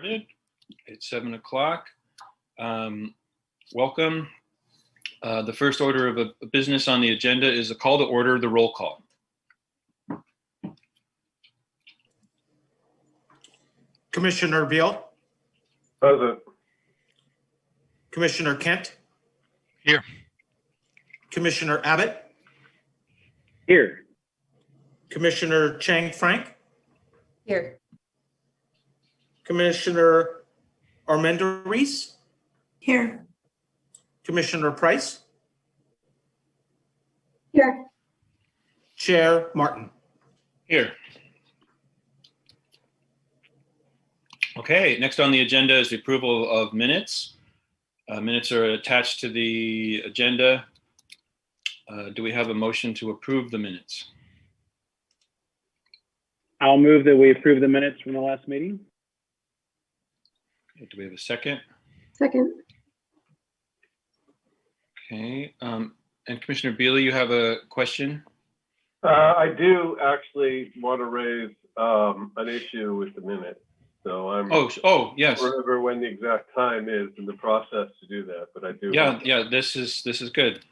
It's 7 o'clock. Welcome. The first order of business on the agenda is a call to order, the roll call. Commissioner Beal. Present. Commissioner Kent. Here. Commissioner Abbott. Here. Commissioner Chang Frank. Here. Commissioner Armendariz. Here. Commissioner Price. Here. Chair Martin. Here. Okay, next on the agenda is the approval of minutes. Minutes are attached to the agenda. Do we have a motion to approve the minutes? I'll move that we approve the minutes from the last meeting. Do we have a second? Second. Okay, and Commissioner Bealy, you have a question? I do actually want to raise an issue with the minutes. So I'm Yes. remember when the exact time is in the process to do that, but I do. Yeah, this is good.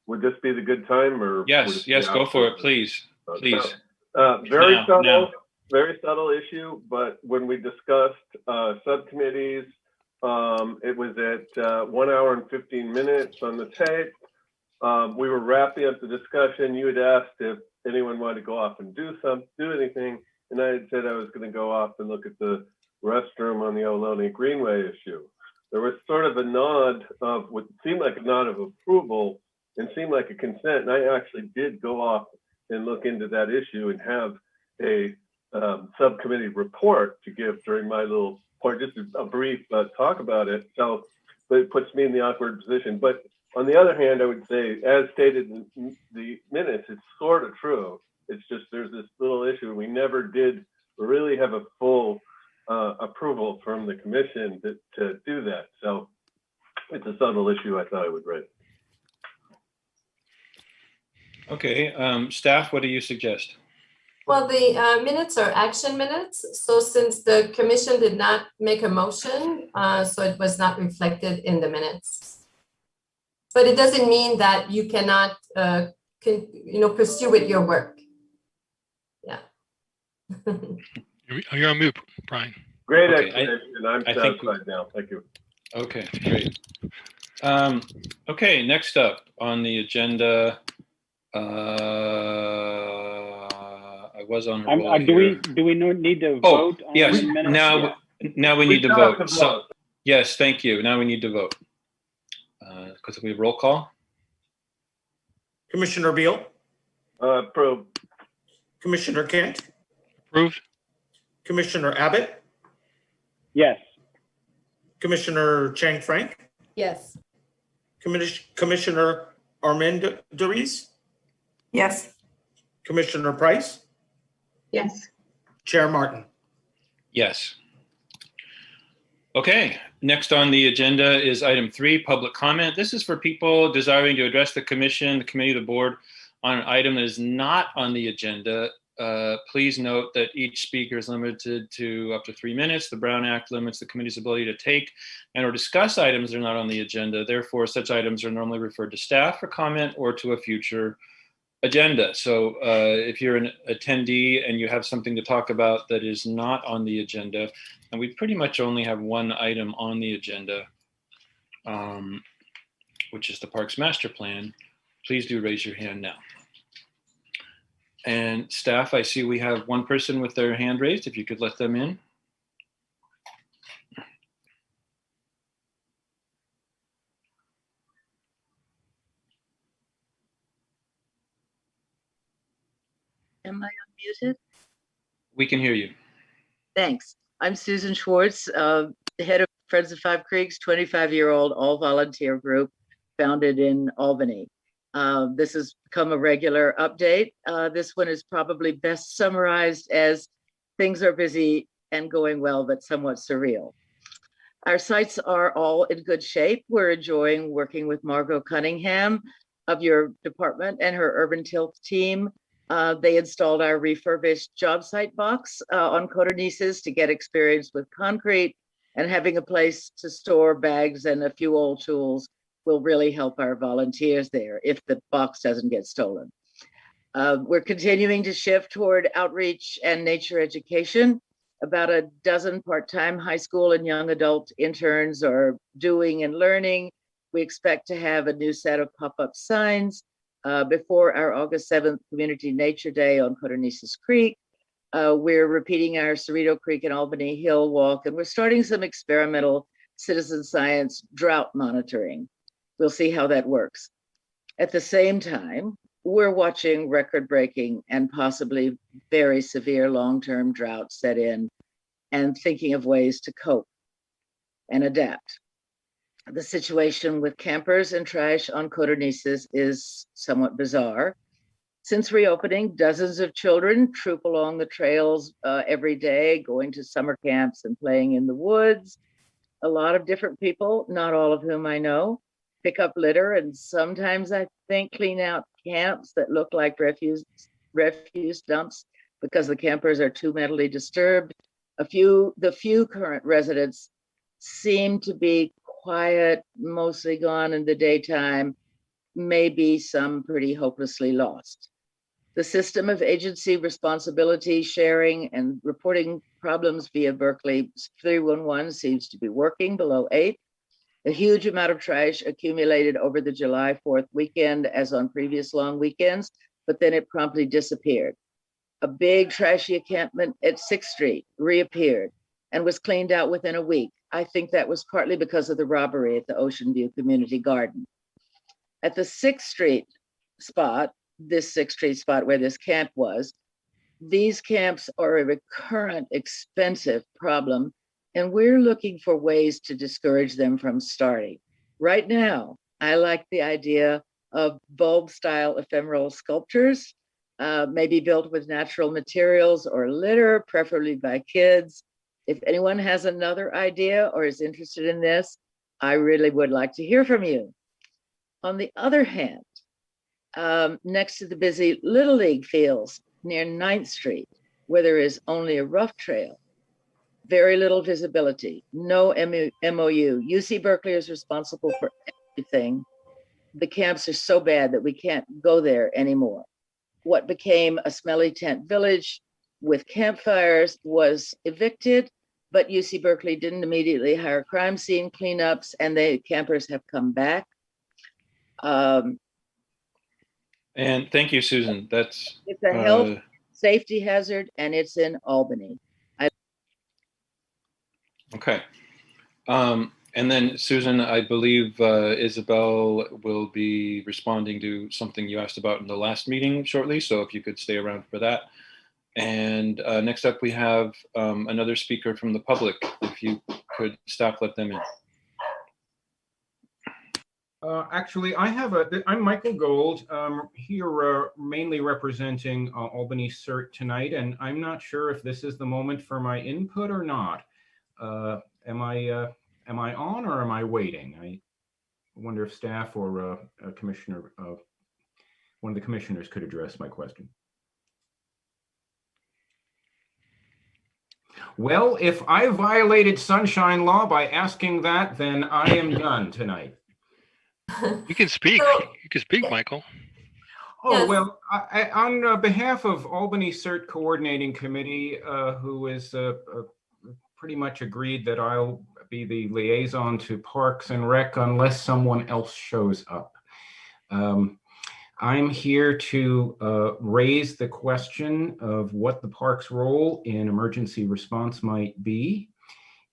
Would this be the good time or? Yes, go for it, please. Please. Very Now, subtle, now. very subtle issue, but when we discussed subcommittees, it was at 1 hour and 15 minutes on the tape. We were wrapping up the discussion. You had asked if anyone wanted to go off and do anything. And I had said I was going to go off and look at the restroom on the Ioloni Greenway issue. There was sort of a nod of what seemed like a nod of approval and seemed like a consent. And I actually did go off and look into that issue and have a subcommittee report to give during my little point, just a brief talk about it. So, but it puts me in the awkward position. But on the other hand, I would say, as stated in the minutes, it's sort of true. It's just there's this little issue. We never did really have a full approval from the commission to do that. So it's a subtle issue I thought I would raise. Okay, staff, what do you suggest? Well, the minutes are action minutes. So since the commission did not make a motion, so it was not reflected in the minutes. But it doesn't mean that you cannot, pursue with your work. Yeah. You're on mute, Brian. Great Okay, explanation. I'm satisfied now. Thank you. Okay, great. Okay, next up on the agenda, I was on a roll Do here. we need to vote on yes, the minutes? now we need to still vote. have to So, vote. yes, thank you. Now we need to vote. Because we have roll call. Commissioner Beal. Approve. Commissioner Kent. Approved? Commissioner Abbott. Yes. Commissioner Chang Frank. Yes. Commissioner Armendariz. Yes. Commissioner Price. Yes. Chair Martin. Yes. Okay, next on the agenda is item 3, public comment. This is for people desiring to address the commission, the committee, the board on an item that is not on the agenda. Please note that each speaker is limited to up to 3 minutes. The Brown Act limits the committee's ability to take and or discuss items that are not on the agenda. Therefore, such items are normally referred to staff for comment or to a future agenda. So if you're an attendee and you have something to talk about that is not on the agenda, and we pretty much only have one item on the agenda, which is the Parks Master Plan, please do raise your hand now. And staff, I see we have one person with their hand raised. If you could let them in. Am I unmuted? We can hear you. Thanks. I'm Susan Schwartz, the head of Friends of Five Creeks, 25-year-old all-volunteer group founded in Albany. This has become a regular update. This one is probably best summarized as things are busy and going well, but somewhat surreal. Our sites are all in good shape. We're enjoying working with Margot Cunningham of your department and her Urban Tilt team. They installed our refurbished job site box on Cornices to get experience with concrete, And having a place to store bags and a few old tools will really help our volunteers there if the box doesn't get stolen. We're continuing to shift toward outreach and nature education. About a dozen part-time high school and young adult interns are doing and learning. We expect to have a new set of pop-up signs before our August 7th Community Nature Day on Cornices Creek. We're repeating our Cerrito Creek and Albany Hill walk, and we're starting some experimental citizen science drought monitoring. We'll see how that works. At the same time, we're watching record-breaking and possibly very severe long-term drought set in and thinking of ways to cope and adapt. The situation with campers and trash on Cornices is somewhat bizarre. Since reopening, dozens of children troop along the trails every day, going to summer camps and playing in the woods. A lot of different people, not all of whom I know, pick up litter and sometimes I think clean out camps that look like refuse dumps because the campers are too mentally disturbed. The few current residents seem to be quiet, mostly gone in the daytime, maybe some pretty hopelessly lost. The system of agency responsibility sharing and reporting problems via Berkeley 311 seems to be working below 8. A huge amount of trash accumulated over the July 4th weekend as on previous long weekends, but then it promptly disappeared. A big trashy encampment at 6th Street reappeared and was cleaned out within a week. I think that was partly because of the robbery at the Ocean View Community Garden. At the 6th Street spot, this 6th Street spot where this camp was, these camps are a recurrent, expensive problem, and we're looking for ways to discourage them from starting. Right now, I like the idea of bulb-style ephemeral sculptures, maybe built with natural materials or litter, preferably by kids. If anyone has another idea or is interested in this, I really would like to hear from you. On the other hand, next to the busy Little League fields near 9th Street, where there is only a rough trail, very little visibility, no MOU. UC Berkeley is responsible for everything. The camps are so bad that we can't go there anymore. What became a smelly tent village with campfires was evicted, but UC Berkeley didn't immediately hire crime scene cleanups, and the campers have come back. And thank you, Susan. That's It's a health safety hazard, and it's in Albany. Okay. And then Susan, I believe Isabel will be responding to something you asked about in the last meeting shortly. So if you could stay around for that. And next up, we have another speaker from the public. If you could staff, let them in. Actually, I'm Michael Gold, here mainly representing Albany CERT tonight, and I'm not sure if this is the moment for my input or not. Am I on or am I waiting? I wonder if staff or a commissioner, one of the commissioners could address my question. Well, if I violated sunshine law by asking that, then I am done tonight. You can speak. So, You can speak, Michael. Oh, Yes. well, on behalf of Albany CERT Coordinating Committee, who is pretty much agreed that I'll be the liaison to Parks and Rec unless someone else shows up. I'm here to raise the question of what the park's role in emergency response might be.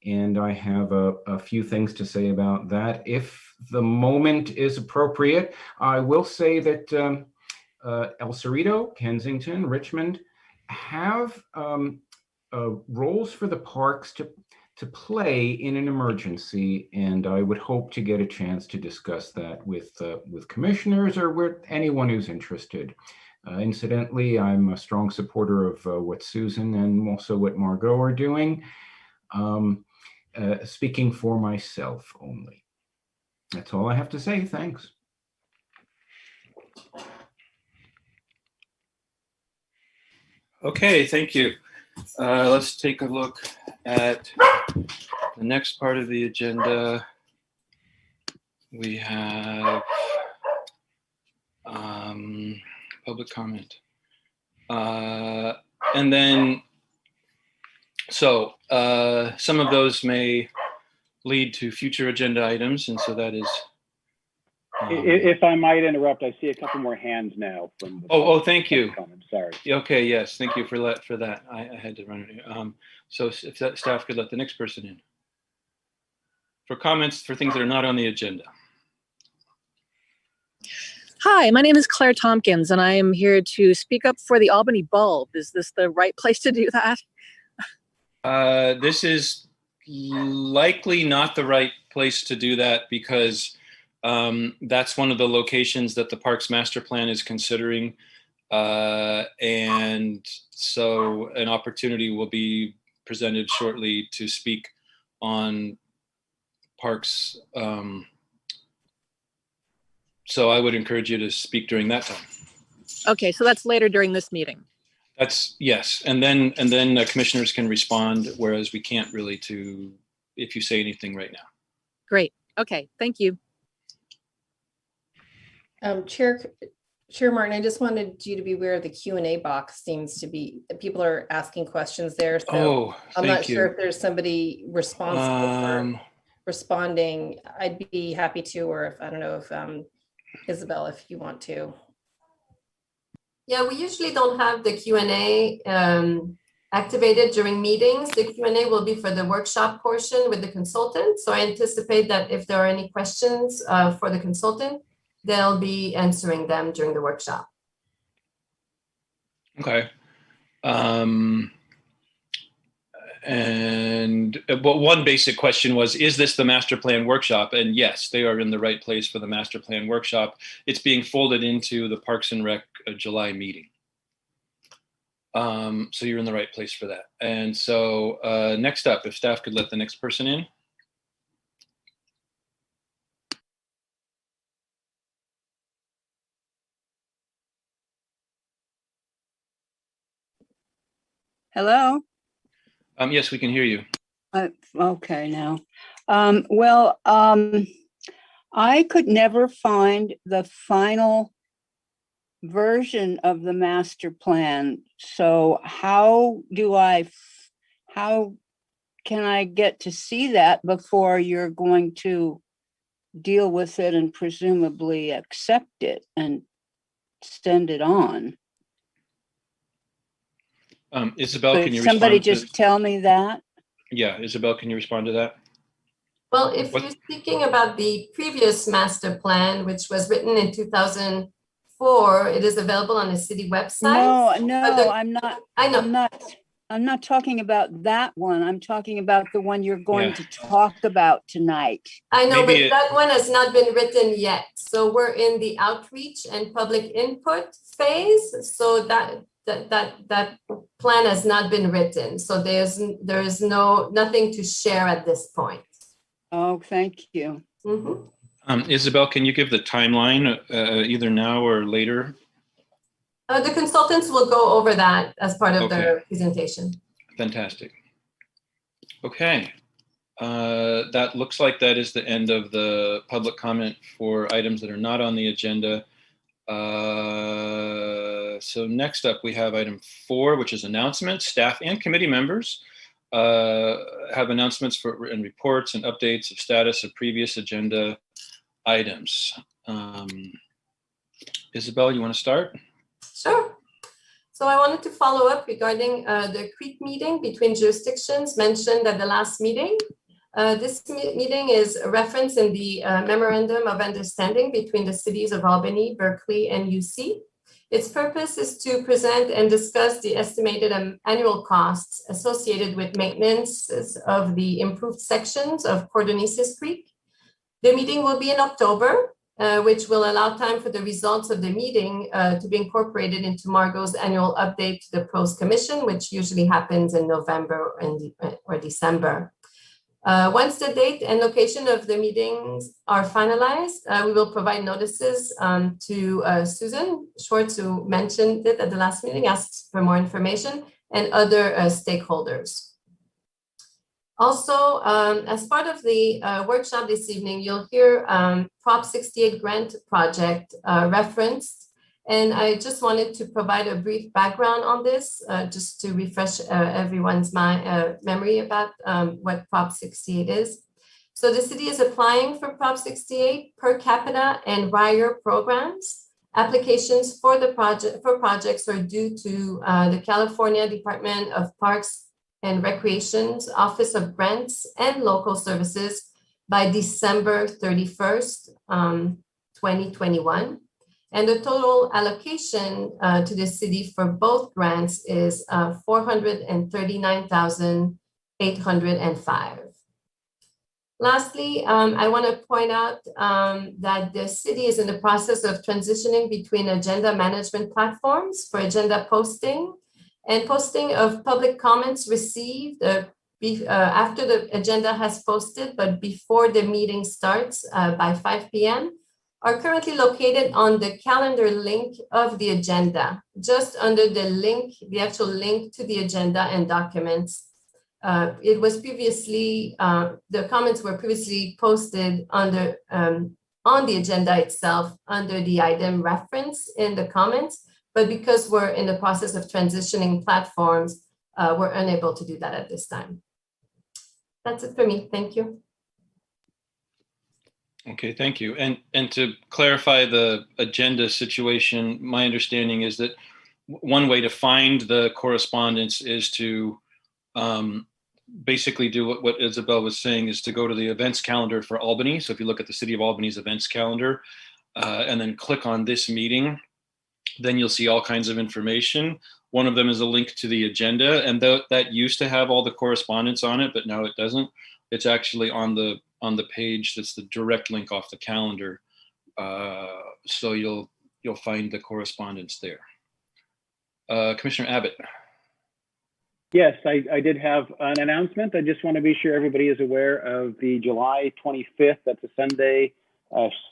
And I have a few things to say about that. If the moment is appropriate, I will say that El Cerrito, Kensington, Richmond have roles for the parks to play in an emergency, and I would hope to get a chance to discuss that with commissioners or with anyone who's interested. Incidentally, I'm a strong supporter of what Susan and also what Margot are doing. Speaking for myself only. That's all I have to say. Thanks. Okay, thank you. Let's take a look at the next part of the agenda. We have public comment. And then, so some of those may lead to future agenda items. And so that is. If I might interrupt, I see a couple more hands now from. Oh, thank you. Comment. Sorry. Okay, yes, thank you for that. I had to run it. So if that staff could let the next person in. For comments for things that are not on the agenda. Hi, my name is Claire Tompkins, and I am here to speak up for the Albany Bulb. Is this the right place to do that? This is likely not the right place to do that because that's one of the locations that the Parks Master Plan is considering. And so an opportunity will be presented shortly to speak on parks. So I would encourage you to speak during that time. Okay, so that's later during this meeting. That's yes, and then commissioners can respond, whereas we can't really if you say anything right now. Great. Okay, thank you. Chair Martin, I just wanted you to be aware of the Q&A box seems to be, people are asking questions there. So I'm not sure if there's somebody responsible for responding. I'd be happy to, or if, I don't know if Isabel, if you want to. Yeah, we usually don't have the Q&A activated during meetings. The Q&A will be for the workshop portion with the consultant. So I anticipate that if there are any questions for the consultant, they'll be answering them during the workshop. Okay. But one basic question was, is this the master plan workshop? And yes, they are in the right place for the master plan workshop. It's being folded into the Parks and Rec July meeting. So you're in the right place for that. And so next up, if staff could let the next person in. Hello? Yes, we can hear you. Okay, now. I could never find the final version of the master plan. So how can I get to see that before you're going to deal with it and presumably accept it and send it on? Isabel, can you respond? Somebody just tell me that? Yeah, Isabel, can you respond to that? Well, if you're speaking about the previous master plan, which was written in 2004, it is available on the city website. No, I'm not. I know. I'm not talking about that one. I'm talking about the one you're going to talk about tonight. I know, but that one has not been written yet. So we're in the outreach and public input phase. So that plan has not been written. So there is nothing to share at this point. Oh, thank you. Mm-hmm. Isabel, can you give the timeline either now or later? The consultants will go over that as part of their presentation. Fantastic. Okay. That looks like that is the end of the public comment for items that are not on the agenda. So next up, we have item 4, which is announcements. Staff and committee members have announcements and reports and updates of status of previous agenda items. Isabel, you want to start? Sure. So I wanted to follow up regarding the Creek meeting between jurisdictions mentioned at the last meeting. This meeting is referenced in the Memorandum of Understanding between the cities of Albany, Berkeley, and UC. Its purpose is to present and discuss the estimated annual costs associated with maintenance of the improved sections of Cornices Creek. The meeting will be in October, which will allow time for the results of the meeting to be incorporated into Margot's annual update to the Pros Commission, which usually happens in November or December. Once the date and location of the meetings are finalized, we will provide notices to Susan Schwartz, who mentioned it at the last meeting, asked for more information, and other stakeholders. Also, as part of the workshop this evening, you'll hear Prop 68 grant project referenced. And I just wanted to provide a brief background on this, just to refresh everyone's memory about what Prop 68 is. So the city is applying for Prop 68 per capita and RIRE programs. Applications for the projects are due to the California Department of Parks and Recreation's Office of Grants and Local Services by December 31st, 2021. And the total allocation to the city for both grants is $439,805. Lastly, I want to point out that the city is in the process of transitioning between agenda management platforms for agenda posting and posting of public comments received after the agenda has posted, but before the meeting starts by 5 p.m. are currently located on the calendar link of the agenda, just under the link, the actual link to the agenda and documents. It was previously, the comments were previously posted under on the agenda itself under the item reference in the comments, but because we're in the process of transitioning platforms, we're unable to do that at this time. That's it for me. Thank you. Okay, thank you. And to clarify the agenda situation, my understanding is that one way to find the correspondence is to basically do what Isabel was saying, is to go to the events calendar for Albany. So if you look at the City of Albany's events calendar and then click on this meeting, then you'll see all kinds of information. One of them is a link to the agenda, and that used to have all the correspondence on it, but now it doesn't. It's actually on the page that's the direct link off the calendar. So you'll find the correspondence there. Commissioner Abbott. Yes, I did have an announcement. I just want to be sure everybody is aware of the July 25th, that's a Sunday,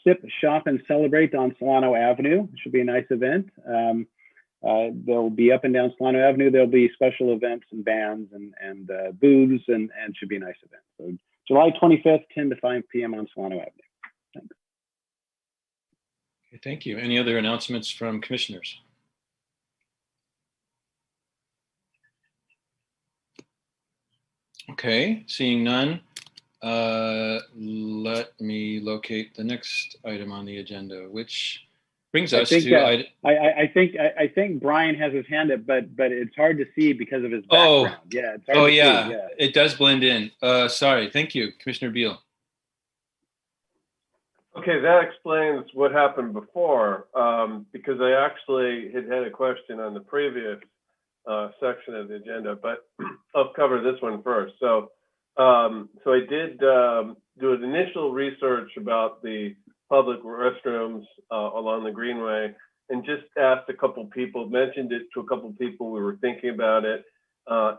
Sip, Shop, and Celebrate on Solano Avenue. It should be a nice event. They'll be up and down Solano Avenue. There'll be special events and bands and booths, and should be a nice event. So July 25th, 10 to 5 p.m. on Solano Avenue. Thanks. Okay, thank you. Any other announcements from commissioners? Okay, seeing none, let me locate the next item on the agenda, which brings us to. I think Brian has his hand up, but it's hard to see because of his background. Yeah, it's hard to see. Yeah, it does blend in. Sorry, thank you, Commissioner Beal. Okay, that explains what happened before, because I actually had a question on the previous section of the agenda, but I'll cover this one first. So I did do an initial research about the public restrooms along the Greenway, and just asked a couple people, mentioned it to a couple people. We were thinking about it.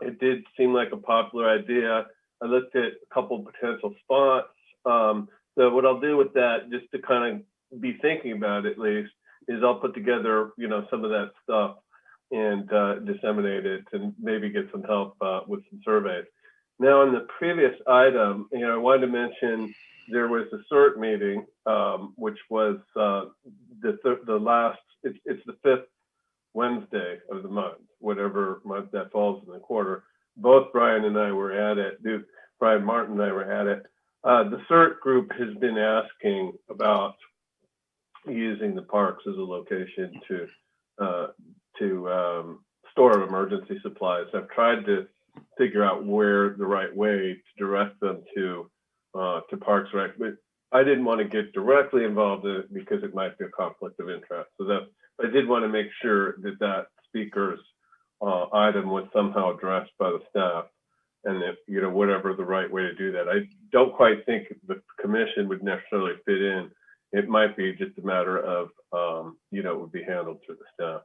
It did seem like a popular idea. I looked at a couple potential spots. So what I'll do with that, just to kind of be thinking about it at least, is I'll put together, some of that stuff and disseminate it, and maybe get some help with some surveys. Now, in the previous item, I wanted to mention there was a CERT meeting, which was the last. It's the 5th Wednesday of the month, whatever month that falls in the quarter. Both Brian and I were at it. Brian Martin and I were at it. The CERT group has been asking about using the parks as a location to store emergency supplies. I've tried to figure out where the right way to direct them to Parks Rec, but I didn't want to get directly involved in it because it might be a conflict of interest. So that I did want to make sure that speaker's item was somehow addressed by the staff, and if whatever the right way to do that. I don't quite think the commission would necessarily fit in. It might be just a matter of it would be handled through the staff.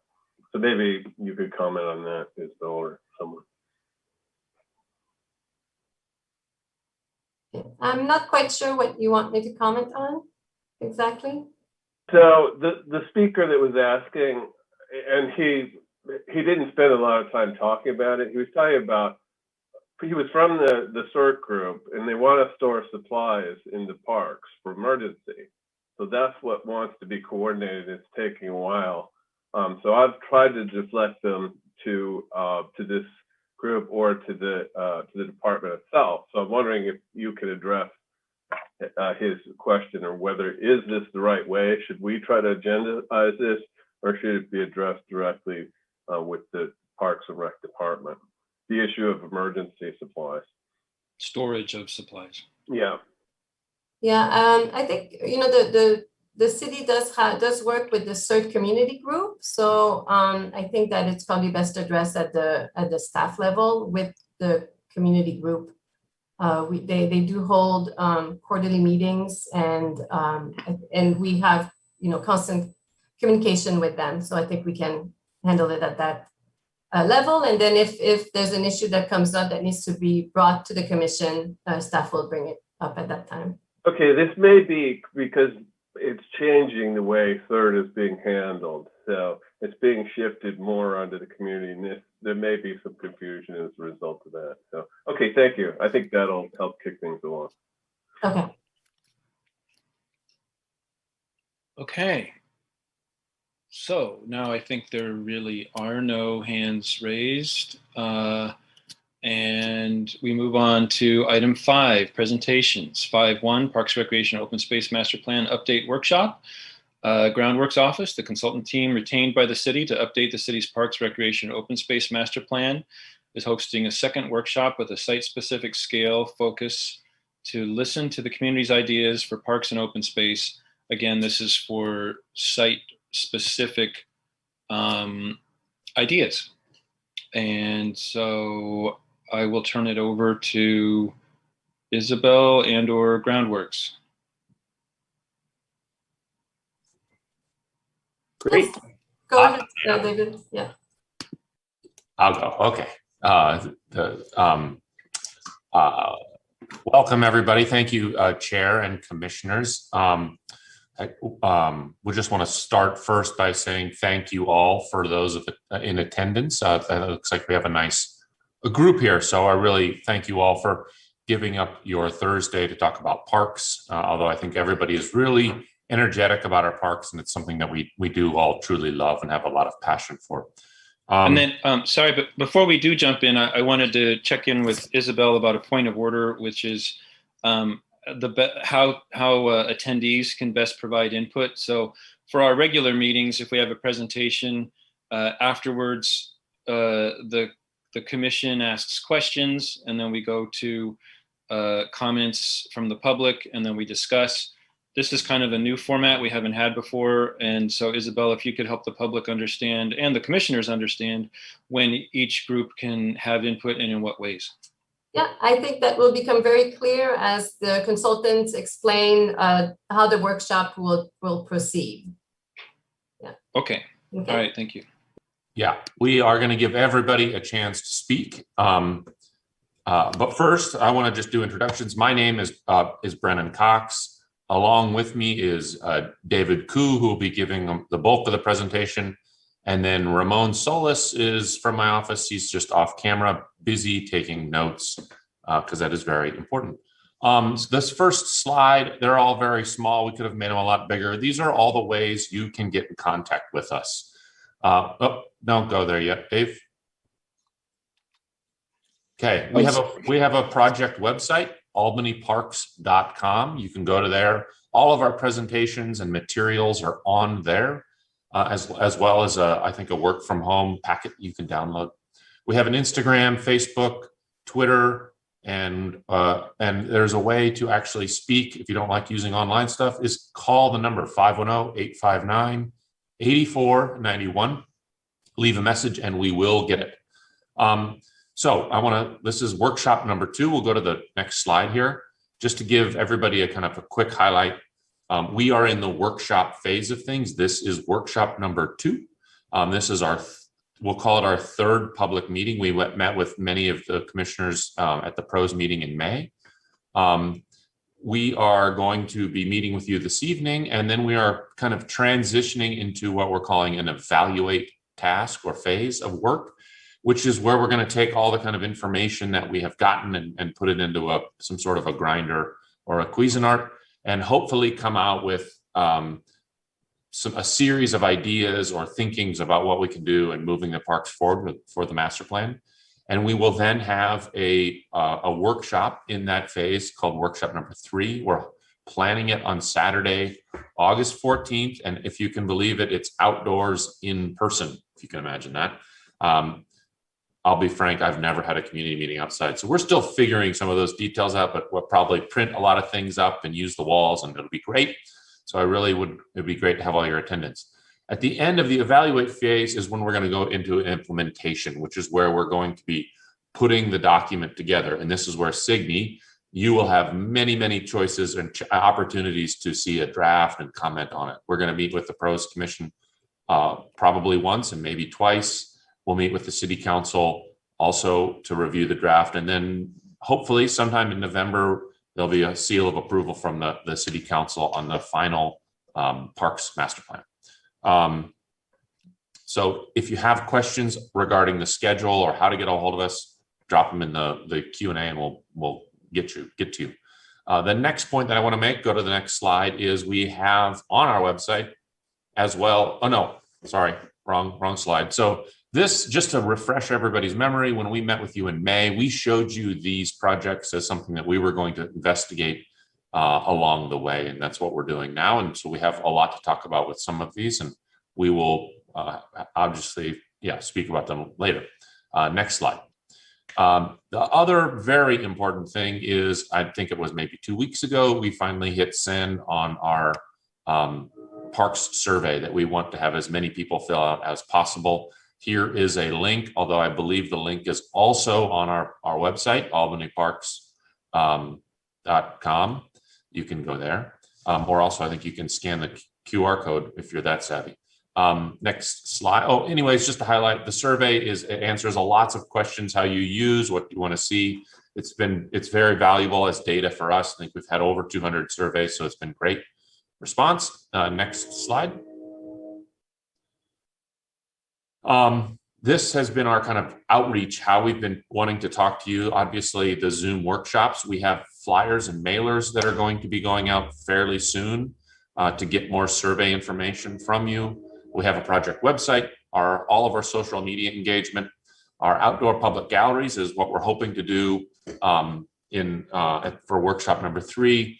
So maybe you could comment on that, Isabel, or someone. I'm not quite sure what you want me to comment on exactly. So the speaker that was asking, and he he didn't spend a lot of time talking about it. He was talking about, he was from the CERT group, and they want to store supplies in the parks for emergency. So that's what wants to be coordinated. It's taking a while. So I've tried to deflect them to this group or to the department itself. So I'm wondering if you could address his question, or whether is this the right way? Should we try to agendize this, or should it be addressed directly with the Parks and Rec department? The issue of emergency supplies, storage of supplies. Yeah. Yeah, I think, you know, the city does work with the CERT community group. So I think that it's probably best addressed at the staff level with the community group. They do hold quarterly meetings, and we have, you know, constant communication with them. So I think we can handle it at that level. And then if there's an issue that comes up that needs to be brought to the commission, staff will bring it up at that time. Okay, this may be because it's changing the way CERT is being handled. So it's being shifted more onto the community, and there may be some confusion as a result of that. So, okay, thank you. I think that'll help kick things along. Okay. Okay. So now I think there really are no hands raised. And we move on to item 5, presentations. 5.1, Parks, Recreation, Open Space Master Plan Update Workshop. Groundworks Office, the consultant team retained by the city to update the city's Parks, Recreation, Open Space Master Plan, is hosting a second workshop with a site-specific scale focus to listen to the community's ideas for parks and open space. Again, this is for site-specific ideas. And so I will turn it over to Isabel and/or Groundworks. Great. Go ahead, David. Yeah. I'll go. Okay. Welcome, everybody. Thank you, Chair and Commissioners. We just want to start first by saying thank you all for those in attendance. It looks like we have a group here, so I really thank you all for giving up your Thursday to talk about parks, although I think everybody is really energetic about our parks, and it's something that we do all truly love and have a lot of passion for. And then, sorry, but before we do jump in, I wanted to check in with Isabel about a point of order, which is how attendees can best provide input. So for our regular meetings, if we have a presentation afterwards, the commission asks questions, and then we go to comments from the public, and then we discuss. This is kind of a new format we haven't had before. And so Isabel, if you could help the public understand and the commissioners understand when each group can have input and in what ways. Yeah, I think that will become very clear as the consultants explain how the workshop will proceed. Yeah. Okay. All right. Thank you. Yeah, we are going to give everybody a chance to speak. But first, I want to just do introductions. My name is Brennan Cox. Along with me is David Koo, who will be giving the bulk of the presentation. And then Ramon Solis is from my office. He's just off camera, busy taking notes, because that is very important. This first slide, they're all very small. We could have made them a lot bigger. These are all the ways you can get in contact with us. Oh, don't go there yet, Dave. Okay, we have a project website, albanyparks.com. You can go to there. All of our presentations and materials are on there, as well as I think a work from home packet you can download. We have an Instagram, Facebook, Twitter, and there's a way to actually speak if you don't like using online stuff. Is call the number 510-859-8491. Leave a message and we will get it. So this is workshop number 2. We'll go to the next slide here, just to give everybody a kind of a quick highlight. We are in the workshop phase of things. This is workshop number 2. This is we'll call it our 3rd public meeting. We met with many of the commissioners at the pros meeting in May. We are going to be meeting with you this evening, and then we are kind of transitioning into what we're calling an evaluate task or phase of work, which is where we're going to take all the kind of information that we have gotten and put it into some sort of a grinder or a Cuisinart, and hopefully come out with a series of ideas or thinkings about what we can do in moving the parks forward for the master plan. And we will then have a workshop in that phase called workshop number 3. We're planning it on Saturday, August 14th. And if you can believe it, it's outdoors in person, if you can imagine that. I'll be frank, I've never had a community meeting outside. So we're still figuring some of those details out, but we'll probably print a lot of things up and use the walls, and it'll be great. So it'd be great to have all your attendance. At the end of the evaluate phase is when we're going to go into implementation, which is where we're going to be putting the document together. And this is where Signy, you will have many, many choices and opportunities to see a draft and comment on it. We're going to meet with the Pros Commission probably once and maybe twice. We'll meet with the City Council also to review the draft. And then hopefully sometime in November, there'll be a seal of approval from the City Council on the final Parks Master Plan. So if you have questions regarding the schedule or how to get a hold of us, drop them in the Q&A and we'll get to you. The next point that I want to make, go to the next slide, is we have on our website as well. Oh no, sorry, wrong slide. So this, just to refresh everybody's memory, when we met with you in May, we showed you these projects as something that we were going to investigate along the way, and that's what we're doing now. And so we have a lot to talk about with some of these, and we will obviously, speak about them later. Next slide. The other very important thing is, I think it was maybe 2 weeks ago, we finally hit send on our parks survey that we want to have as many people fill out as possible. Here is a link, although I believe the link is also on our website, albanyparks.com. You can go there. Or also, I think you can scan the QR code if you're that savvy. Next slide. Oh, anyways, just to highlight, the survey it answers lots of questions, how you use, what you want to see. It's very valuable as data for us. I think we've had over 200 surveys, so it's been great response. Next slide. This has been our kind of outreach, how we've been wanting to talk to you. Obviously, the Zoom workshops, we have flyers and mailers that are going to be going out fairly soon to get more survey information from you. We have a project website, all of our social media engagement, our outdoor public galleries is what we're hoping to do for workshop number 3.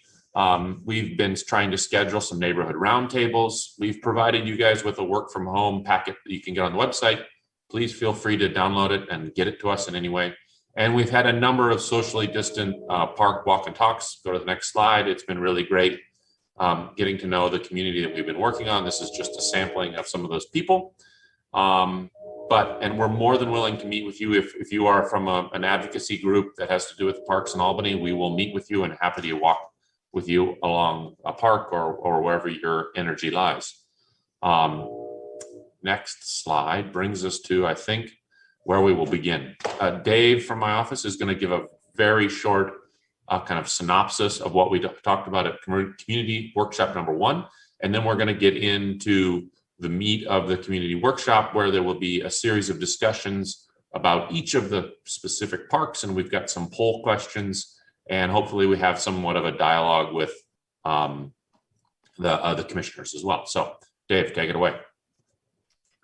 We've been trying to schedule some neighborhood roundtables. We've provided you guys with a work from home packet that you can get on the website. Please feel free to download it and get it to us in any way. And we've had a number of socially distant park walk and talks. Go to the next slide. It's been really great getting to know the community that we've been working on. This is just a sampling of some of those people. And we're more than willing to meet with you. If you are from an advocacy group that has to do with parks in Albany, we will meet with you and happy to walk with you along a park or wherever your energy lies. Next slide brings us to, I think, where we will begin. Dave from my office is going to give a very short kind of synopsis of what we talked about at community workshop number 1. And then we're going to get into the meat of the community workshop, where there will be a series of discussions about each of the specific parks. And we've got some poll questions, and hopefully we have somewhat of a dialogue with the commissioners as well. So Dave, take it away.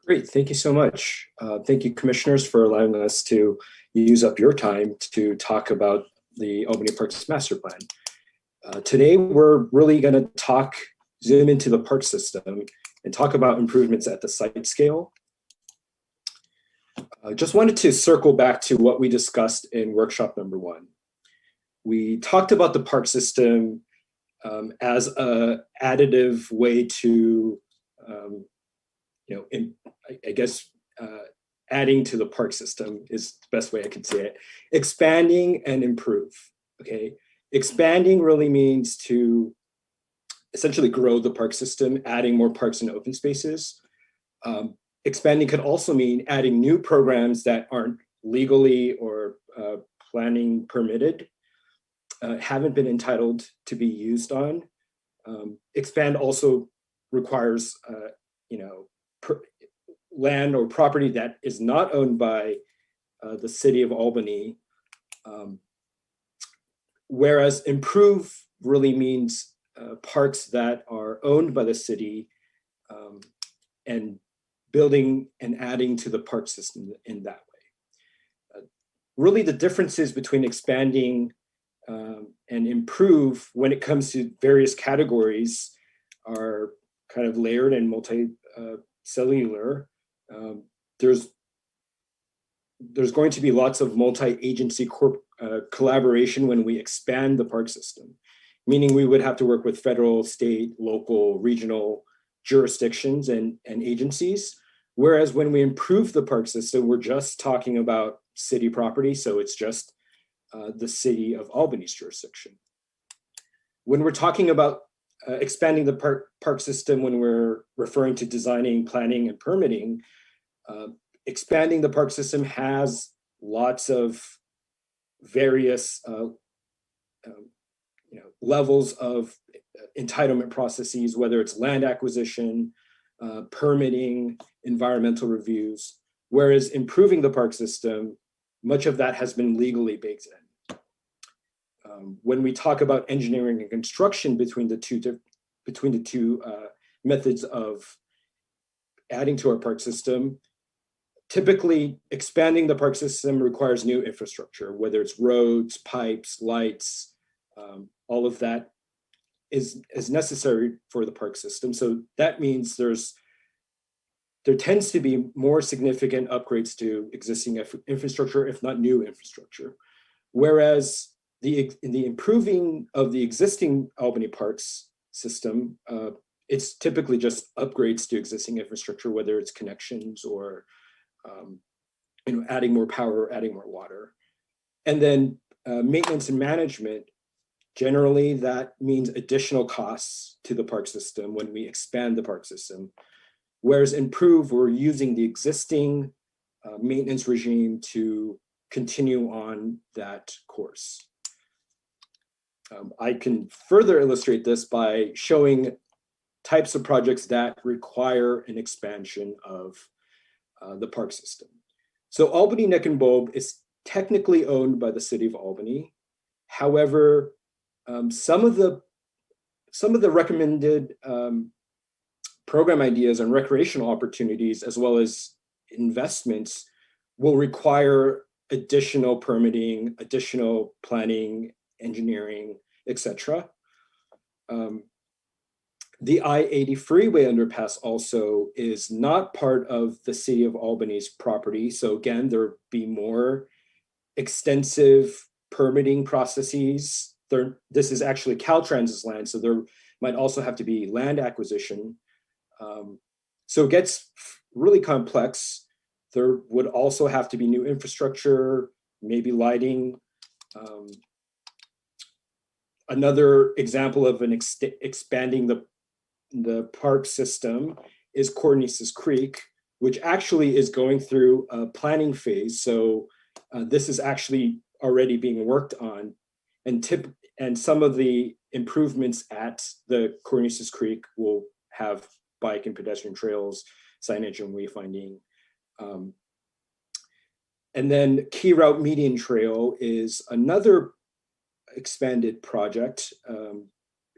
Great, thank you so much. Thank you, commissioners, for allowing us to use up your time to talk about the Albany Parks Master Plan. Today, we're really going to zoom into the park system and talk about improvements at the site scale. Just wanted to circle back to what we discussed in workshop number 1. We talked about the park system as an additive way to, adding to the park system is the best way I could say it. Expanding and improve, okay? Expanding really means to essentially grow the park system, adding more parks and open spaces. Expanding could also mean adding new programs that aren't legally or planning permitted, haven't been entitled to be used on. Expand also requires, land or property that is not owned by the city of Albany. Whereas improve really means parks that are owned by the city and building and adding to the park system in that way. Really the differences between expanding and improve when it comes to various categories are kind of layered and multi-cellular. There's going to be lots of multi-agency collaboration when we expand the park system, meaning we would have to work with federal, state, local, regional jurisdictions and agencies. Whereas when we improve the park system, we're just talking about city property. So it's just the city of Albany's jurisdiction. When we're talking about expanding the park system, when we're referring to designing, planning, and permitting, expanding the park system has lots of various levels of entitlement processes, whether it's land acquisition, permitting, environmental reviews, whereas improving the park system, much of that has been legally baked in. When we talk about engineering and construction between the two methods of adding to our park system, typically expanding the park system requires new infrastructure, whether it's roads, pipes, lights, all of that is necessary for the park system. So that means there tends to be more significant upgrades to existing infrastructure, if not new infrastructure. Whereas in the improving of the existing Albany Parks system, it's typically just upgrades to existing infrastructure, whether it's connections or adding more power, or adding more water. And then maintenance and management, generally that means additional costs to the park system when we expand the park system. Whereas improve, we're using the existing maintenance regime to continue on that course. I can further illustrate this by showing types of projects that require an expansion of the park system. So Albany Neck and Bulb is technically owned by the city of Albany. However, some of the recommended program ideas and recreational opportunities, as well as investments, will require additional permitting, additional planning, engineering, etc. The I-80 freeway underpass also is not part of the city of Albany's property. So again, there'd be more extensive permitting processes. This is actually Caltrans's land, so there might also have to be land acquisition. So it gets really complex. There would also have to be new infrastructure, maybe lighting. Another example of an expanding the park system is Cornices Creek, which actually is going through a planning phase. So this is actually already being worked on, and some of the improvements at the Cornices Creek will have bike and pedestrian trails, signage and wayfinding. And then Key Route Median Trail is another expanded project.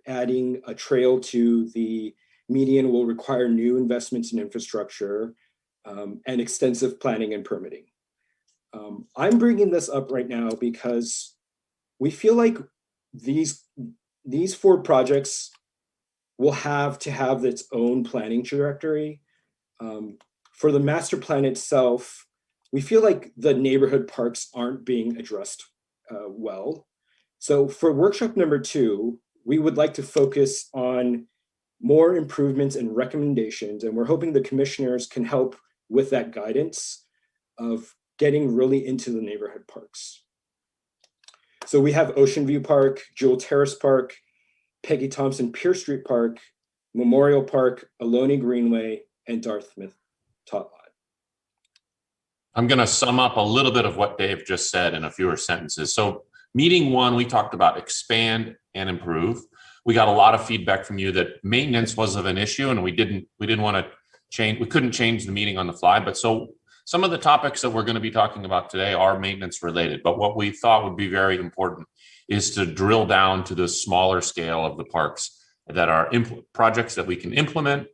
Adding a trail to the median will require new investments in infrastructure and extensive planning and permitting. I'm bringing this up right now because we feel like these 4 projects will have to have its own planning trajectory. For the master plan itself, we feel like the neighborhood parks aren't being addressed well. So for workshop number 2, we would like to focus on more improvements and recommendations, and we're hoping the commissioners can help with that guidance of getting really into the neighborhood parks. So we have Ocean View Park, Jewel Terrace Park, Peggy Thompson Pierce Street Park, Memorial Park, Ioloni Greenway, and Dartmouth Tot Lot. I'm going to sum up a little bit of what Dave just said in a fewer sentences. So meeting 1, we talked about expand and improve. We got a lot of feedback from you that maintenance was of an issue, and we didn't want to we couldn't change the meeting on the fly, but so some of the topics that we're going to be talking about today are maintenance related, but what we thought would be very important is to drill down to the smaller scale of the parks that are projects that we can implement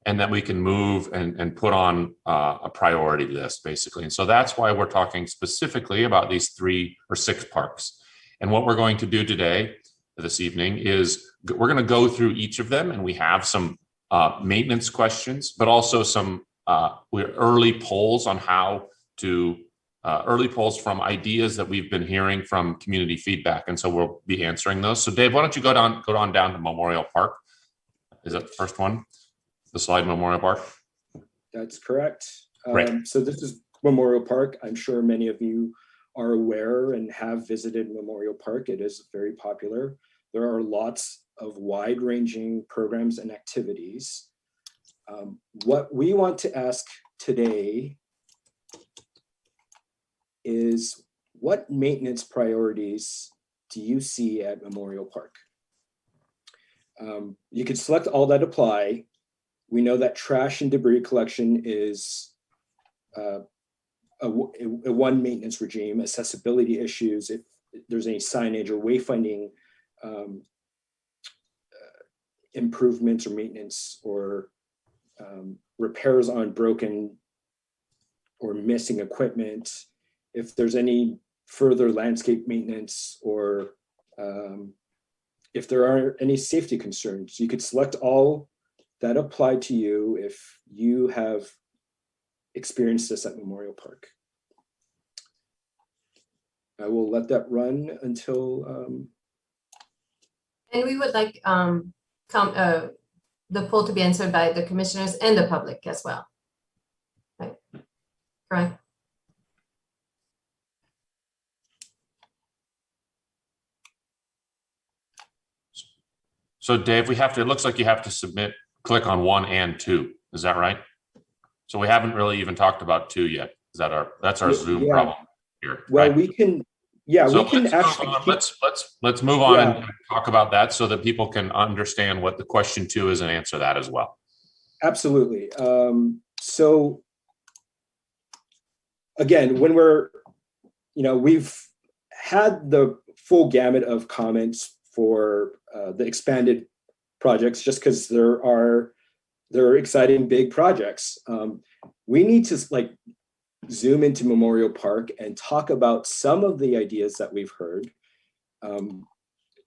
and that we can move and put on a priority list, basically. And so that's why we're talking specifically about these 3 or 6 parks. And what we're going to do today, this evening, is we're going to go through each of them, and we have some maintenance questions, but also some early polls on how to early polls from ideas that we've been hearing from community feedback, and so we'll be answering those. So Dave, why don't you go on down to Memorial Park? Is that the first one, the slide Memorial Park? That's correct. Great. So this is Memorial Park. I'm sure many of you are aware and have visited Memorial Park. It is very popular. There are lots of wide-ranging programs and activities. What we want to ask today is, what maintenance priorities do you see at Memorial Park? You can select all that apply. We know that trash and debris collection is a one maintenance regime. Accessibility issues, if there's any signage or wayfinding improvements or maintenance or repairs on broken or missing equipment, if there's any further landscape maintenance, or if there are any safety concerns, you could select all that apply to you if you have experienced this at Memorial Park. I will let that run until. And we would like the poll to be answered by the commissioners and the public as well. Right. Correct. So Dave, it looks like you have to click on 1 and 2. Is that right? So we haven't really even talked about 2 yet. That's our Zoom problem here. Well, right? we can, yeah, so we can actually. Let's move on and talk about that so that people can understand what the question 2 is and answer that as well. Absolutely. So again, when we've had the full gamut of comments for the expanded projects, just because there are exciting big projects. We need to zoom into Memorial Park and talk about some of the ideas that we've heard.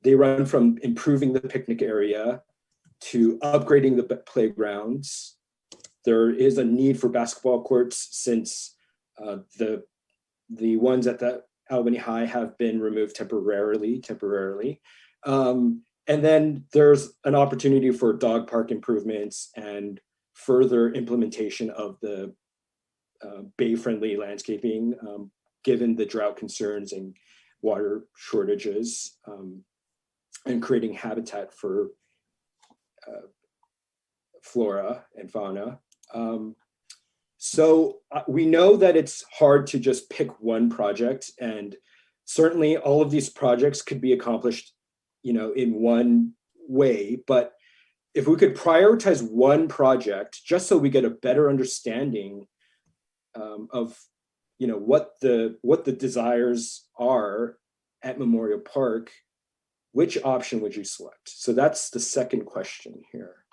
They run from improving the picnic area to upgrading the playgrounds. There is a need for basketball courts since the ones at the Albany High have been removed temporarily. And then there's an opportunity for dog park improvements and further implementation of the bay-friendly landscaping, given the drought concerns and water shortages, and creating habitat for flora and fauna. So we know that it's hard to just pick one project, and certainly all of these projects could be accomplished in one way, but if we could prioritize one project just so we get a better understanding of what the desires are at Memorial Park, which option would you select? So that's the second question here.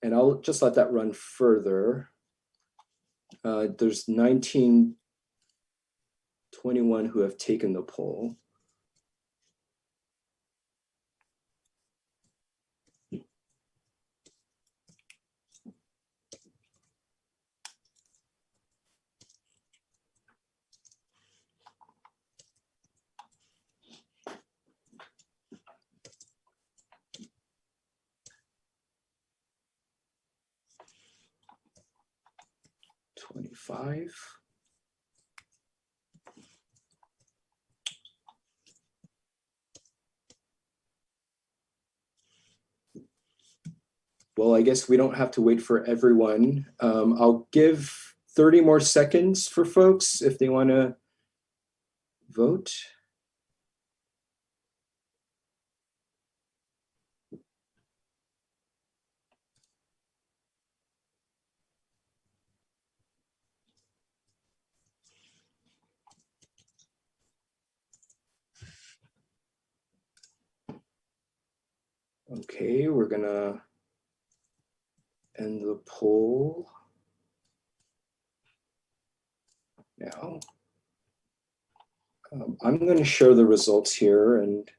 And I'll just let that run further. There's 1921 who have taken the poll. Five. Well, I guess we don't have to wait for everyone. I'll give 30 more seconds for folks if they want to vote. Okay, we're gonna end the poll now. I'm going to show the results here and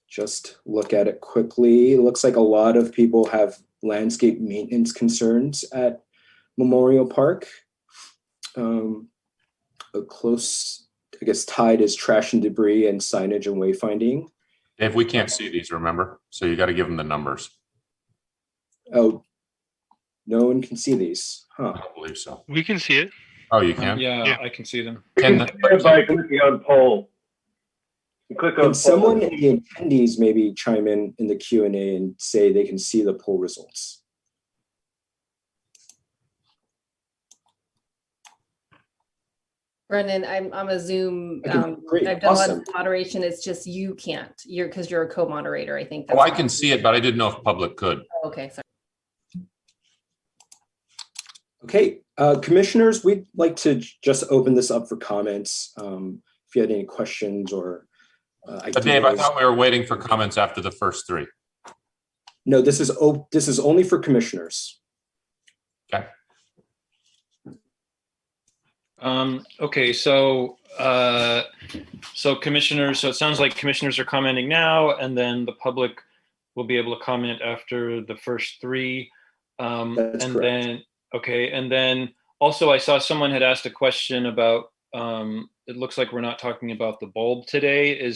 just look at it quickly. It looks like a lot of people have landscape maintenance concerns at Memorial Park. A close, I guess, tied is trash and debris and signage and wayfinding. If we can't see these, remember, so you got to give them the numbers. Oh, no one can see these, huh? I don't believe so. We can see it. Oh, you can? Yeah, I can see them. Can By clicking on poll. You click on Can poll. someone in the attendees maybe chime in the Q&A and say they can see the poll results? Brendan, I'm a Zoom. Great, I've done a lot awesome. of moderation. It's just you can't. Because you're a co-moderator. I think. Oh, I can see it, but I didn't know if public could. Okay, sorry. Okay, commissioners, we'd like to just open this up for comments. If you had any questions or ideas. Dave, I thought we were waiting for comments after the first three. No, this is only for commissioners. Okay. Okay, so commissioners, so it sounds like commissioners are commenting now, and then the public will be able to comment after the first three. That's and correct. then, okay, and then also I saw someone had asked a question about, it looks like we're not talking about the bulb today,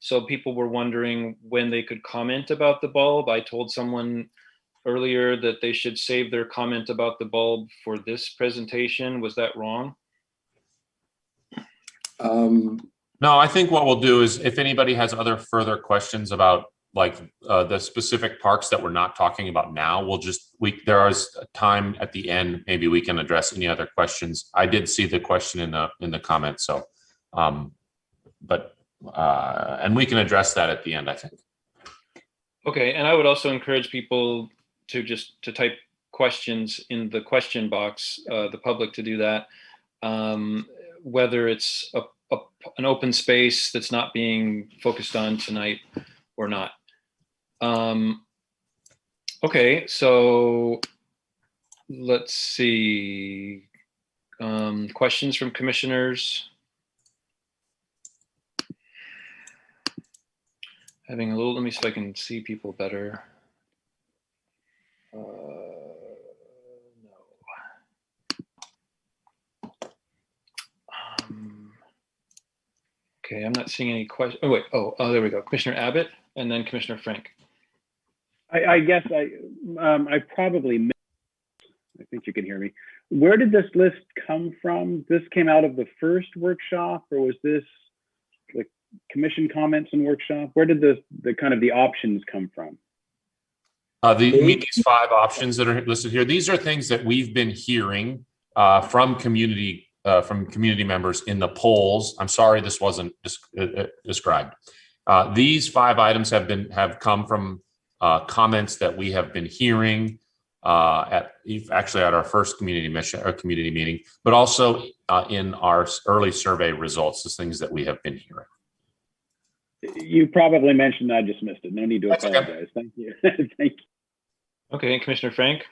so people were wondering when they could comment about the bulb. I told someone earlier that they should save their comment about the bulb for this presentation. Was that wrong? No, I think what we'll do is if anybody has other further questions about like the specific parks that we're not talking about now, there is time at the end, maybe we can address any other questions. I did see the question in the comments, so and we can address that at the end, I think. Okay, and I would also encourage people to type questions in the question box, the public to do that, whether it's an open space that's not being focused on tonight or not. Okay, so let's see. Questions from commissioners? Let me see if I can see people better. No. Okay, I'm not seeing any questions. Oh, wait. Oh, there we go. Commissioner Abbott and then Commissioner Frank. I guess I probably missed, I think you can hear me. Where did this list come from? This came out of the first workshop, or was this the commission comments and workshop? Where did the kind of the options come from? These 5 options that are listed here, these are things that we've been hearing from community members in the polls. I'm sorry this wasn't described. These 5 items have come from comments that we have been hearing at our first community meeting, but also in our early survey results, the things that we have been hearing. You probably mentioned, I just missed it. No need to That's apologize. okay. Thank you. Thank you. Okay, Commissioner Frank.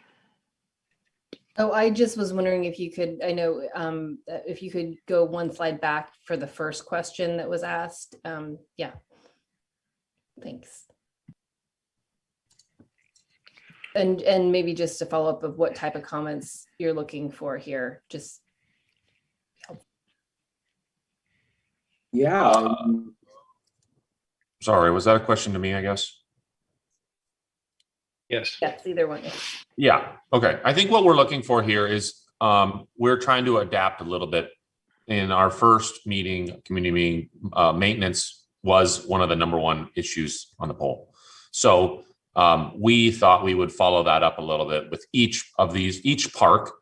Oh, I just was wondering if you could, I know, if you could go one slide back for the first question that was asked. Yeah. Thanks. And maybe just to follow up of what type of comments you're looking for here, just. Yeah. Sorry, was that a question to me, I guess? Yes. Yes, either one. Yeah, okay. I think what we're looking for here is we're trying to adapt a little bit. In our first meeting, community meeting, maintenance was one of the #1 issues on the poll. So we thought we would follow that up a little bit with each park.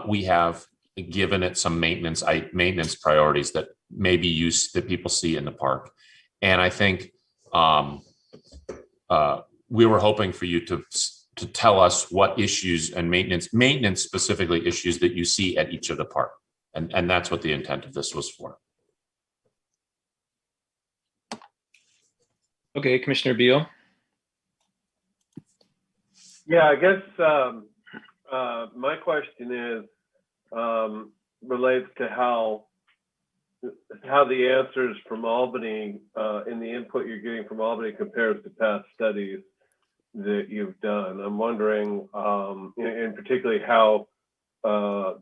We have given it some maintenance priorities that maybe that people see in the park. And I think we were hoping for you to tell us what issues and maintenance specifically issues that you see at each of the park. And that's what the intent of this was for. Okay, Commissioner Beal. Yeah, I guess my question is relates to how the answers from Albany and the input you're getting from Albany compares to past studies that you've done. I'm wondering, in particularly how COVID-19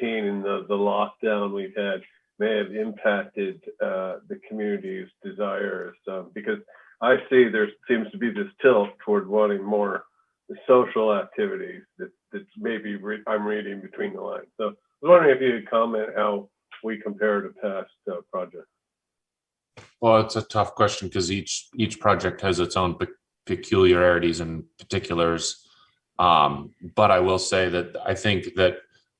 and the lockdown we've had may have impacted the community's desires, because I see there seems to be this tilt toward wanting more social activities that's maybe I'm reading between the lines. So I was wondering if you could comment how we compare to past projects. Well, it's a tough question because each project has its own peculiarities and particulars. But I will say that I think that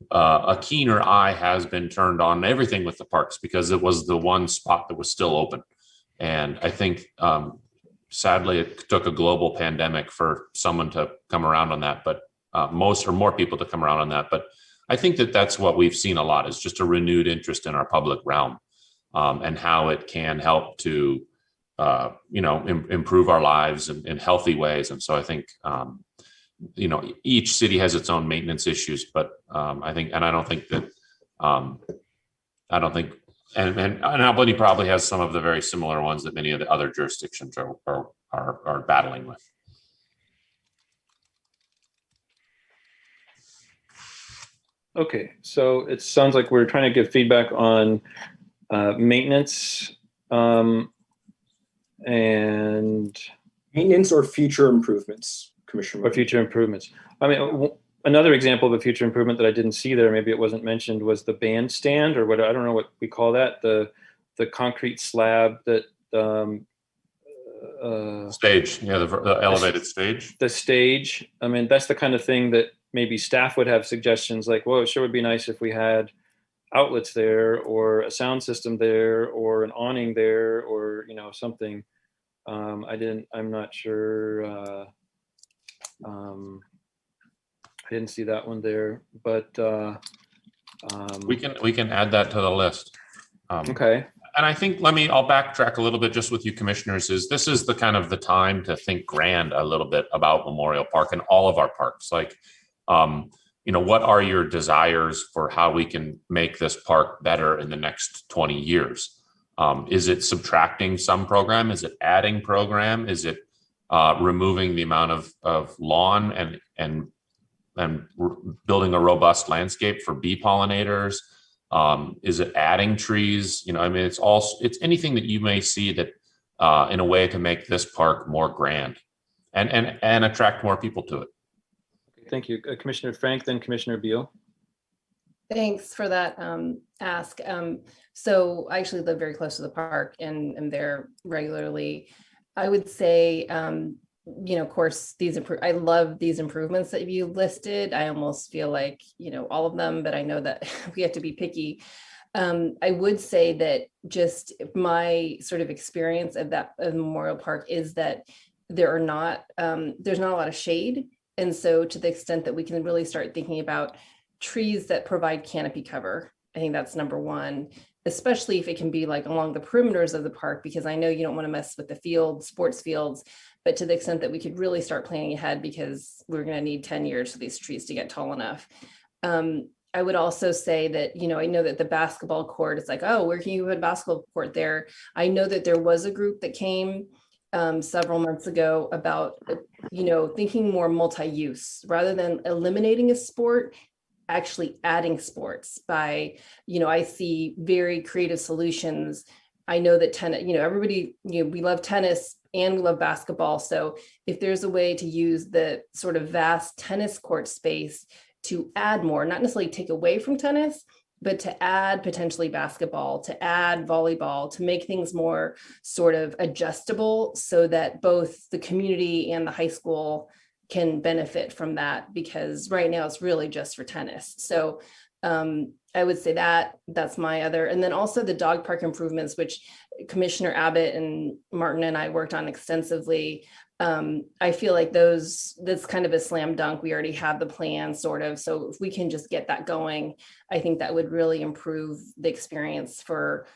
a keener eye has been turned on everything with the parks because it was the one spot that was still open. And I think sadly it took a global pandemic for someone to come around on that, but more people to come around on that. But I think that that's what we've seen a lot is just a renewed interest in our public realm and how it can help to, improve our lives in healthy ways. And so I think, each city has its own maintenance issues, but I think, and I don't think that, and Albany probably has some of the very similar ones that many of the other jurisdictions are battling with. Okay, so it sounds like we're trying to give feedback on maintenance and maintenance or future improvements, Commissioner. Or future improvements. I mean, another example of a future improvement that I didn't see there, maybe it wasn't mentioned, was the bandstand, or what, I don't know what we call that, the concrete slab that stage, yeah, the elevated stage. The stage. I mean, that's the kind of thing that maybe staff would have suggestions like, well, it sure would be nice if we had outlets there, or a sound system there, or an awning there, or something. I'm not sure. I didn't see that one there, but we can add that to the list. Okay. And I think I'll backtrack a little bit just with you commissioners. This is the kind of the time to think grand a little bit about Memorial Park and all of our parks. Like, what are your desires for how we can make this park better in the next 20 years? Is it subtracting some program? Is it adding program? Is it removing the amount of lawn and building a robust landscape for bee pollinators? Is it adding trees? It's anything that you may see that in a way to make this park more grand and attract more people to it. Thank you. Commissioner Frank, then Commissioner Beal. Thanks for that ask. So I actually live very close to the park and am there regularly. I would say, of course, I love these improvements that you listed. I almost feel like, all of them, but I know that we have to be picky. I would say that just my sort of experience of Memorial Park is that there's not a lot of shade. And so to the extent that we can really start thinking about trees that provide canopy cover, I think that's number one, especially if it can be like along the perimeters of the park, because I know you don't want to mess with the fields, sports fields, but to the extent that we could really start planning ahead, because we're going to need 10 years for these trees to get tall enough. I would also say that, I know that the basketball court, it's like, oh, where can you put a basketball court there? I know that there was a group that came several months ago about, thinking more multi-use rather than eliminating a sport, actually adding sports by, I see very creative solutions. I know that tennis, everybody, we love tennis and we love basketball. So if there's a way to use the sort of vast tennis court space to add more, not necessarily take away from tennis, but to add potentially basketball, to add volleyball, to make things more sort of adjustable so that both the community and the high school can benefit from that, because right now it's really just for tennis. So I would say that's my other, and then also the dog park improvements, which Commissioner Abbott and Martin and I worked on extensively. I feel like that's kind of a slam dunk. We already have the plan sort of. So if we can just get that going, I think that would really improve the experience for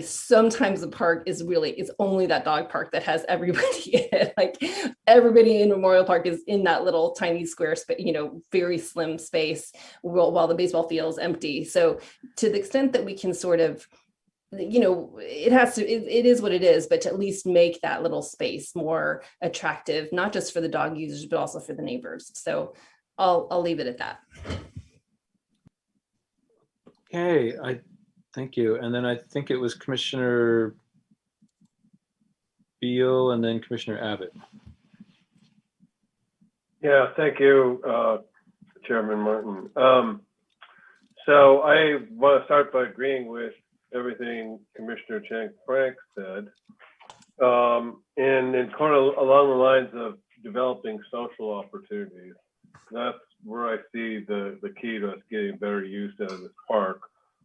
sometimes the park is it's only that dog park that has everybody in it. Like everybody in Memorial Park is in that little tiny square space, very slim space while the baseball field is empty. So to the extent that we can sort of, it is what it is, but to at least make that little space more attractive, not just for the dog users, but also for the neighbors. So I'll leave it at that. Okay, thank you. And then I think it was Commissioner Beal and then Commissioner Abbott. Yeah, thank you, Chairman Martin. So I want to start by agreeing with everything Commissioner Chang Frank said. And kind of along the lines of developing social opportunities. That's where I see the key to us getting better use out of this park,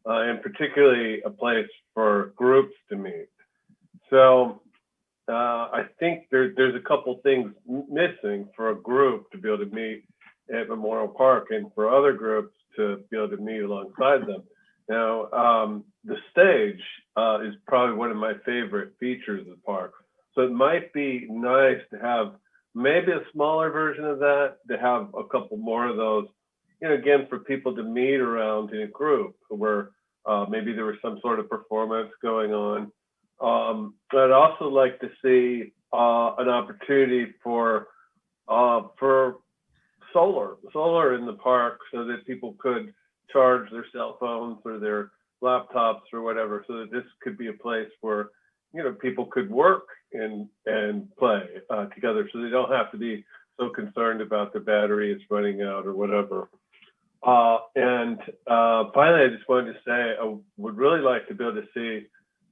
and particularly a place for groups to meet. So I think there's a couple things missing for a group to be able to meet at Memorial Park and for other groups to be able to meet alongside them. Now, the stage is probably one of my favorite features of the park. So it might be nice to have maybe a smaller version of that, to have a couple more of those, again, for people to meet around in a group where maybe there was some sort of performance going on. I'd also like to see an opportunity for solar in the park so that people could charge their cell phones or their laptops or whatever, so that this could be a place where people could work and play together, so they don't have to be so concerned about the batteries running out or whatever. And finally, I just wanted to say I would really like to be able to see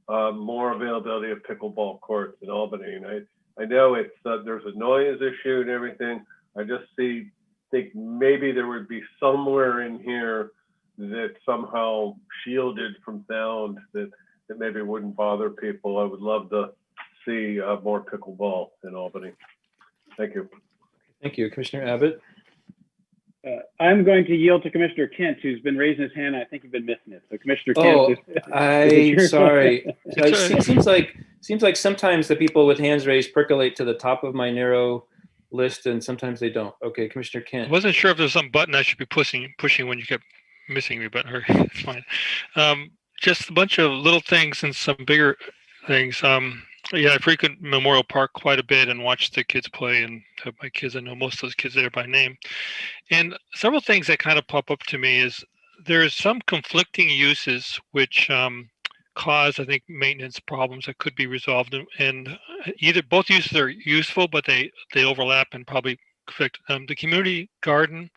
more availability of pickleball courts in Albany. And I know it's there's a noise issue and everything. I just think maybe there would be somewhere in here that somehow shielded from sound that maybe wouldn't bother people. I would love to see more pickleball in Albany. Thank you. Thank you. Commissioner Abbott? I'm going to yield to Commissioner Kent, who's been raising his hand. I think you've been missing it. So Commissioner Kent. I'm sorry. It seems like sometimes the people with hands raised percolate to the top of my narrow list and sometimes they don't. Okay, Commissioner Kent. I wasn't sure if there's some button I should be pushing when you kept missing me, but it's fine. Just a bunch of little things and some bigger things. Yeah, I frequent Memorial Park quite a bit and watch the kids play and have my kids. I know most of those kids there by name. And several things that kind of pop up to me is there's some conflicting uses which cause, I think, maintenance problems that could be resolved. And either both uses are useful, but they overlap and probably conflict. The community garden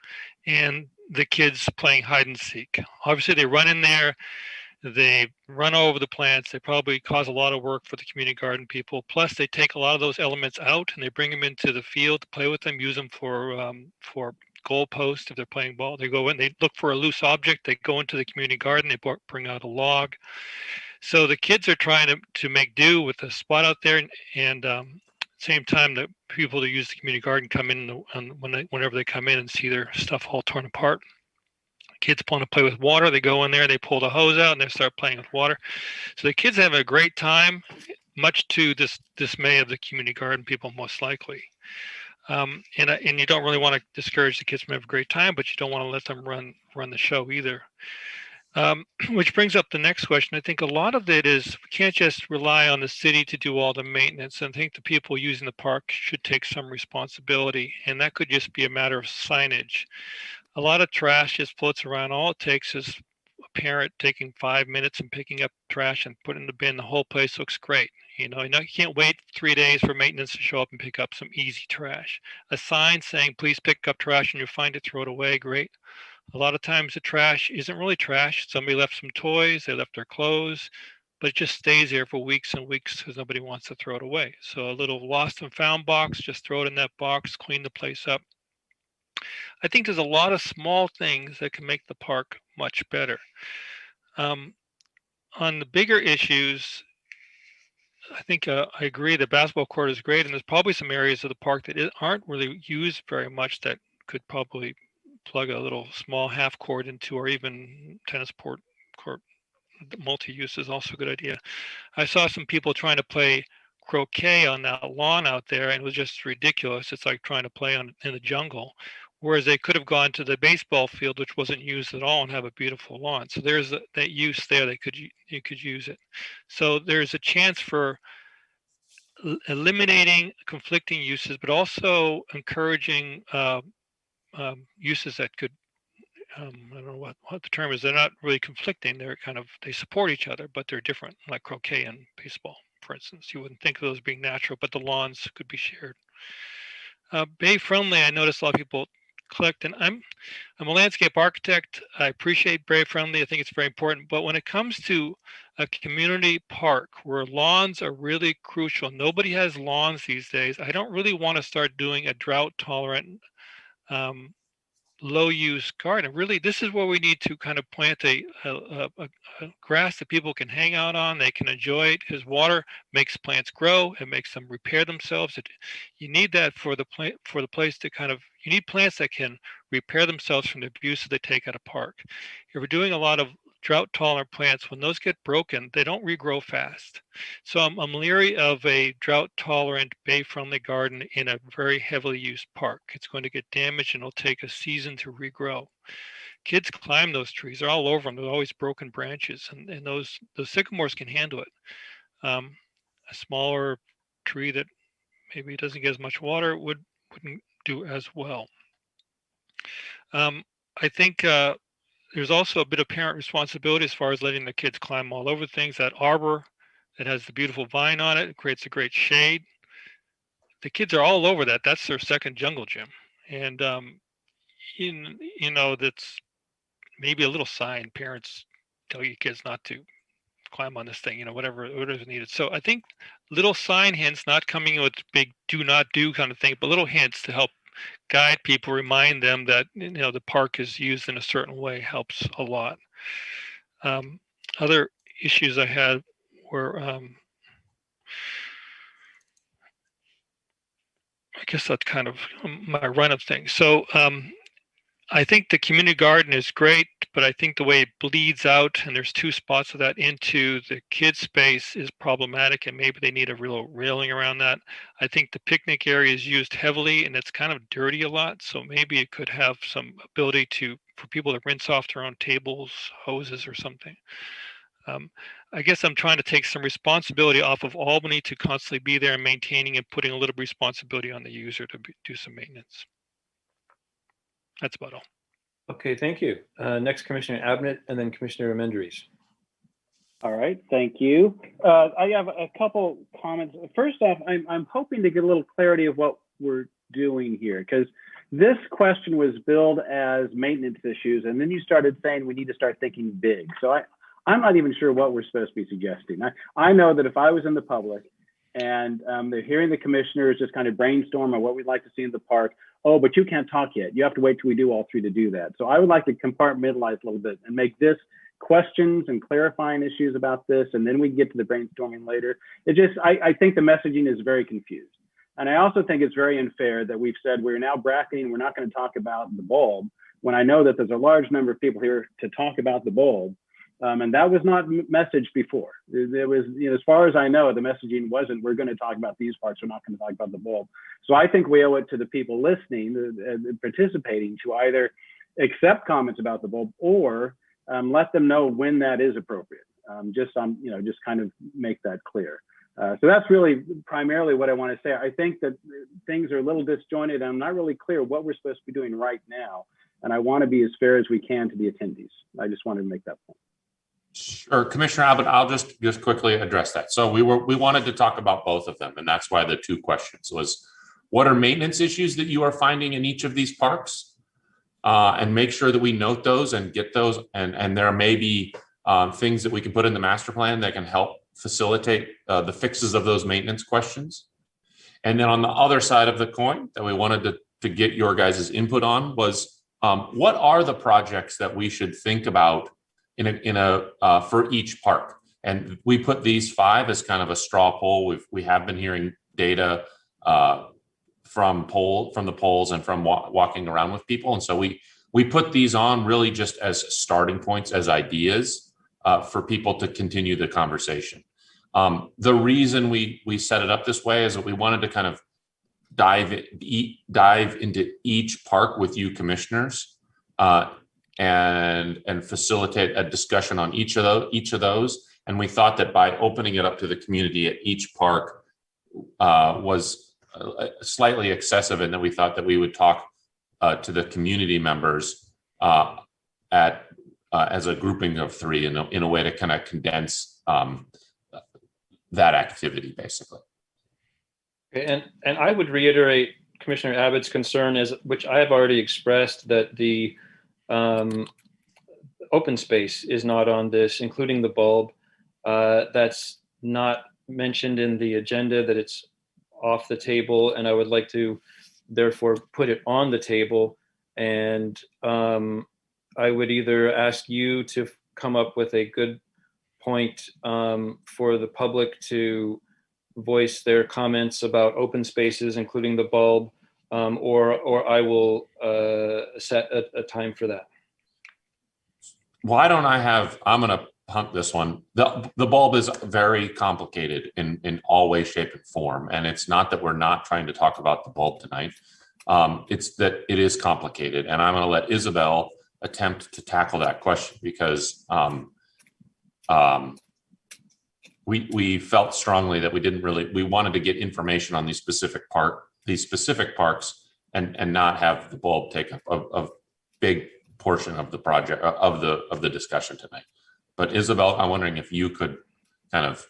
and the kids playing hide and seek. Obviously, they run in there. They run over the plants. They probably cause a lot of work for the community garden people. Plus, they take a lot of those elements out and they bring them into the field to play with them, use them for goalposts if they're playing ball. They go in, they look for a loose object. They go into the community garden. They bring out a log. So the kids are trying to make do with the spot out there, and same time the people that use the community garden come in whenever they come in and see their stuff all torn apart. Kids want to play with water. They go in there, they pull the hose out, and they start playing with water. So the kids have a great time, much to this dismay of the community garden people, most likely. And you don't really want to discourage the kids from having a great time, but you don't want to let them run the show either. Which brings up the next question. I think a lot of it is we can't just rely on the city to do all the maintenance. And I think the people using the park should take some responsibility, and that could just be a matter of signage. A lot of trash just floats around. All it takes is a parent taking 5 minutes and picking up trash and putting it in the bin. The whole place looks great. You can't wait 3 days for maintenance to show up and pick up some easy trash. A sign saying, please pick up trash, and you find it, throw it away, great. A lot of times the trash isn't really trash. Somebody left some toys, they left their clothes, but it just stays there for weeks and weeks because nobody wants to throw it away. So a little lost and found box, just throw it in that box, clean the place up. I think there's a lot of small things that can make the park much better. On the bigger issues, I think I agree the basketball court is great, and there's probably some areas of the park that aren't really used very much that could probably plug a little small half court into, or even tennis court multi-use is also a good idea. I saw some people trying to play croquet on that lawn out there, and it was just ridiculous. It's like trying to play in the jungle, whereas they could have gone to the baseball field, which wasn't used at all, and have a beautiful lawn. So there's that use there. You could use it. So there's a chance for eliminating conflicting uses, but also encouraging uses that could, I don't know what the term is. They're not really conflicting. They support each other, but they're different, like croquet and baseball, for instance. You wouldn't think of those being natural, but the lawns could be shared. Bay friendly, I noticed a lot of people collect, and I'm a landscape architect. I appreciate bay friendly. I think it's very important. But when it comes to a community park where lawns are really crucial, nobody has lawns these days. I don't really want to start doing a drought tolerant low use garden. Really, this is where we need to kind of plant a grass that people can hang out on. They can enjoy it because water makes plants grow. It makes them repair themselves. You need that for the place to kind of, you need plants that can repair themselves from the abuse that they take at a park. If we're doing a lot of drought tolerant plants, when those get broken, they don't regrow fast. So I'm leery of a drought tolerant bay friendly garden in a very heavily used park. It's going to get damaged and it'll take a season to regrow. Kids climb those trees, they're all over them. There's always broken branches, and those sycamores can handle it. A smaller tree that maybe doesn't get as much water wouldn't do as well. I think there's also a bit of parent responsibility as far as letting the kids climb all over things. That arbor that has the beautiful vine on it, it creates a great shade. The kids are all over that. That's their second jungle gym. And, that's maybe a little sign. Parents tell your kids not to climb on this thing, whatever is needed. So I think little sign hints, not coming in with big do not do kind of thing, but little hints to help guide people, remind them that the park is used in a certain way helps a lot. Other issues I had were, I guess that's kind of my run of things. So I think the community garden is great, but I think the way it bleeds out, and there's two spots of that, into the kids' space is problematic, and maybe they need a real railing around that. I think the picnic area is used heavily, and it's kind of dirty a lot, so maybe it could have some ability for people to rinse off their own tables, hoses, or something. I guess I'm trying to take some responsibility off of Albany to constantly be there and maintaining, and putting a little responsibility on the user to do some maintenance. That's about all. Okay, thank you. Next, Commissioner Abnett, and then Commissioner Menderes. All right, thank you. I have a couple comments. First off, I'm hoping to get a little clarity of what we're doing here, because this question was billed as maintenance issues, and then you started saying we need to start thinking big. So I'm not even sure what we're supposed to be suggesting. I know that if I was in the public and they're hearing the commissioners just kind of brainstorm on what we'd like to see in the park, oh, but you can't talk yet. You have to wait till we do all three to do that. So I would like to compartmentalize a little bit and make this questions and clarifying issues about this, and then we can get to the brainstorming later. I think the messaging is very confused. And I also think it's very unfair that we've said we're now bracketing, we're not going to talk about the bulb, when I know that there's a large number of people here to talk about the bulb. And that was not messaged before. There was, as far as I know, the messaging wasn't, we're going to talk about these parts, we're not going to talk about the bulb. So I think we owe it to the people listening and participating to either accept comments about the bulb or let them know when that is appropriate. Just kind of make that clear. So that's really primarily what I want to say. I think that things are a little disjointed, and I'm not really clear what we're supposed to be doing right now. And I want to be as fair as we can to the attendees. I just wanted to make that point. Sure, Commissioner Abbott, I'll just quickly address that. So we wanted to talk about both of them, and that's why the two questions was, what are maintenance issues that you are finding in each of these parks? And make sure that we note those and get those, and there may be things that we can put in the master plan that can help facilitate the fixes of those maintenance questions. And then on the other side of the coin that we wanted to get your guys' input on was, what are the projects that we should think about for each park? And we put these 5 as kind of a straw poll. We have been hearing data from the polls and from walking around with people, and so we put these on really just as starting points, as ideas, for people to continue the conversation. The reason we set it up this way is that we wanted to kind of dive into each park with you commissioners and facilitate a discussion on each of those. And we thought that by opening it up to the community at each park was slightly excessive, and that we thought that we would talk to the community members as a grouping of three in a way to kind of condense that activity, basically. Okay, and I would reiterate Commissioner Abbott's concern, which I have already expressed, that the open space is not on this, including the bulb. That's not mentioned in the agenda, that it's off the table, and I would like to therefore put it on the table. And I would either ask you to come up with a good point for the public to voice their comments about open spaces, including the bulb, or I will set a time for that. Why don't I'm going to punt this one. The bulb is very complicated in all ways, shape, and form. And it's not that we're not trying to talk about the bulb tonight. It's that it is complicated. And I'm going to let Isabel attempt to tackle that question, because we felt strongly that we wanted to get information on these specific parks and not have the bulb take up a big portion of the project of the discussion tonight. But Isabel, I'm wondering if you could kind of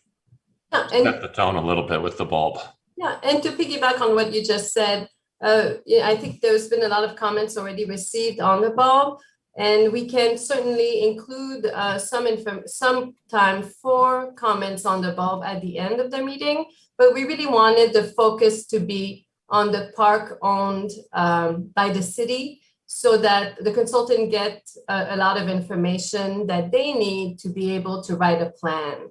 set the tone a little bit with the bulb. Yeah, and to piggyback on what you just said, I think there's been a lot of comments already received on the bulb, and we can certainly include some time for comments on the bulb at the end of the meeting. But we really wanted the focus to be on the park owned by the city, so that the consultant gets a lot of information that they need to be able to write a plan.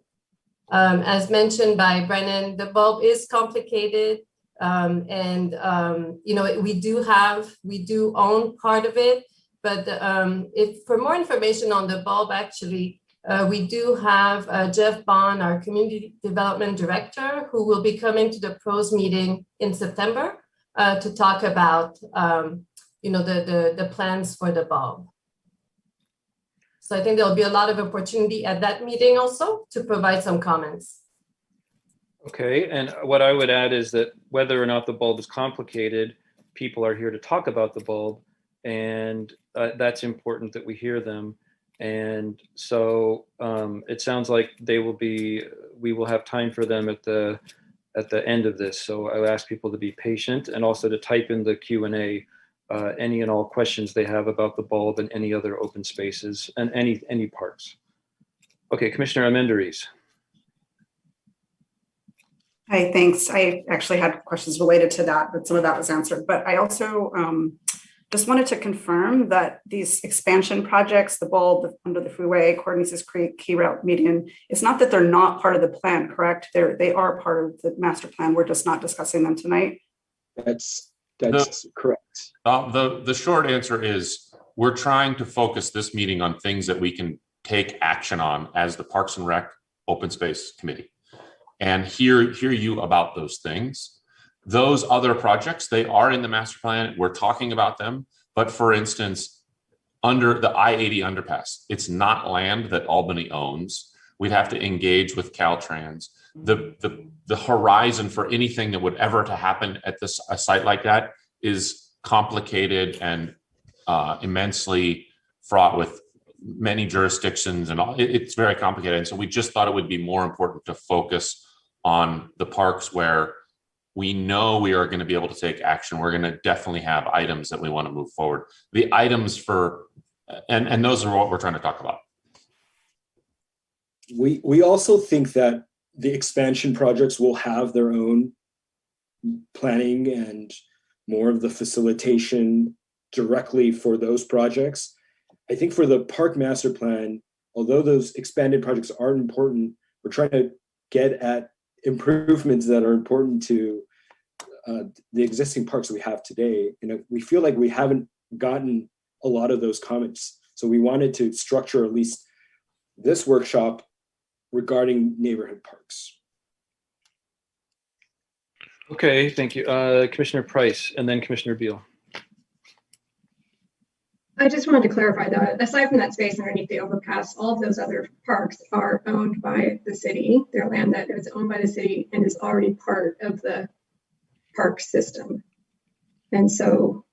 As mentioned by Brennan, the bulb is complicated, and we do own part of it. But if for more information on the bulb, actually, we do have Jeff Bond, our community development director, who will be coming to the pros meeting in September to talk about the plans for the bulb. So I think there'll be a lot of opportunity at that meeting also to provide some comments. Okay, and what I would add is that whether or not the bulb is complicated, people are here to talk about the bulb, and that's important that we hear them. And so it sounds like we will have time for them at the end of this. So I would ask people to be patient, and also to type in the Q&A any and all questions they have about the bulb and any other open spaces and any parks. Okay, Commissioner Armendariz. Hi, thanks. I actually had questions related to that, but some of that was answered. But I also just wanted to confirm that these expansion projects, the bulb under the freeway, Cornices Creek, Key Route Median, it's not that they're not part of the plan, correct? They are part of the master plan. We're just not discussing them tonight. That's correct. The short answer is we're trying to focus this meeting on things that we can take action on as the Parks and Rec Open Space Committee, and hear you about those things. Those other projects, they are in the master plan. We're talking about them. But for instance, under the I-80 underpass, it's not land that Albany owns. We'd have to engage with Caltrans. The horizon for anything that would ever to happen at a site like that is complicated and immensely fraught with many jurisdictions, and all. It's very complicated. And so we just thought it would be more important to focus on the parks where we know we are going to be able to take action. We're going to definitely have items that we want to move forward. The items and those are what we're trying to talk about. We also think that the expansion projects will have their own planning and more of the facilitation directly for those projects. I think for the park master plan, although those expanded projects are important, we're trying to get at improvements that are important to the existing parks that we have today. We feel like we haven't gotten a lot of those comments. So we wanted to structure at least this workshop regarding neighborhood parks. Okay, thank you. Commissioner Price and then Commissioner Beal. I just wanted to clarify that aside from that space underneath the overpass, all of those other parks are owned by the city. They're land that is owned by the city and is already part of the park system. And so,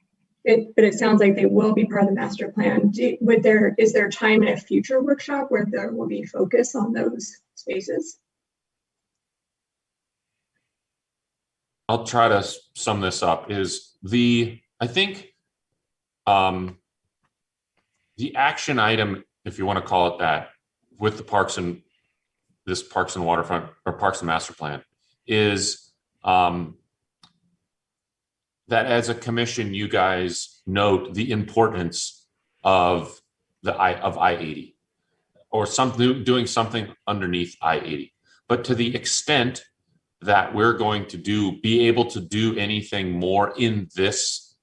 but it sounds like they will be part of the master plan. Is there time in a future workshop where there will be focus on those spaces? I'll try to sum this up. I think the action item, if you want to call it that, with the parks and waterfront or parks and master plan is that as a commission, you guys note the importance of I-80 or doing something underneath I-80. But to the extent that we're going to be able to do anything more in this,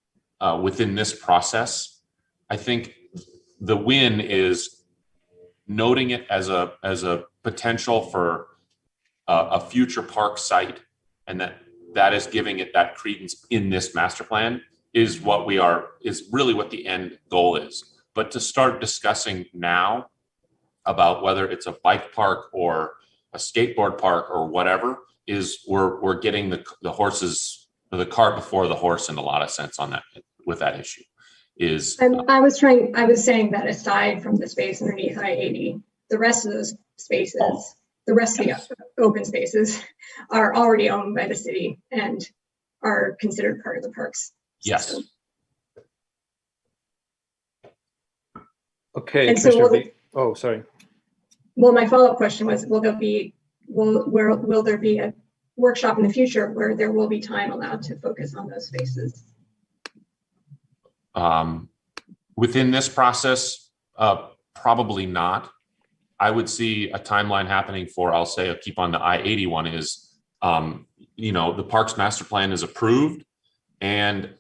within this process, I think the win is noting it as a potential for a future park site, and that is giving it that credence in this master plan is really what the end goal is. But to start discussing now about whether it's a bike park or a skateboard park or whatever is we're getting the cart before the horse in a lot of sense on that with that issue. I was saying that aside from the space underneath I-80, the rest of those spaces, the rest of the open spaces are already owned by the city and are considered part of the parks system. Yes. Okay. And so oh, sorry. Well, my follow-up question was, will there be a workshop in the future where there will be time allowed to focus on those spaces? Within this process, probably not. I would see a timeline happening for, I'll keep on the I-80 one is, the Parks Master Plan is approved and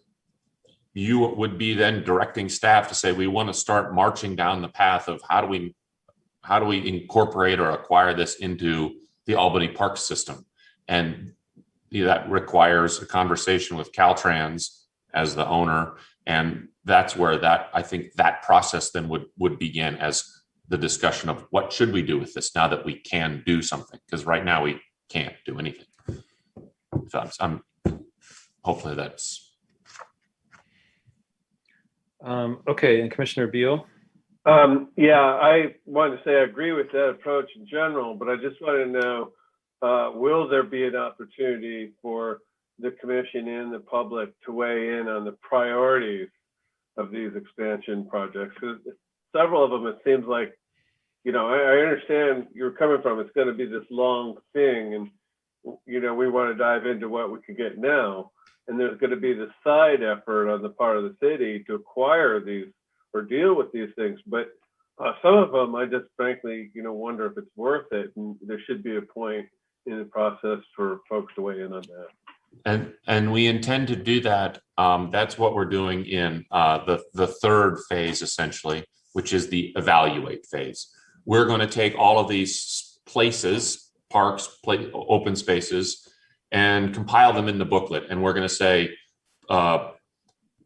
you would be then directing staff to say, we want to start marching down the path of how do we incorporate or acquire this into the Albany Parks system. And that requires a conversation with Caltrans as the owner. And that's where I think that process then would begin as the discussion of what should we do with this now that we can do something, because right now we can't do anything. So hopefully that's. Okay, and Commissioner Beal. Yeah, I wanted to say I agree with that approach in general, but I just want to know, will there be an opportunity for the commission and the public to weigh in on the priorities of these expansion projects? Because several of them, it seems like, I understand you're coming from, it's going to be this long thing, and we want to dive into what we can get now, and there's going to be this side effort on the part of the city to acquire these or deal with these things. But some of them, I just frankly, wonder if it's worth it, and there should be a point in the process for folks to weigh in on that. And we intend to do that. That's what we're doing in the third phase, essentially, which is the evaluate phase. We're going to take all of these places, parks, open spaces, and compile them in the booklet. And we're going to say, I'll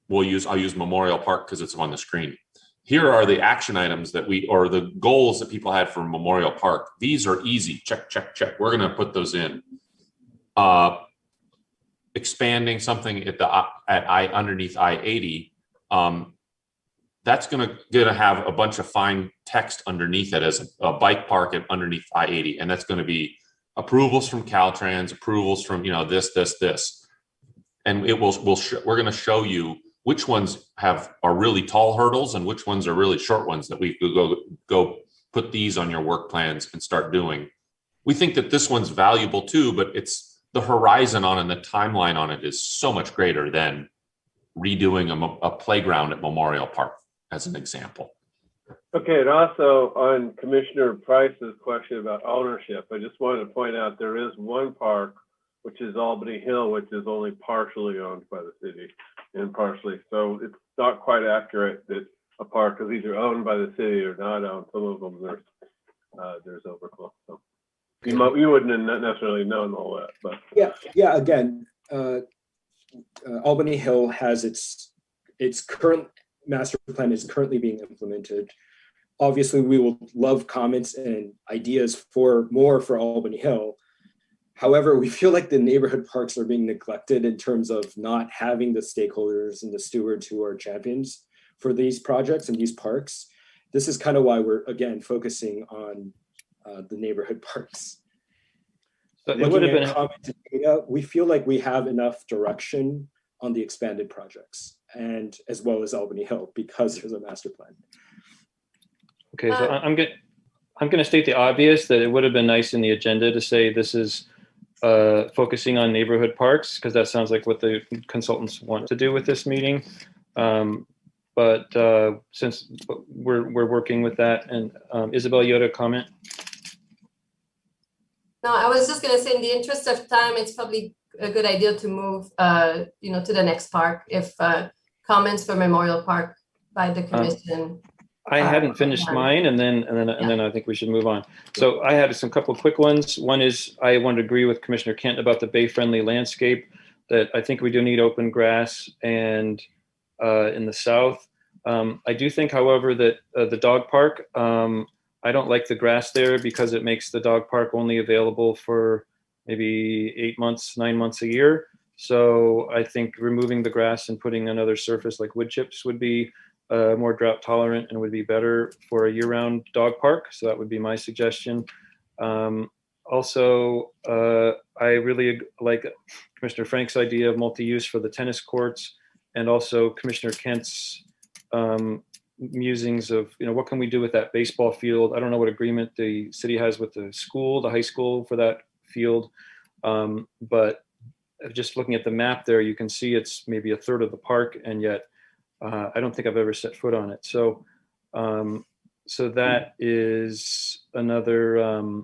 use Memorial Park because it's on the screen. Here are the action items or the goals that people had for Memorial Park. These are easy. Check, check, check. We're going to put those in. Expanding something underneath I-80, that's going to have a bunch of fine text underneath it as a bike park underneath I-80, and that's going to be approvals from Caltrans, approvals from this, and we're going to show you which ones are really tall hurdles and which ones are really short ones that we could go put these on your work plans and start doing. We think that this one's valuable too, but it's the horizon on and the timeline on it is so much greater than redoing a playground at Memorial Park, as an example. Okay, and also on Commissioner Price's question about ownership, I just wanted to point out there is one park, which is Albany Hill, which is only partially owned by the city and partially. So it's not quite accurate that a park is either owned by the city or not owned. Some of them there's overflow. So you wouldn't have necessarily known all that, but yeah. Again, Albany Hill has its current master plan is currently being implemented. Obviously, we will love comments and ideas for more for Albany Hill. However, we feel like the neighborhood parks are being neglected in terms of not having the stakeholders and the stewards who are champions for these projects and these parks. This is kind of why we're, again, focusing on the neighborhood parks. But it would have been comments and data, we feel like we have enough direction on the expanded projects, and as well as Albany Hill, because there's a master plan. Okay, so I'm going to state the obvious, that it would have been nice in the agenda to say this is focusing on neighborhood parks, because that sounds like what the consultants want to do with this meeting. But since we're working with that, and Isabel, you had a comment? No, I was just going to say, in the interest of time, it's probably a good idea to move, to the next park if comments for Memorial Park by the commission. I hadn't finished mine, and then I think we should move on. So I had some couple of quick ones. One is I wanted to agree with Commissioner Kent about the bay-friendly landscape. That I think we do need open grass and in the south. I do think, however, that the dog park, I don't like the grass there because it makes the dog park only available for maybe 8 months, 9 months a year. So I think removing the grass and putting another surface like wood chips would be more drought tolerant and would be better for a year-round dog park. So that would be my suggestion. Also, I really like Commissioner Frank's idea of multi-use for the tennis courts, and also Commissioner Kent's musings of, what can we do with that baseball field? I don't know what agreement the city has with the school, the high school, for that field. But just looking at the map there, you can see it's maybe a third of the park, and yet I don't think I've ever set foot on it. So, so that is another,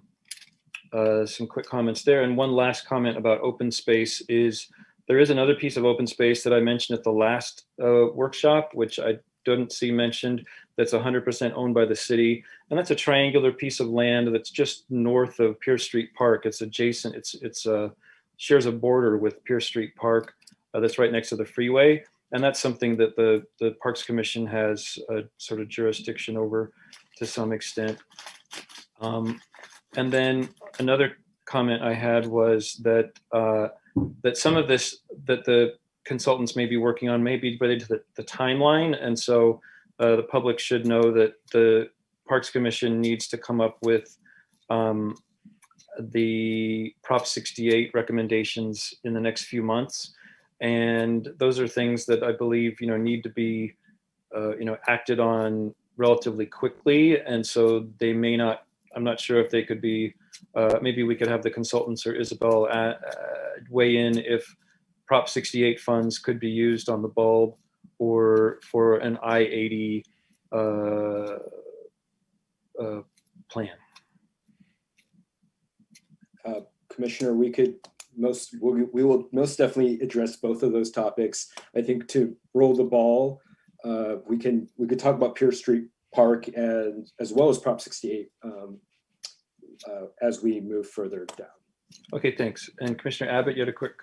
some quick comments there. And one last comment about open space is there is another piece of open space that I mentioned at the last workshop, which I didn't see mentioned, that's 100% owned by the city. And that's a triangular piece of land that's just north of Pierce Street Park. It's adjacent, it's shares a border with Pierce Street Park that's right next to the freeway. And that's something that the Parks Commission has a sort of jurisdiction over to some extent. And then another comment I had was that that some of this that the consultants may be working on may be related to the timeline. And so the public should know that the Parks Commission needs to come up with the Prop 68 recommendations in the next few months. And those are things that I believe, need to be, acted on relatively quickly. And so they may not, I'm not sure if they could be, maybe we could have the consultants or Isabel weigh in if Prop 68 funds could be used on the bulb or for an I-80 plan. Commissioner, we will most definitely address both of those topics. I think to roll the ball, we could talk about Pierce Street Park and as well as Prop 68 as we move further down. Okay, thanks. And Commissioner Abbott, you had a quick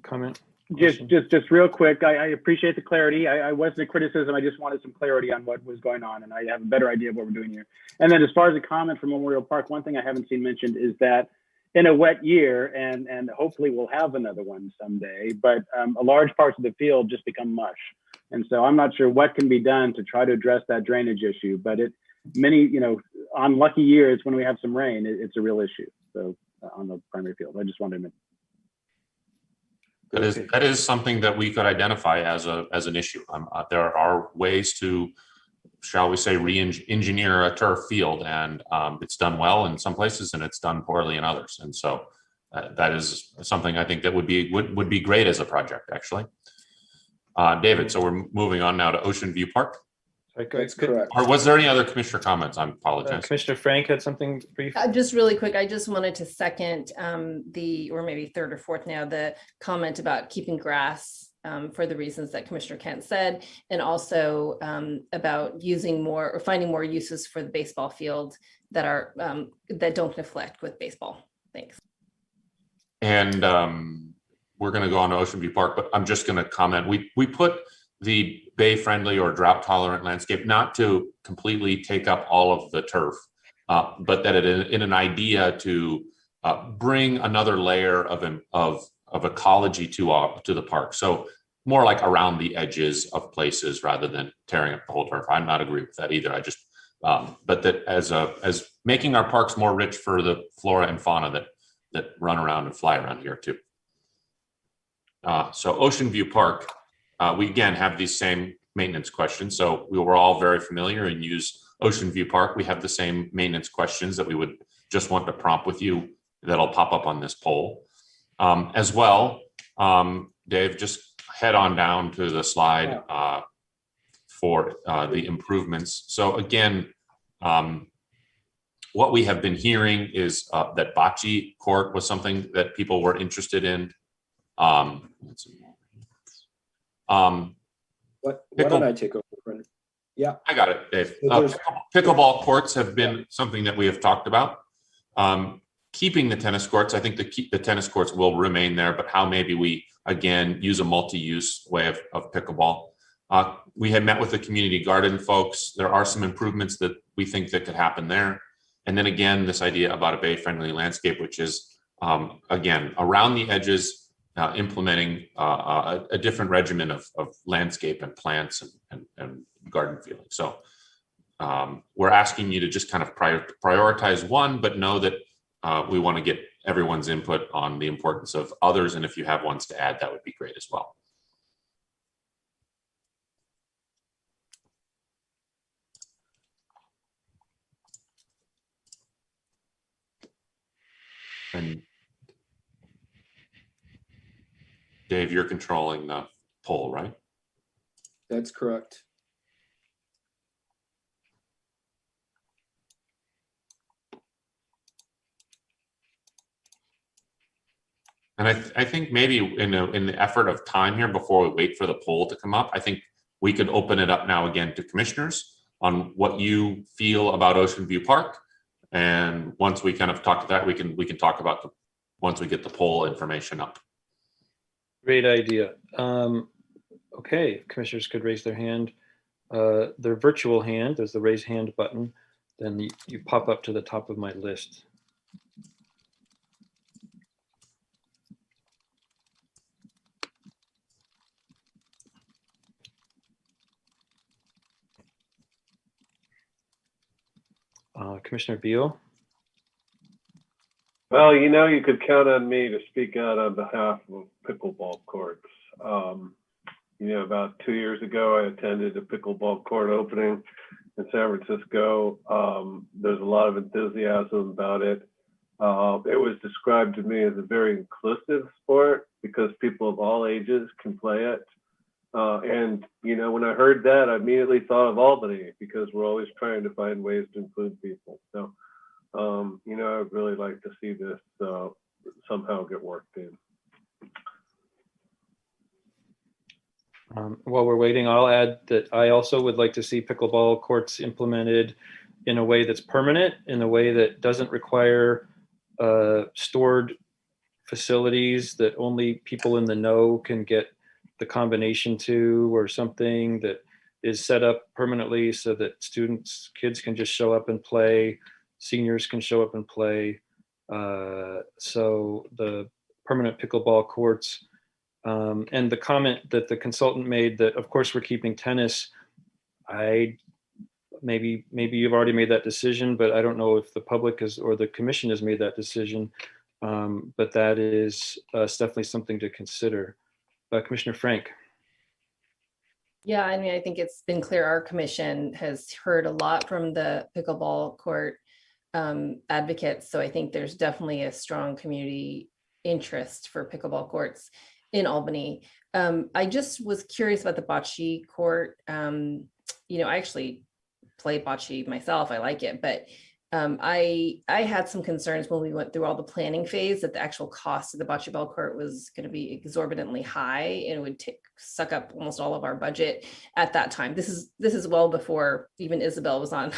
comment? Just real quick. I appreciate the clarity. I wasn't a criticism. I just wanted some clarity on what was going on, and I have a better idea of what we're doing here. And then as far as the comment from Memorial Park, one thing I haven't seen mentioned is that in a wet year, and hopefully we'll have another one someday, but a large parts of the field just become mush. And so I'm not sure what can be done to try to address that drainage issue, but on lucky years when we have some rain, it's a real issue. So on the primary field, I just wanted to mention. That is something that we could identify as an issue. There are ways to, shall we say, re-engineer a turf field, and it's done well in some places and it's done poorly in others. And so that is something I think that would be great as a project, actually. David, so we're moving on now to Ocean View Park. That's correct. Or was there any other commissioner comments? I apologize. Commissioner Frank had something brief. Just really quick, I just wanted to second or maybe third or fourth now, the comment about keeping grass for the reasons that Commissioner Kent said, and also about using more or finding more uses for the baseball field that are that don't conflict with baseball. Thanks. And we're going to go on to Ocean View Park, but I'm just going to comment. We put the bay-friendly or drought-tolerant landscape not to completely take up all of the turf, but that in an idea to bring another layer of ecology to the park. So more like around the edges of places rather than tearing up the whole turf. I'm not agree with that either. I just, but that as making our parks more rich for the flora and fauna that run around and fly around here too. So Ocean View Park, we again have these same maintenance questions. So we were all very familiar and use Ocean View Park. We have the same maintenance questions that we would just want to prompt with you that'll pop up on this poll. As well, Dave, just head on down to the slide for the improvements. So again, what we have been hearing is that Bocce Court was something that people were interested in. Why don't I take over, Brendan? Yeah, I got it, Dave. Pickleball courts have been something that we have talked about. Keeping the tennis courts, I think the tennis courts will remain there, but how maybe we again use a multi-use way of pickleball. We had met with the community garden folks. There are some improvements that we think that could happen there. And then again, this idea about a bay-friendly landscape, which is again around the edges, implementing a different regimen of landscape and plants and garden feeling. So we're asking you to just kind of prioritize one, but know that we want to get everyone's input on the importance of others. And if you have ones to add, that would be great as well. And Dave, you're controlling the poll, right? That's correct. And I think maybe in the effort of time here, before we wait for the poll to come up, I think we could open it up now again to commissioners on what you feel about Ocean View Park. And once we kind of talk to that, we can talk about once we get the poll information up. Great idea. Okay, if commissioners could raise their hand, their virtual hand, there's the raise hand button, then you pop up to the top of my list. Commissioner Beal. Well, you know, you could count on me to speak out on behalf of pickleball courts. You know, about 2 years ago, I attended a pickleball court opening in San Francisco. There's a lot of enthusiasm about it. It was described to me as a very inclusive sport because people of all ages can play it. And, you know, when I heard that, I immediately thought of Albany because we're always trying to find ways to include people. So, you know, I'd really like to see this somehow get worked in. While we're waiting, I'll add that I also would like to see pickleball courts implemented in a way that's permanent, in a way that doesn't require stored facilities that only people in the know can get the combination to, or something that is set up permanently so that kids can just show up and play, seniors can show up and play. So the permanent pickleball courts, and the comment that the consultant made that of course we're keeping tennis, maybe you've already made that decision, but I don't know if the public or the commission has made that decision. But that is definitely something to consider. Commissioner Frank. Yeah, I mean, I think it's been clear our commission has heard a lot from the pickleball court advocates. So I think there's definitely a strong community interest for pickleball courts in Albany. I just was curious about the Bocce Court. You know, I actually play bocce myself. I like it, but I had some concerns when we went through all the planning phase that the actual cost of the bocce ball court was going to be exorbitantly high and it would suck up almost all of our budget at that time. This is well before even Isabel was on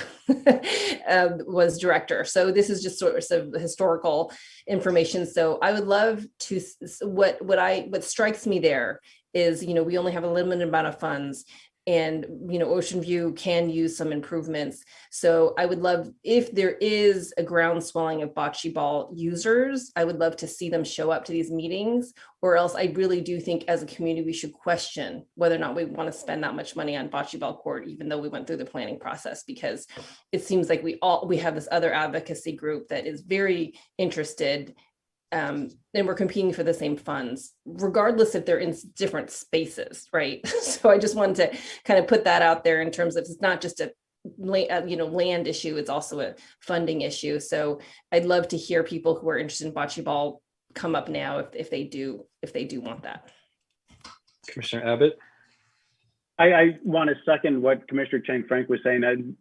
was director. So this is just sort of historical information. So I would love to, what strikes me there is, we only have a limited amount of funds. And, Ocean View can use some improvements. So I would love, if there is a groundswelling of bocce ball users, I would love to see them show up to these meetings, or else I really do think as a community, we should question whether or not we want to spend that much money on bocce ball court, even though we went through the planning process, because it seems like we have this other advocacy group that is very interested. And we're competing for the same funds, regardless if they're in different spaces, right? So I just wanted to kind of put that out there in terms of it's not just a land issue, it's also a funding issue. So I'd love to hear people who are interested in bocce ball come up now if they do want that. Commissioner Abbott. I want to second what Commissioner Chang Frank was saying.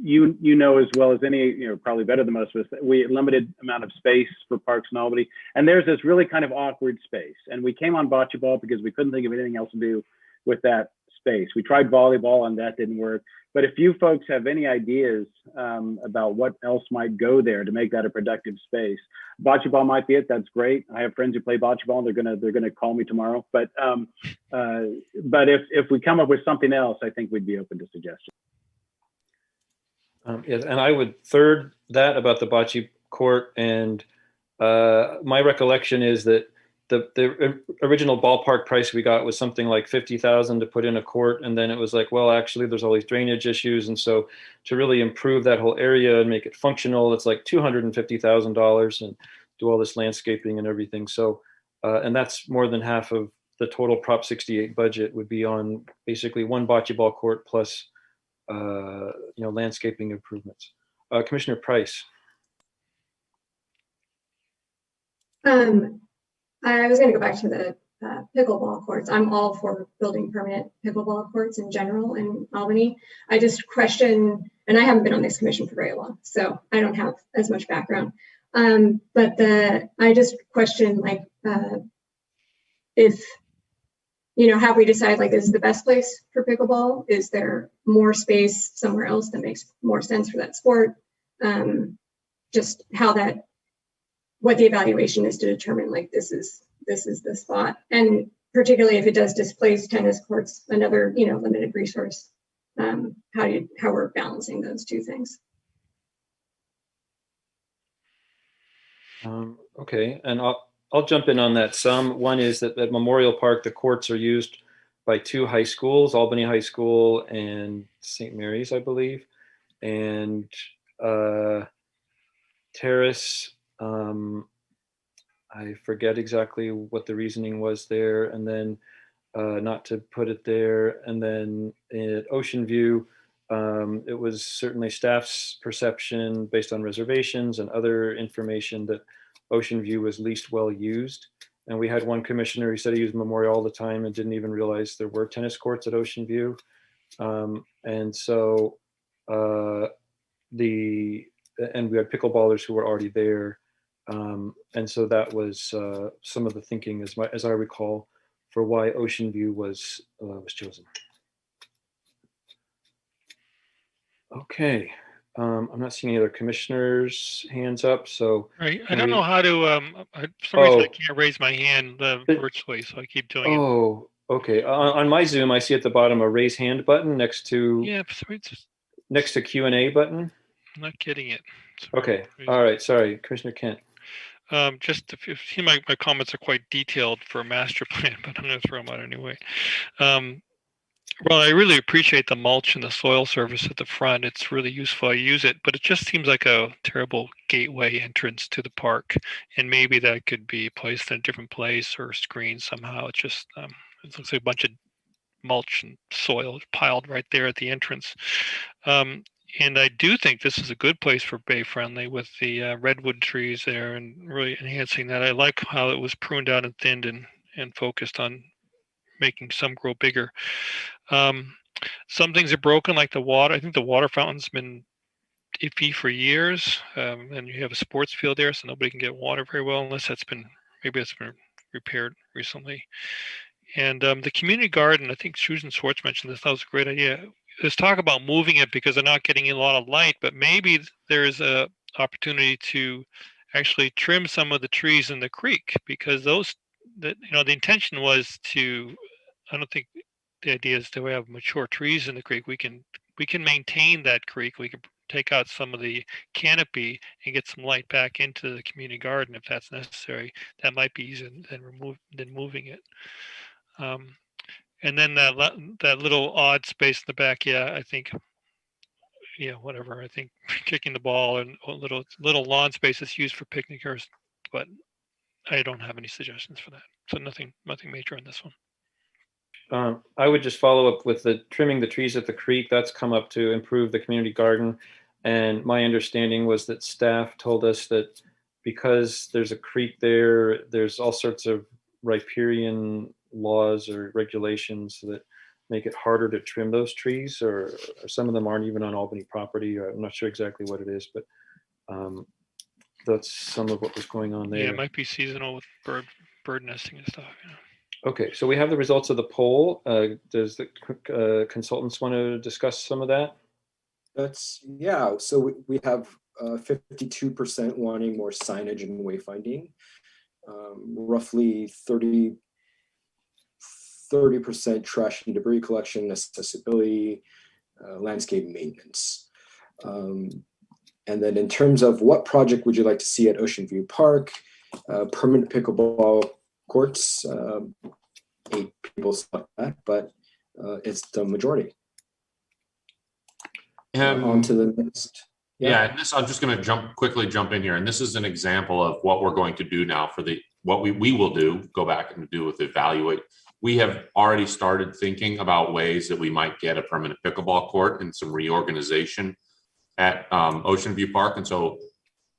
You know as well as any, probably better than most of us, that we limited amount of space for parks in Albany, and there's this really kind of awkward space. And we came on bocce ball because we couldn't think of anything else to do with that space. We tried volleyball and that didn't work. But if you folks have any ideas about what else might go there to make that a productive space, bocce ball might be it. That's great. I have friends who play bocce ball. They're gonna call me tomorrow. But if we come up with something else, I think we'd be open to suggestions. Yes, and I would third that about the bocce court. And my recollection is that the original ballpark price we got was something like $50,000 to put in a court, and then it was like, well, actually, there's all these drainage issues, and so to really improve that whole area and make it functional, it's like $250,000 and do all this landscaping and everything. So, and that's more than half of the total Prop 68 budget would be on basically one bocce ball court plus landscaping improvements. Commissioner Price. I was going to go back to the pickleball courts. I'm all for building permanent pickleball courts in general in Albany. I just question, and I haven't been on this commission for very long, so I don't have as much background. But I just question, if have we decided this is the best place for pickleball? Is there more space somewhere else that makes more sense for that sport? Just what the evaluation is to determine this is the spot, and particularly if it does displace tennis courts, another limited resource. How we're balancing those two things. Okay, and I'll jump in on that some. One is that at Memorial Park, the courts are used by two high schools, Albany High School and St. Mary's, I believe. And Terrace, I forget exactly what the reasoning was there, and then not to put it there. And then at Ocean View, it was certainly staff's perception based on reservations and other information that Ocean View was least well used. And we had one commissioner who said he used Memorial all the time and didn't even realize there were tennis courts at Ocean View. And so and we had pickleballers who were already there. And so that was some of the thinking, as I recall, for why Ocean View was chosen. Okay, I'm not seeing any other commissioners' hands up, so. Right, I don't know how to, for some reason I can't raise my hand virtually, so I keep doing it. Oh, okay. On my Zoom, I see at the bottom a raise hand button next to Q&A button. I'm not getting it. Okay, all right, sorry, Commissioner Kent. Just if you see my comments are quite detailed for a master plan, but I'm going to throw them out anyway. Well, I really appreciate the mulch and the soil service at the front. It's really useful. I use it, but it just seems like a terrible gateway entrance to the park. And maybe that could be placed in a different place or screened somehow. It's just, it looks like a bunch of mulch and soil piled right there at the entrance. And I do think this is a good place for bay friendly with the redwood trees there and really enhancing that. I like how it was pruned out and thinned and focused on making some grow bigger. Some things are broken, like the water. I think the water fountain's been iffy for years, and you have a sports field there, so nobody can get water very well unless maybe it's been repaired recently. And the community garden, I think Susan Schwartz mentioned this. That was a great idea. There's talk about moving it because they're not getting a lot of light, but maybe there's a opportunity to actually trim some of the trees in the creek, because the intention was to, I don't think the idea is to have mature trees in the creek. We can maintain that creek. We can take out some of the canopy and get some light back into the community garden if that's necessary. That might be easier than moving it. And then that little odd space in the back, I think, whatever. I think kicking the ball and a little lawn space is used for picnickers, but I don't have any suggestions for that. So nothing major on this one. I would just follow up with the trimming the trees at the creek. That's come up to improve the community garden. And my understanding was that staff told us that because there's a creek there, there's all sorts of riparian laws or regulations that make it harder to trim those trees, or some of them aren't even on Albany property. I'm not sure exactly what it is, but that's some of what was going on there. Yeah, it might be seasonal with bird nesting and stuff. Okay, so we have the results of the poll. Does the consultants want to discuss some of that? So we have 52% wanting more signage and wayfinding, roughly 30% trash and debris collection, accessibility, landscape maintenance. And then in terms of what project would you like to see at Ocean View Park, permanent pickleball courts, 8 people select that, but it's the majority. On to the next. And this, I'm just going to quickly jump in here. And this is an example of what we're going to do now for what we will do, go back and do with evaluate. We have already started thinking about ways that we might get a permanent pickleball court and some reorganization at Ocean View Park. And so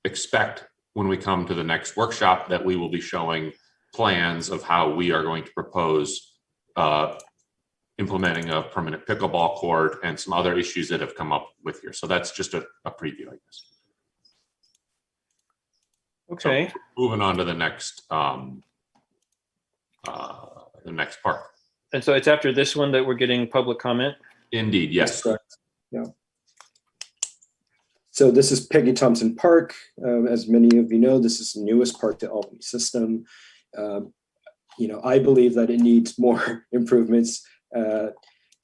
expect when we come to the next workshop that we will be showing plans of how we are going to propose implementing a permanent pickleball court and some other issues that have come up with here. So that's just a preview, I guess. Okay. So moving on to the next part. And so it's after this one that we're getting public comment? Indeed, yes. Correct. Yeah. So this is Peggy Thompson Park. As many of you know, this is the newest park to Albany system. I believe that it needs more improvements.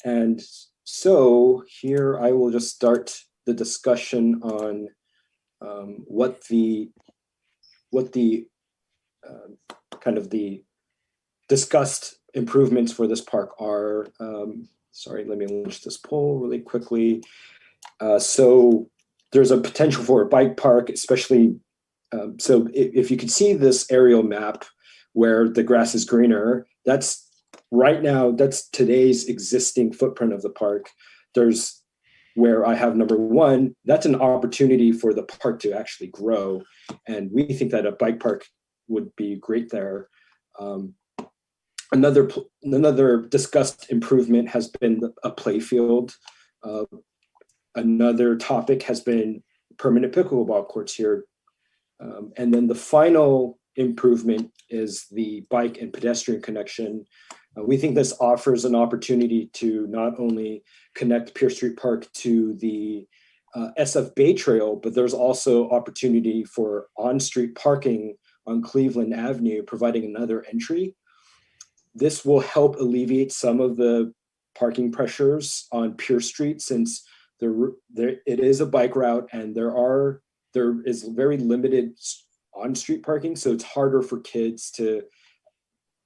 And so here I will just start the discussion on what the kind of the discussed improvements for this park are. Sorry, let me launch this poll really quickly. So there's a potential for a bike park, especially. So if you could see this aerial map where the grass is greener, that's today's existing footprint of the park. There's where I have number 1, that's an opportunity for the park to actually grow. And we think that a bike park would be great there. Another discussed improvement has been a play field. Another topic has been permanent pickleball courts here. And then the final improvement is the bike and pedestrian connection. We think this offers an opportunity to not only connect Pierce Street Park to the SF Bay Trail, but there's also opportunity for on-street parking on Cleveland Avenue, providing another entry. This will help alleviate some of the parking pressures on Pierce Street, since it is a bike route and there is very limited on-street parking, so it's harder for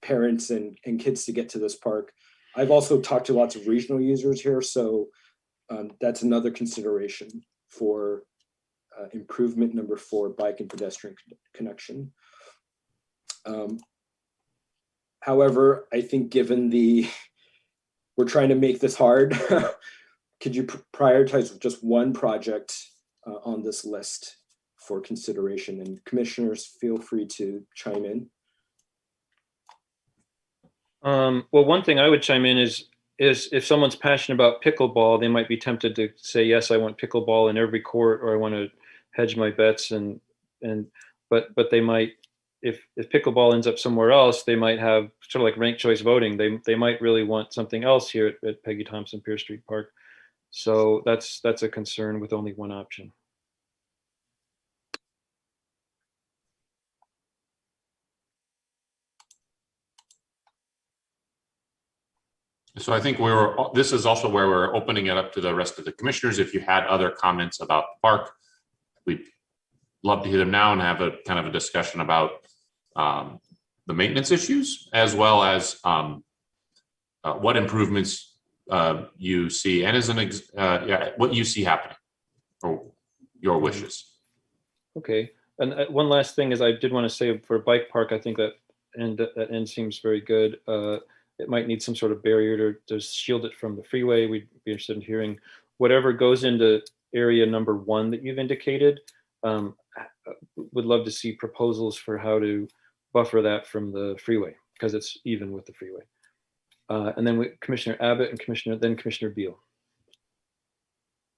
parents and kids to get to this park. I've also talked to lots of regional users here, so that's another consideration for improvement number 4, bike and pedestrian connection. However, I think given we're trying to make this hard, could you prioritize just one project on this list for consideration? And commissioners, feel free to chime in. Well, one thing I would chime in is is if someone's passionate about pickleball, they might be tempted to say, yes, I want pickleball in every court, or I want to hedge my bets, but they might, if pickleball ends up somewhere else, they might have sort of like ranked choice voting. They might really want something else here at Peggy Thompson Pierce Street Park. So that's a concern with only one option. So I think this is also where we're opening it up to the rest of the commissioners. If you had other comments about the park, we'd love to hear them now and have a kind of a discussion about the maintenance issues, as well as what improvements you see, and as what you see happening, or your wishes. Okay, and one last thing is I did want to say for a bike park, I think that end seems very good. It might need some sort of barrier to shield it from the freeway. We'd be interested in hearing whatever goes into area number 1 that you've indicated. Would love to see proposals for how to buffer that from the freeway, because it's even with the freeway. And then Commissioner Abbott and Commissioner Beal.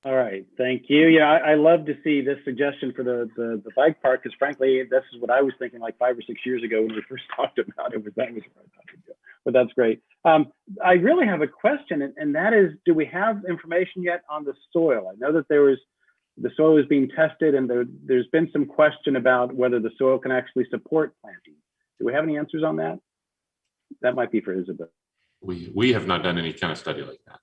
All right, thank you. Yeah, I love to see this suggestion for the bike park, because frankly, this is what I was thinking like 5 or 6 years ago when we first talked about it. That was where I thought we'd go. But that's great. I really have a question, and that is, do we have information yet on the soil? I know that the soil is being tested, and there's been some question about whether the soil can actually support planting. Do we have any answers on that? That might be for Isabel. We have not done any kind of study like that.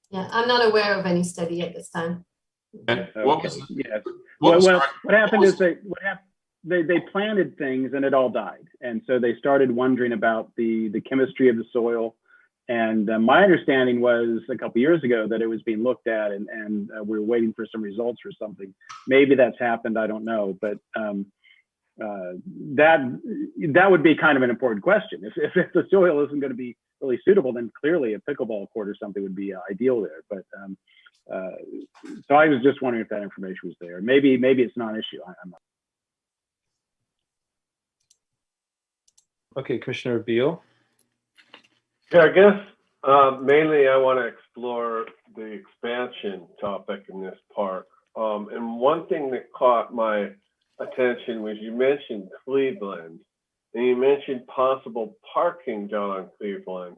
Yeah, I'm not aware of any study at this time. And what was what happened is they planted things and it all died, and so they started wondering about the chemistry of the soil. And my understanding was a couple years ago that it was being looked at, and we were waiting for some results or something. Maybe that's happened, I don't know, but that would be kind of an important question. If the soil isn't going to be really suitable, then clearly a pickleball court or something would be ideal there. But so I was just wondering if that information was there. Maybe it's not an issue. I'm not. Okay, Commissioner Beal. Yeah, I guess mainly I want to explore the expansion topic in this park. And one thing that caught my attention was you mentioned Cleveland, and you mentioned possible parking down on Cleveland.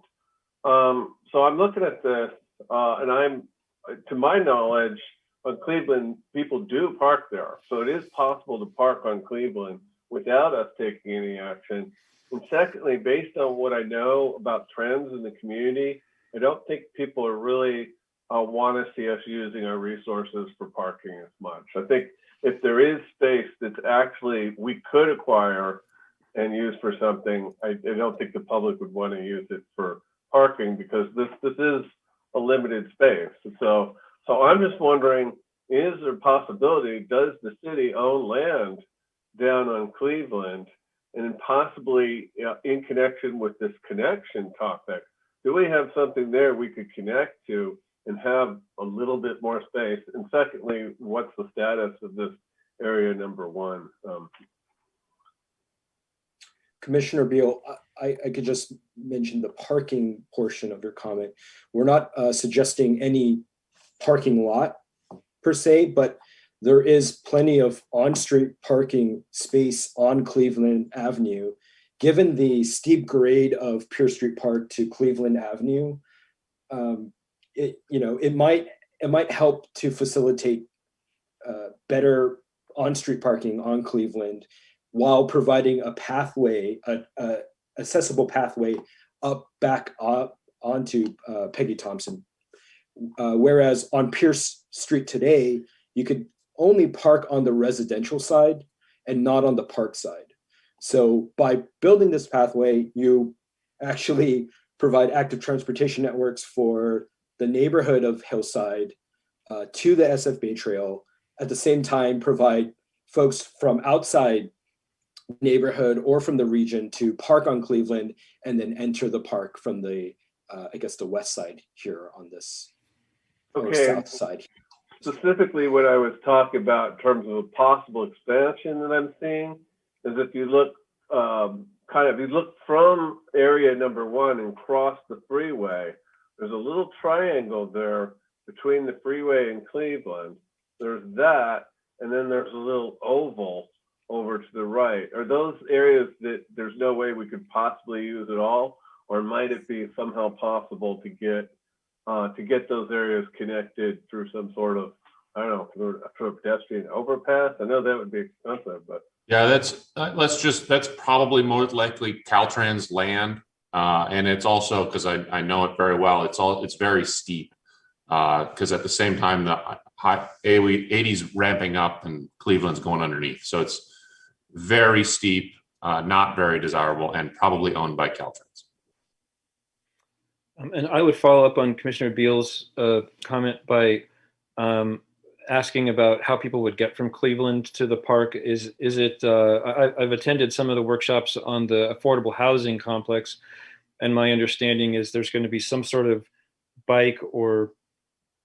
So I'm looking at this, and to my knowledge, on Cleveland, people do park there. So it is possible to park on Cleveland without us taking any action. And secondly, based on what I know about trends in the community, I don't think people are really want to see us using our resources for parking as much. I think if there is space that's actually we could acquire and use for something, I don't think the public would want to use it for parking, because this is a limited space. So I'm just wondering, is there a possibility, does the city own land down on Cleveland? And possibly in connection with this connection topic, do we have something there we could connect to and have a little bit more space? And secondly, what's the status of this area number 1? Commissioner Beal, I could just mention the parking portion of your comment. We're not suggesting any parking lot per se, but there is plenty of on-street parking space on Cleveland Avenue. Given the steep grade of Pierce Street Park to Cleveland Avenue, it might help to facilitate better on-street parking on Cleveland, while providing a pathway, a accessible pathway back up onto Peggy Thompson. Whereas on Pierce Street today, you could only park on the residential side and not on the park side. So by building this pathway, you actually provide active transportation networks for the neighborhood of Hillside to the SF Bay Trail, at the same time provide folks from outside neighborhood or from the region to park on Cleveland and then enter the park from the, I guess, the west side here on this, or south side. Specifically, what I was talking about in terms of a possible expansion that I'm seeing is if you look you look from area area number 1 and cross the freeway, there's a little triangle there between the freeway and Cleveland. There's that, and then there's a little oval over to the right. Are those areas that there's no way we could possibly use at all, or might it be somehow possible to get those areas connected through some sort of, I don't know, through a pedestrian overpass? I know that would be expensive, but yeah, that's probably most likely Caltrans land, and it's also, because I know it very well. It's very steep, because at the same time the high 80's ramping up and Cleveland's going underneath, so it's very steep, not very desirable, and probably owned by Caltrans. And I would follow up on Commissioner Beal's comment by asking about how people would get from Cleveland to the park. Is it? I've attended some of the workshops on the affordable housing complex, and my understanding is there's going to be some sort of bike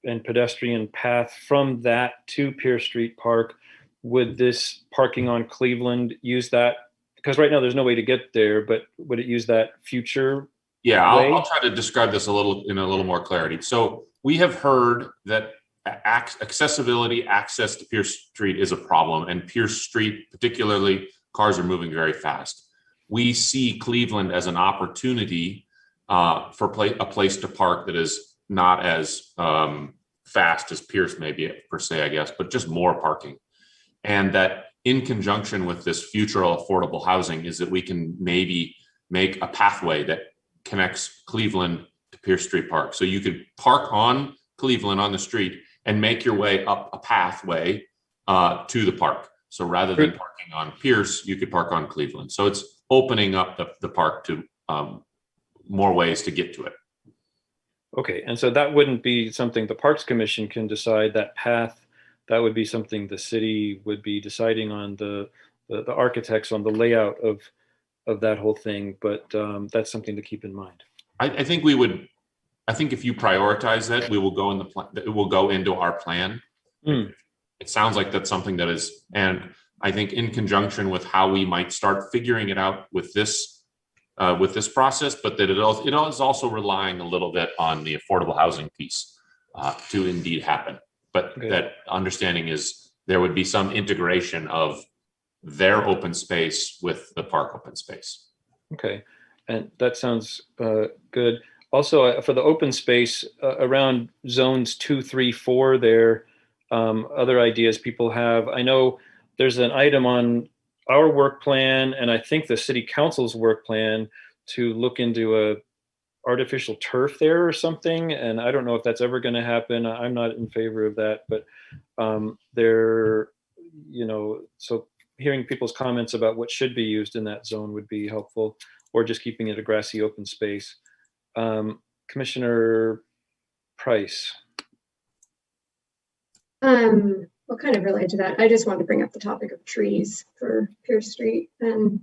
and pedestrian path from that to Pierce Street Park. Would this parking on Cleveland use that? Because right now there's no way to get there, but would it use that future? Yeah, I'll try to describe this in a little more clarity. So we have heard that accessibility, access to Pierce Street is a problem, and Pierce Street, particularly, cars are moving very fast. We see Cleveland as an opportunity for a place to park that is not as fast as Pierce maybe per se, I guess, but just more parking. And that in conjunction with this future affordable housing is that we can maybe make a pathway that connects Cleveland to Pierce Street Park. So you could park on Cleveland on the street and make your way up a pathway to the park. So rather than parking on Pierce, you could park on Cleveland. So it's opening up the park to more ways to get to it. Okay, and so that wouldn't be something the Parks Commission can decide, that path. That would be something the city would be deciding on, the architects on the layout of that whole thing. But that's something to keep in mind. I think we would. I think if you prioritize that, we will go in the plan. It will go into our plan. It sounds like that's something that is, and I think in conjunction with how we might start figuring it out with this process, but that it is also relying a little bit on the affordable housing piece to indeed happen. But that understanding is there would be some integration of their open space with the park open space. Okay, and that sounds good. Also, for the open space around zones 2, 3, 4 there, other ideas people have. I know there's an item on our work plan, and I think the city council's work plan, to look into a artificial turf there or something. And I don't know if that's ever going to happen. I'm not in favor of that, but so hearing people's comments about what should be used in that zone would be helpful, or just keeping it a grassy open space. Commissioner Price. Well, kind of related to that, I just wanted to bring up the topic of trees for Pierce Street, and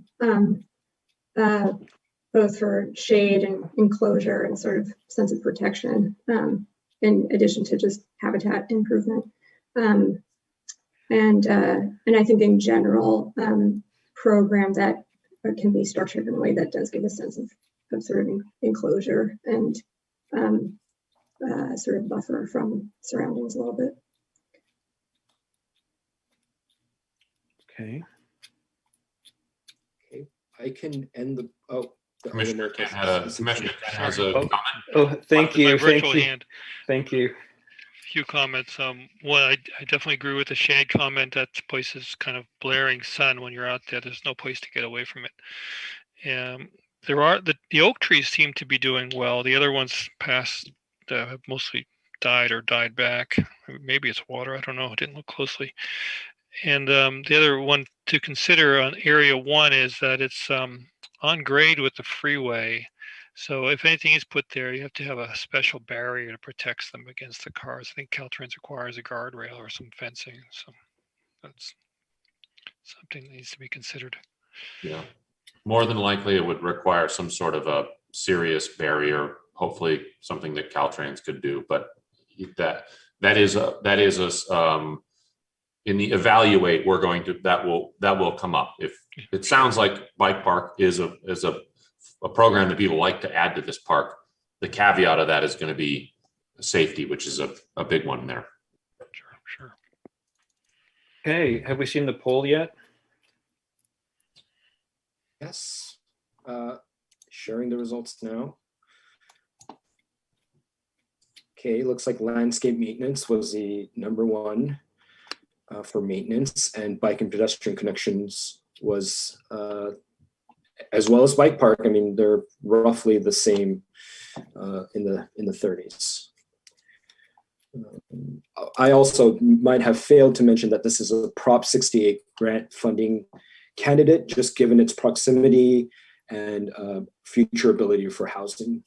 both for shade and enclosure and sort of sense of protection, in addition to just habitat improvement. And I think in general, program that can be structured in a way that does give a sense of sort of enclosure and sort of buffer from surroundings a little bit. Okay. I can end the, Commissioner has a comment. Oh, thank you. Thank you. A few comments. One, I definitely agree with the shade comment. That place is kind of blaring sun when you're out there. There's no place to get away from it. There are the oak trees seem to be doing well. The other ones past have mostly died or died back. Maybe it's water. I don't know. I didn't look closely. And the other one to consider on Area 1 is that it's on grade with the freeway. So if anything is put there, you have to have a special barrier to protect them against the cars. I think Caltrans requires a guardrail or some fencing. So that's something that needs to be considered. Yeah, more than likely it would require some sort of a serious barrier. Hopefully something that Caltrans could do, but that is in the evaluate, we're going to, that will come up. If it sounds like bike park is a a program that people like to add to this park. The caveat of that is going to be safety, which is a big one there. Sure. Okay, have we seen the poll yet? Yes. Sharing the results now. Okay, looks like landscape maintenance was the number one for maintenance, and bike and pedestrian connections was, as well as bike park. I mean, they're roughly the same in the 30s. I also might have failed to mention that this is a Prop 68 grant funding candidate, just given its proximity and future ability for housing.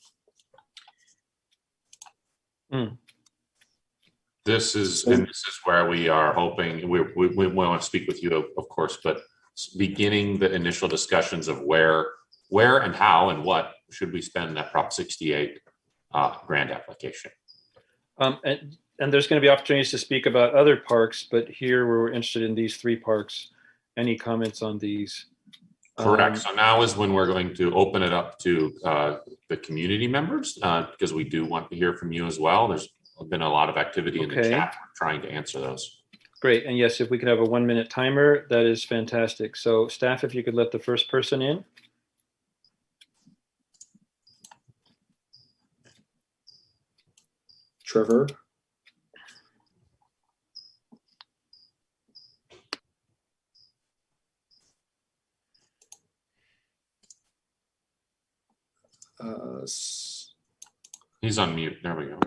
This is where we are hoping, we want to speak with you, of course, but beginning the initial discussions of where and how and what should we spend that Prop 68 grant application. And there's going to be opportunities to speak about other parks, but here we're interested in these 3 parks. Any comments on these? Correct. So now is when we're going to open it up to the community members, because we do want to hear from you as well. There's been a lot of activity in the chat trying to answer those. Great. And yes, if we could have a 1-minute timer, that is fantastic. So staff, if you could let the first person in. Trevor. He's on mute. There we go.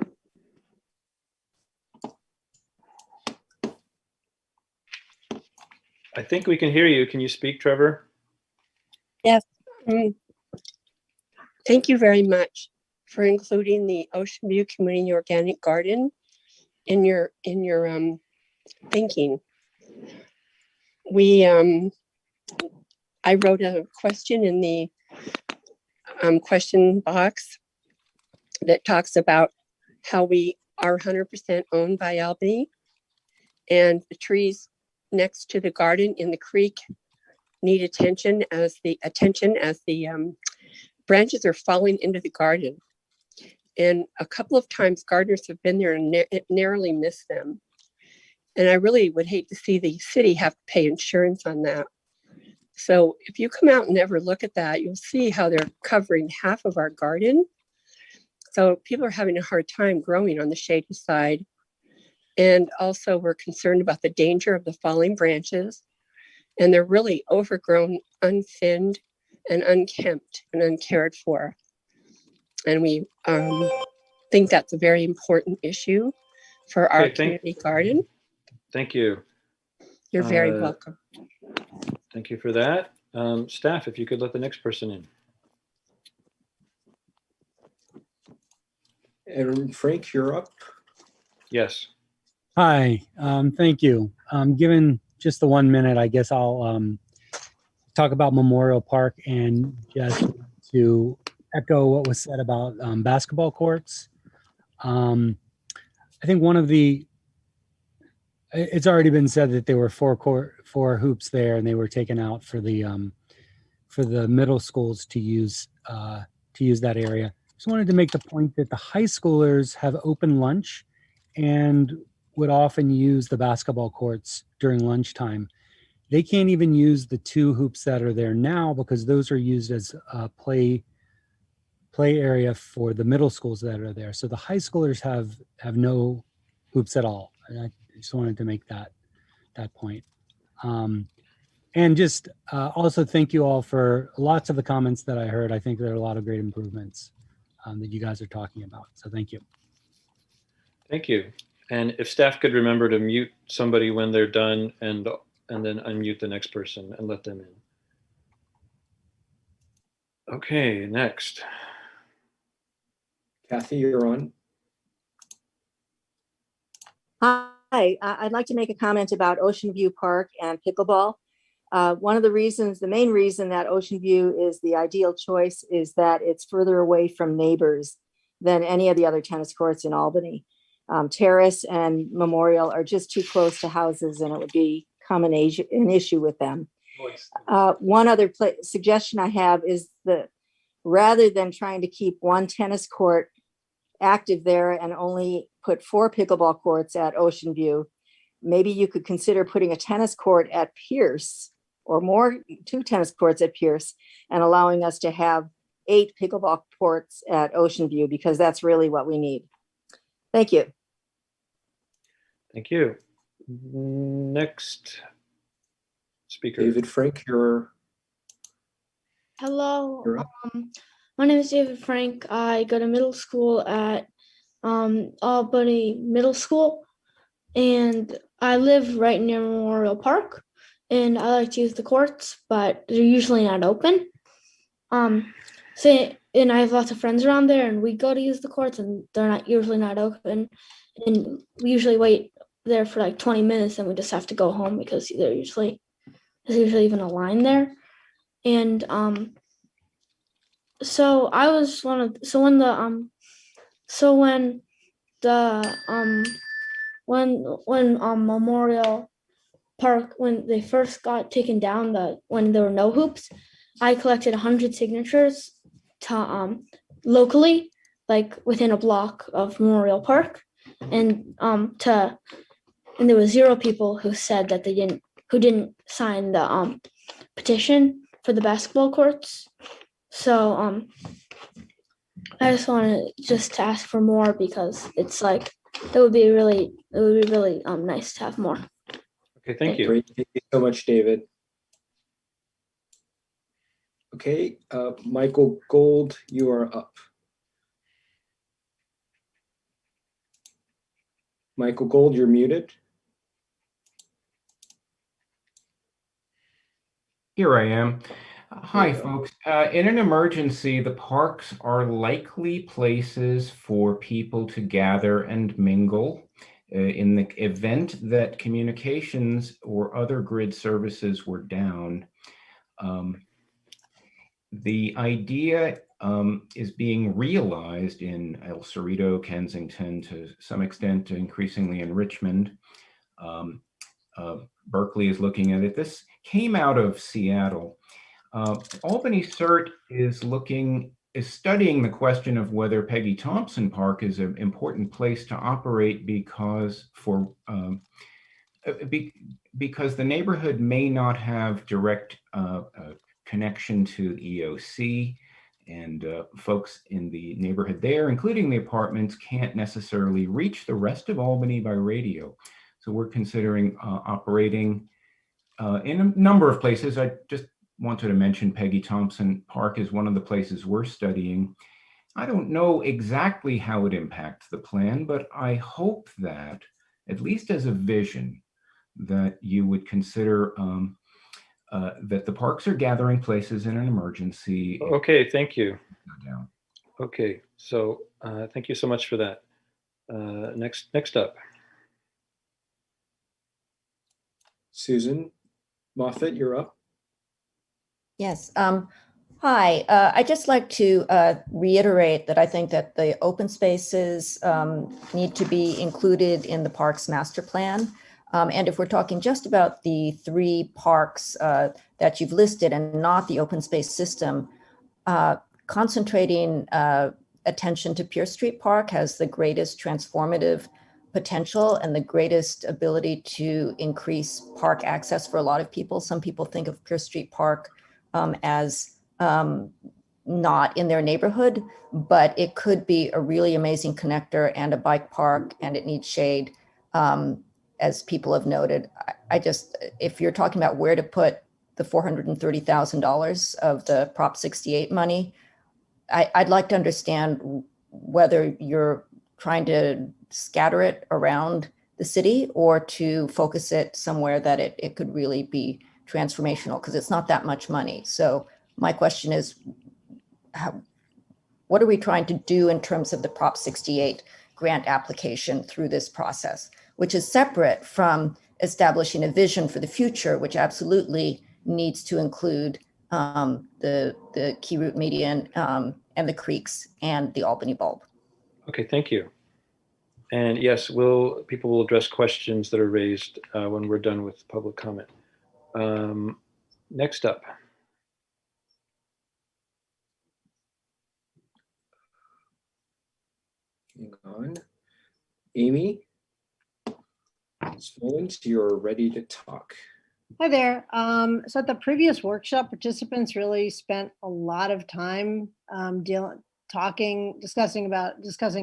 I think we can hear you. Can you speak, Trevor? Yes. Thank you very much for including the Ocean View Community Organic Garden in your thinking. I wrote a question in the question box that talks about how we are 100% owned by Albany, and the trees next to the garden in the creek need attention as the branches are falling into the garden. And a couple of times gardeners have been there and narrowly missed them. And I really would hate to see the city have to pay insurance on that. So if you come out and ever look at that, you'll see how they're covering half of our garden. So people are having a hard time growing on the shady side. And also we're concerned about the danger of the falling branches. And they're really overgrown, unthinned, and unkempt and uncared for. And we think that's a very important issue for our community garden. Thank you. You're very welcome. Thank you for that. Staff, if you could let the next person in. And Frank, you're up. Yes. Hi, thank you. Given just the 1 minute, I guess I'll talk about Memorial Park and just to echo what was said about basketball courts. I think it's already been said that there were four hoops there, and they were taken out for the middle schools to use that area. Just wanted to make the point that the high schoolers have open lunch and would often use the basketball courts during lunchtime. They can't even use the 2 hoops that are there now because those are used as a play area for the middle schools that are there. So the high schoolers have no hoops at all. And I just wanted to make that point. And just also thank you all for lots of the comments that I heard. I think there are a lot of great improvements that you guys are talking about. So thank you. Thank you. And if staff could remember to mute somebody when they're done and then unmute the next person and let them in. Okay, next. Kathy, you're on. Hi, I'd like to make a comment about Ocean View Park and pickleball. One of the main reason that Ocean View is the ideal choice is that it's further away from neighbors than any of the other tennis courts in Albany. Terrace and Memorial are just too close to houses, and it would become an issue with them. One other suggestion I have is the rather than trying to keep one tennis court active there and only put 4 pickleball courts at Ocean View, maybe you could consider putting a tennis court at Pierce, or more, 2 tennis courts at Pierce, and allowing us to have 8 pickleball courts at Ocean View, because that's really what we need. Thank you. Thank you. Next speaker. David Frank, you're Hello, up. my name is David Frank. I go to middle school at Albany Middle School, and I live right near Memorial Park, and I like to use the courts, but they're usually not open. And I have lots of friends around there, and we go to use the courts, and they're usually not open, and we usually wait there for like 20 minutes, and we just have to go home because there's usually even a line there. And so I was when Memorial Park, when they first got taken down, when there were no hoops, I collected 100 signatures to locally, like within a block of Memorial Park, and there was 0 people who said that who didn't sign the petition for the basketball courts. So I just wanted to ask for more, because it's like it would be really nice to have more. Okay, thank you. Great. Thank you so much, David. Okay, Michael Gold, you are up. Michael Gold, you're muted. Here I am. Hi, folks. In an emergency, the parks are likely places for people to gather and mingle. In the event that communications or other grid services were down, the idea is being realized in El Cerrito, Kensington, to some extent, increasingly in Richmond. Berkeley is looking at it. This came out of Seattle. Albany CERT is studying the question of whether Peggy Thompson Park is an important place to operate because the neighborhood may not have direct connection to EOC, and folks in the neighborhood there, including the apartments, can't necessarily reach the rest of Albany by radio. So we're considering operating in a number of places. I just wanted to mention Peggy Thompson Park is one of the places we're studying. I don't know exactly how it impacts the plan, but I hope that, at least as a vision, that you would consider that the parks are gathering places in an emergency. Okay, thank you. Okay, so thank you so much for that. Next up. Susan Moffett, you're up. Yes. Hi. I'd just like to reiterate that I think that the open spaces need to be included in the Parks Master Plan. And if we're talking just about the 3 parks that you've listed and not the open space system, concentrating attention to Pierce Street Park has the greatest transformative potential and the greatest ability to increase park access for a lot of people. Some people think of Pierce Street Park as not in their neighborhood, but it could be a really amazing connector and a bike park, and it needs shade, as people have noted. If you're talking about where to put the $430,000 of the Prop 68 money, I'd like to understand whether you're trying to scatter it around the city or to focus it somewhere that it could really be transformational, because it's not that much money. So my question is, what are we trying to do in terms of the Prop 68 grant application through this process, which is separate from establishing a vision for the future, which absolutely needs to include the key route median and the creeks and the Albany bulb. Okay, thank you. And yes, people will address questions that are raised when we're done with public comment. Next up. Hang on. Amy Swolens, you're ready to talk. Hi there. So at the previous workshop, participants really spent a lot of time discussing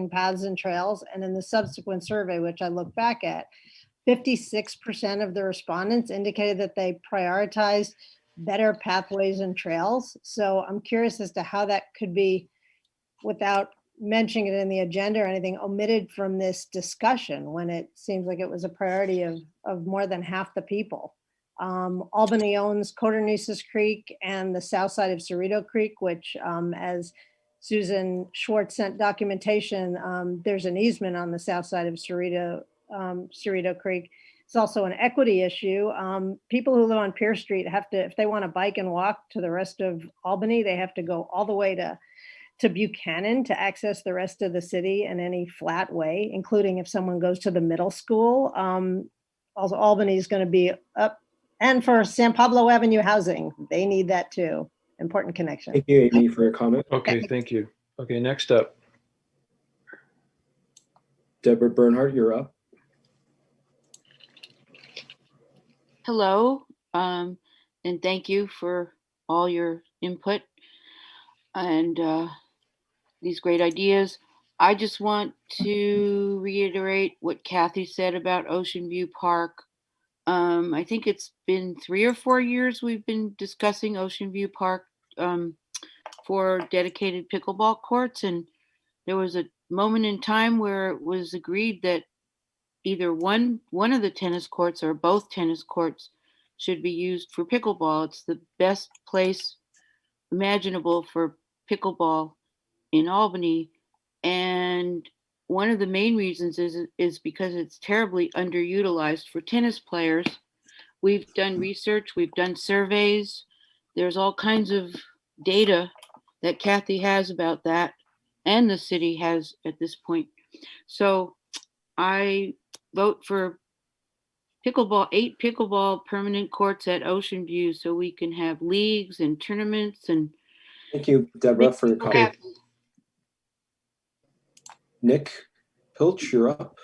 paths and trails. And in the subsequent survey, which I look back at, 56% of the respondents indicated that they prioritized better pathways and trails. So I'm curious as to how that could be, without mentioning it in the agenda or anything, omitted from this discussion when it seems like it was a priority of more than half the people. Albany owns Cornices Creek and the south side of Cerrito Creek, which as Susan Schwartz sent documentation, there's an easement on the south side of Cerrito Creek. It's also an equity issue. People who live on Pierce Street have to, if they want to bike and walk to the rest of Albany, they have to go all the way to Buchanan to access the rest of the city in any flat way, including if someone goes to the middle school. Also, Albany is going to be up, and for San Pablo Avenue housing, they need that too. Important connection. Thank you, Amy, for your comment. Okay, thank you. Okay, next up. Deborah Bernhardt, you're up. Hello, and thank you for all your input and these great ideas. I just want to reiterate what Kathy said about Ocean View Park. I think it's been 3 or 4 years we've been discussing Ocean View Park for dedicated pickleball courts, and there was a moment in time where it was agreed that either one of the tennis courts or both tennis courts should be used for pickleball. It's the best place imaginable for pickleball in Albany, and one of the main reasons is because it's terribly underutilized for tennis players. We've done research, we've done surveys. There's all kinds of data that Kathy has about that, and the city has at this point. So I vote for 8 pickleball permanent courts at Ocean View so we can have leagues and tournaments. And thank you, Deborah, for your comment. Nick Pilch, you're up.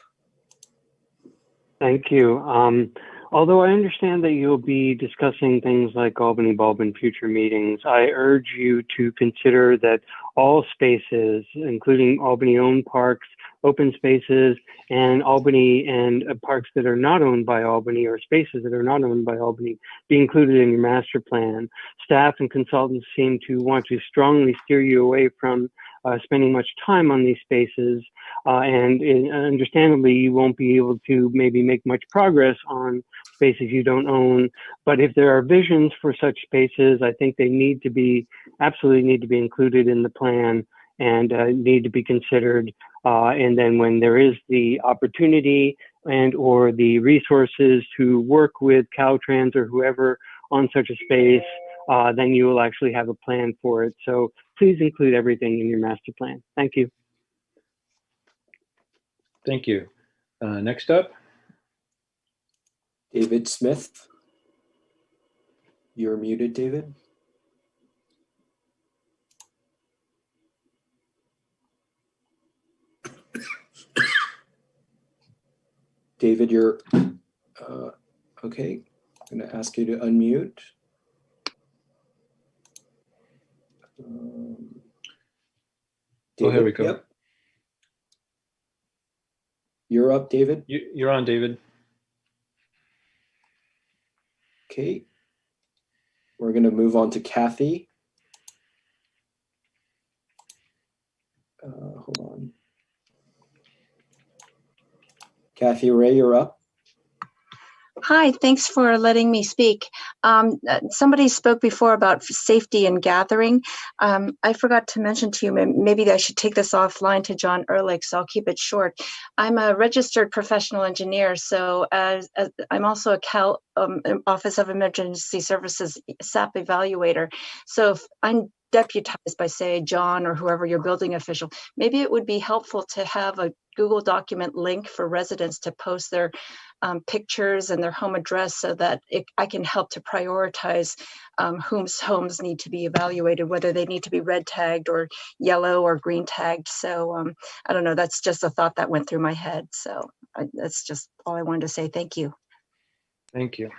Thank you. Although I understand that you'll be discussing things like Albany Bulb in future meetings, I urge you to consider that all spaces, including Albany-owned parks, open spaces, and Albany and parks that are not owned by Albany or spaces that are not owned by Albany, be included in your master plan. Staff and consultants seem to want to strongly steer you away from spending much time on these spaces, and understandably, you won't be able to maybe make much progress on spaces you don't own. But if there are visions for such spaces, I think they absolutely need to be included in the plan and need to be considered. And then when there is the opportunity and or the resources to work with Caltrans or whoever on such a space, then you will actually have a plan for it. So please include everything in your master plan. Thank you. Thank you. Next up. David Smith. You're muted, David. David, you're okay. I'm going to ask you to unmute. David, here we go. Yep. You're up, David. You're on, David. Okay. We're going to move on to Kathy. Hold on. Kathy Ray, you're up. Hi, thanks for letting me speak. Somebody spoke before about safety and gathering. I forgot to mention to you, maybe I should take this offline to John Ehrlich, so I'll keep it short. I'm a registered professional engineer, so I'm also a Office of Emergency Services SAP evaluator. So if I'm deputized by, say, John or whoever your building official, maybe it would be helpful to have a Google document link for residents to post their pictures and their home address so that I can help to prioritize whose homes need to be evaluated, whether they need to be red tagged or yellow or green tagged. So I don't know, that's just a thought that went through my head. So that's just all I wanted to say. Thank you. Thank you.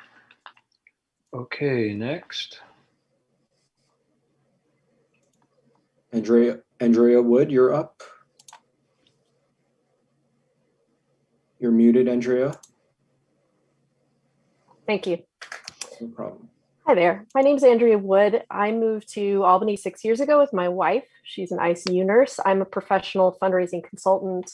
Okay, next. Andrea Wood, you're up. You're muted, Andrea. Thank you. No problem. Hi there. My name is Andrea Wood. I moved to Albany 6 years ago with my wife. She's an ICU nurse. I'm a professional fundraising consultant.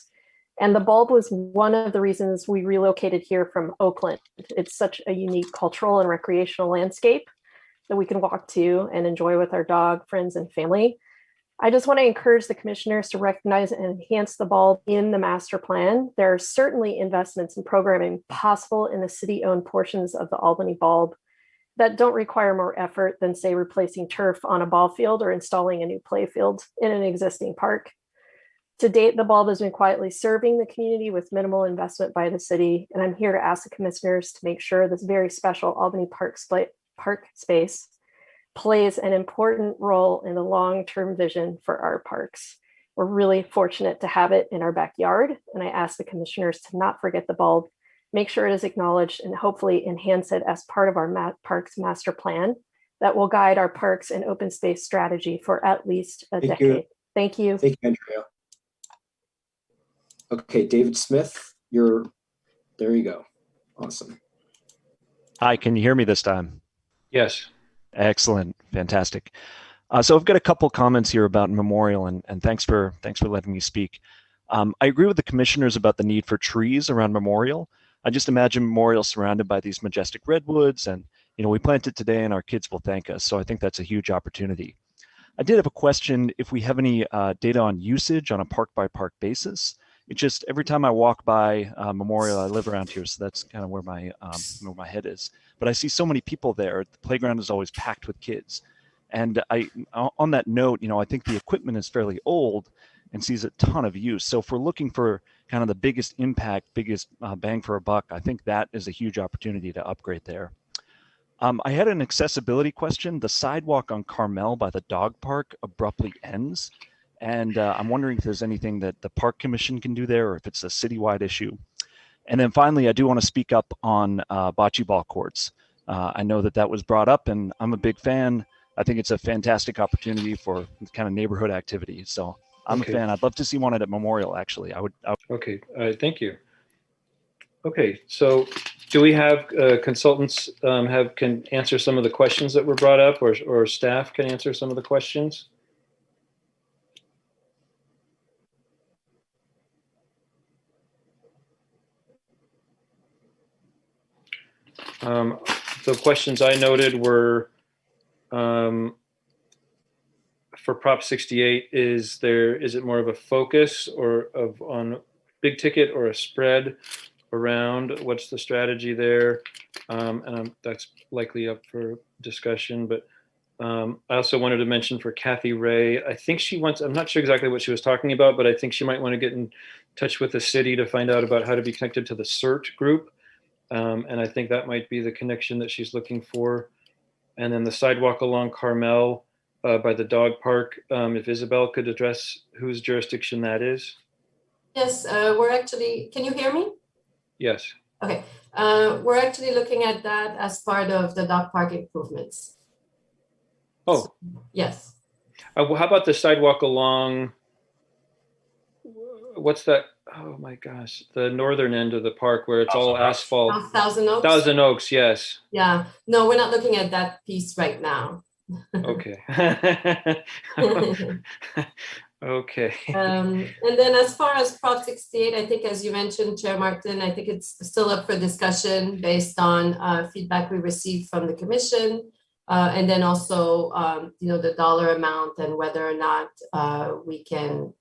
And the bulb was one of the reasons we relocated here from Oakland. It's such a unique cultural and recreational landscape that we can walk to and enjoy with our dog, friends, and family. I just want to encourage the commissioners to recognize and enhance the bulb in the master plan. There are certainly investments in programming possible in the city-owned portions of the Albany bulb that don't require more effort than, say, replacing turf on a ball field or installing a new play field in an existing park. To date, the bulb has been quietly serving the community with minimal investment by the city, and I'm here to ask the commissioners to make sure this very special Albany Park space plays an important role in the long-term vision for our parks. We're really fortunate to have it in our backyard, and I ask the commissioners to not forget the bulb, make sure it is acknowledged, and hopefully enhance it as part of our Parks Master Plan that will guide our parks and open space strategy for at least a decade. Thank you. Thank you, Andrea. Okay, David Smith, there you go. Awesome. Hi, can you hear me this time? Yes. Excellent, fantastic. So I've got a couple comments here about Memorial, and thanks for letting me speak. I agree with the commissioners about the need for trees around Memorial. I just imagine Memorial surrounded by these majestic redwoods, and we planted today, and our kids will thank us. So I think that's a huge opportunity. I did have a question if we have any data on usage on a park by park basis. It's just every time I walk by Memorial, I live around here, so that's kind of where my head is. But I see so many people there. The playground is always packed with kids. And on that note, I think the equipment is fairly old and sees a ton of use. So if we're looking for kind of the biggest impact, biggest bang for a buck, I think that is a huge opportunity to upgrade there. I had an accessibility question. The sidewalk on Carmel by the dog park abruptly ends. And I'm wondering if there's anything that the park commission can do there, or if it's a citywide issue. And then finally, I do want to speak up on Bocce Courts. I know that was brought up, and I'm a big fan. I think it's a fantastic opportunity for kind of neighborhood activity. So I'm a fan. I'd love to see one at Memorial, actually. I would. Okay, thank you. Okay, so do we have consultants can answer some of the questions that were brought up, or staff can answer some of the questions? The questions I noted were for Prop 68, is it more of a focus or on big ticket or a spread around? What's the strategy there? And that's likely up for discussion, but I also wanted to mention for Kathy Ray, I think I'm not sure exactly what she was talking about, but I think she might want to get in touch with the city to find out about how to be connected to the CERT group. And I think that might be the connection that she's looking for. And then the sidewalk along Carmel by the dog park, if Isabel could address whose jurisdiction that is. Yes, we're actually, can you hear me? Yes. Okay, we're actually looking at that as part of the dog park improvements. Oh. Yes. How about the sidewalk along, what's that? Oh my gosh, the northern end of the park where it's all asphalt. Thousand Oaks? Thousand Oaks, yes. Yeah, no, we're not looking at that piece right now. Okay. Okay. And then as far as Prop 68, I think as you mentioned, Chair Martin, I think it's still up for discussion based on feedback we received from the commission. And then also, the dollar amount and whether or not we can,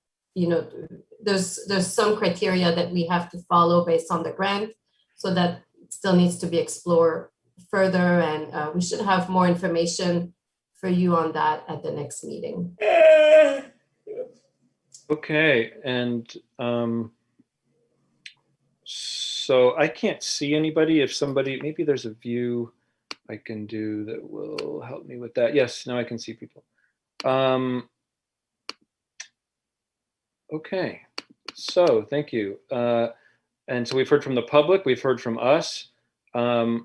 there's some criteria that we have to follow based on the grant, so that still needs to be explored further. And we should have more information for you on that at the next meeting. Okay, and So I can't see anybody. If somebody, maybe there's a view I can do that will help me with that. Yes, now I can see people. Okay, so thank you. And so we've heard from the public, we've heard from us. Any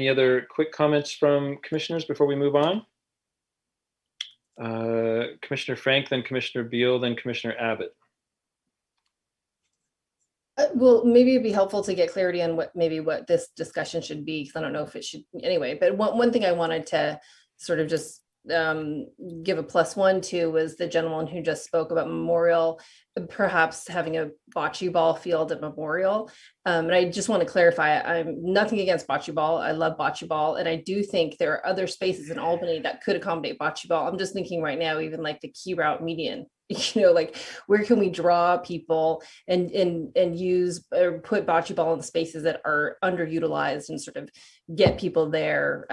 other quick comments from commissioners before we move on? Commissioner Frank, then Commissioner Beal, then Commissioner Abbott. Well, maybe it'd be helpful to get clarity on what this discussion should be, because I don't know if it should anyway. But one thing I wanted to sort of just give a +1 to was the gentleman who just spoke about Memorial, perhaps having a bocce ball field at Memorial. And I just want to clarify, I'm nothing against bocce ball. I love bocce ball. And I do think there are other spaces in Albany that could accommodate bocce ball. I'm just thinking right now, even like the Key Route median, like where can we draw people and use or put bocce ball in spaces that are underutilized and sort of get people there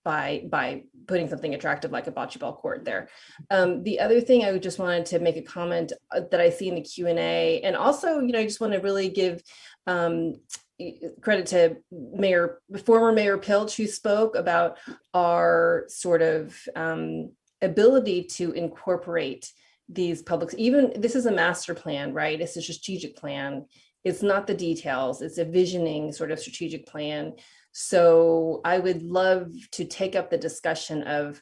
by putting something attractive like a bocce ball court there. The other thing I just wanted to make a comment that I see in the Q&A, and also, I just want to really give credit to former Mayor Pilch, who spoke about our sort of ability to incorporate these publics. Even this is a master plan, right? It's a strategic plan. It's not the details. It's a visioning sort of strategic plan. So I would love to take up the discussion of,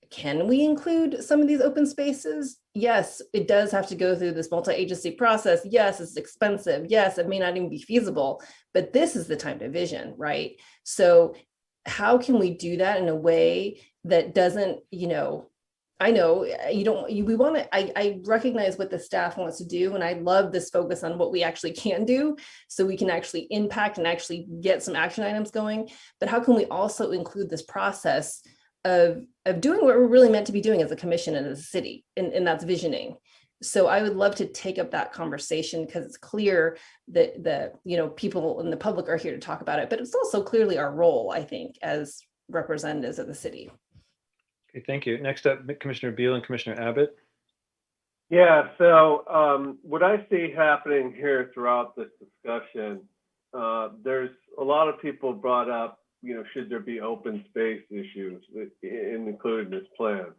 can we include some of these open spaces? Yes, it does have to go through this multi-agency process. Yes, it's expensive. Yes, it may not even be feasible, but this is the time to vision, right? So how can we do that in a way that doesn't, I know I recognize what the staff wants to do, and I love this focus on what we actually can do so we can actually impact and actually get some action items going. But how can we also include this process of doing what we're really meant to be doing as a commission and as a city, and that's visioning. So I would love to take up that conversation, because it's clear that people in the public are here to talk about it, but it's also clearly our role, I think, as representatives of the city. Okay, thank you. Next up, Commissioner Beal and Commissioner Abbott. Yeah, so what I see happening here throughout this discussion, there's a lot of people brought up, should there be open space issues included in this plan?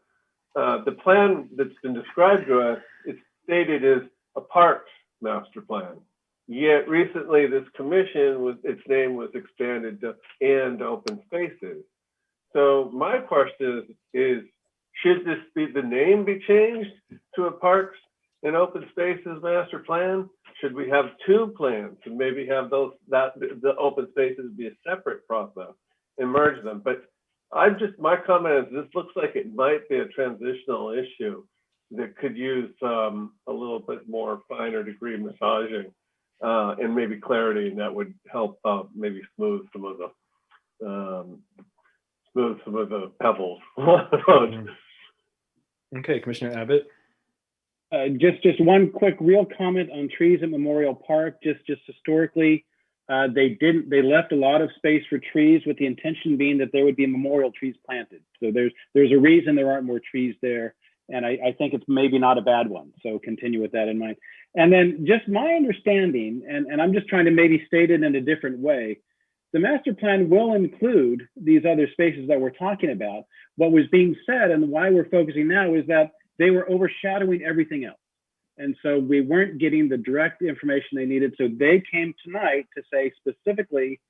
The plan that's been described to us, it's stated as a parks master plan. Yet recently this commission, its name was expanded to and open spaces. So my question is, should the name be changed to a Parks and Open Spaces Master Plan? Should we have two plans and maybe have the open spaces be a separate process and merge them? But my comment is, this looks like it might be a transitional issue that could use a little bit more finer degree massaging and maybe clarity, and that would help maybe smooth some of the pebbles. Okay, Commissioner Abbott. Just one quick real comment on trees at Memorial Park. Just historically, they left a lot of space for trees, with the intention being that there would be memorial trees planted. So there's a reason there aren't more trees there, and I think it's maybe not a bad one. So continue with that in mind. And then just my understanding, and I'm just trying to maybe state it in a different way, the master plan will include these other spaces that we're talking about. What was being said and why we're focusing now is that they were overshadowing everything else. And so we weren't getting the direct information they needed. So they came tonight to say specifically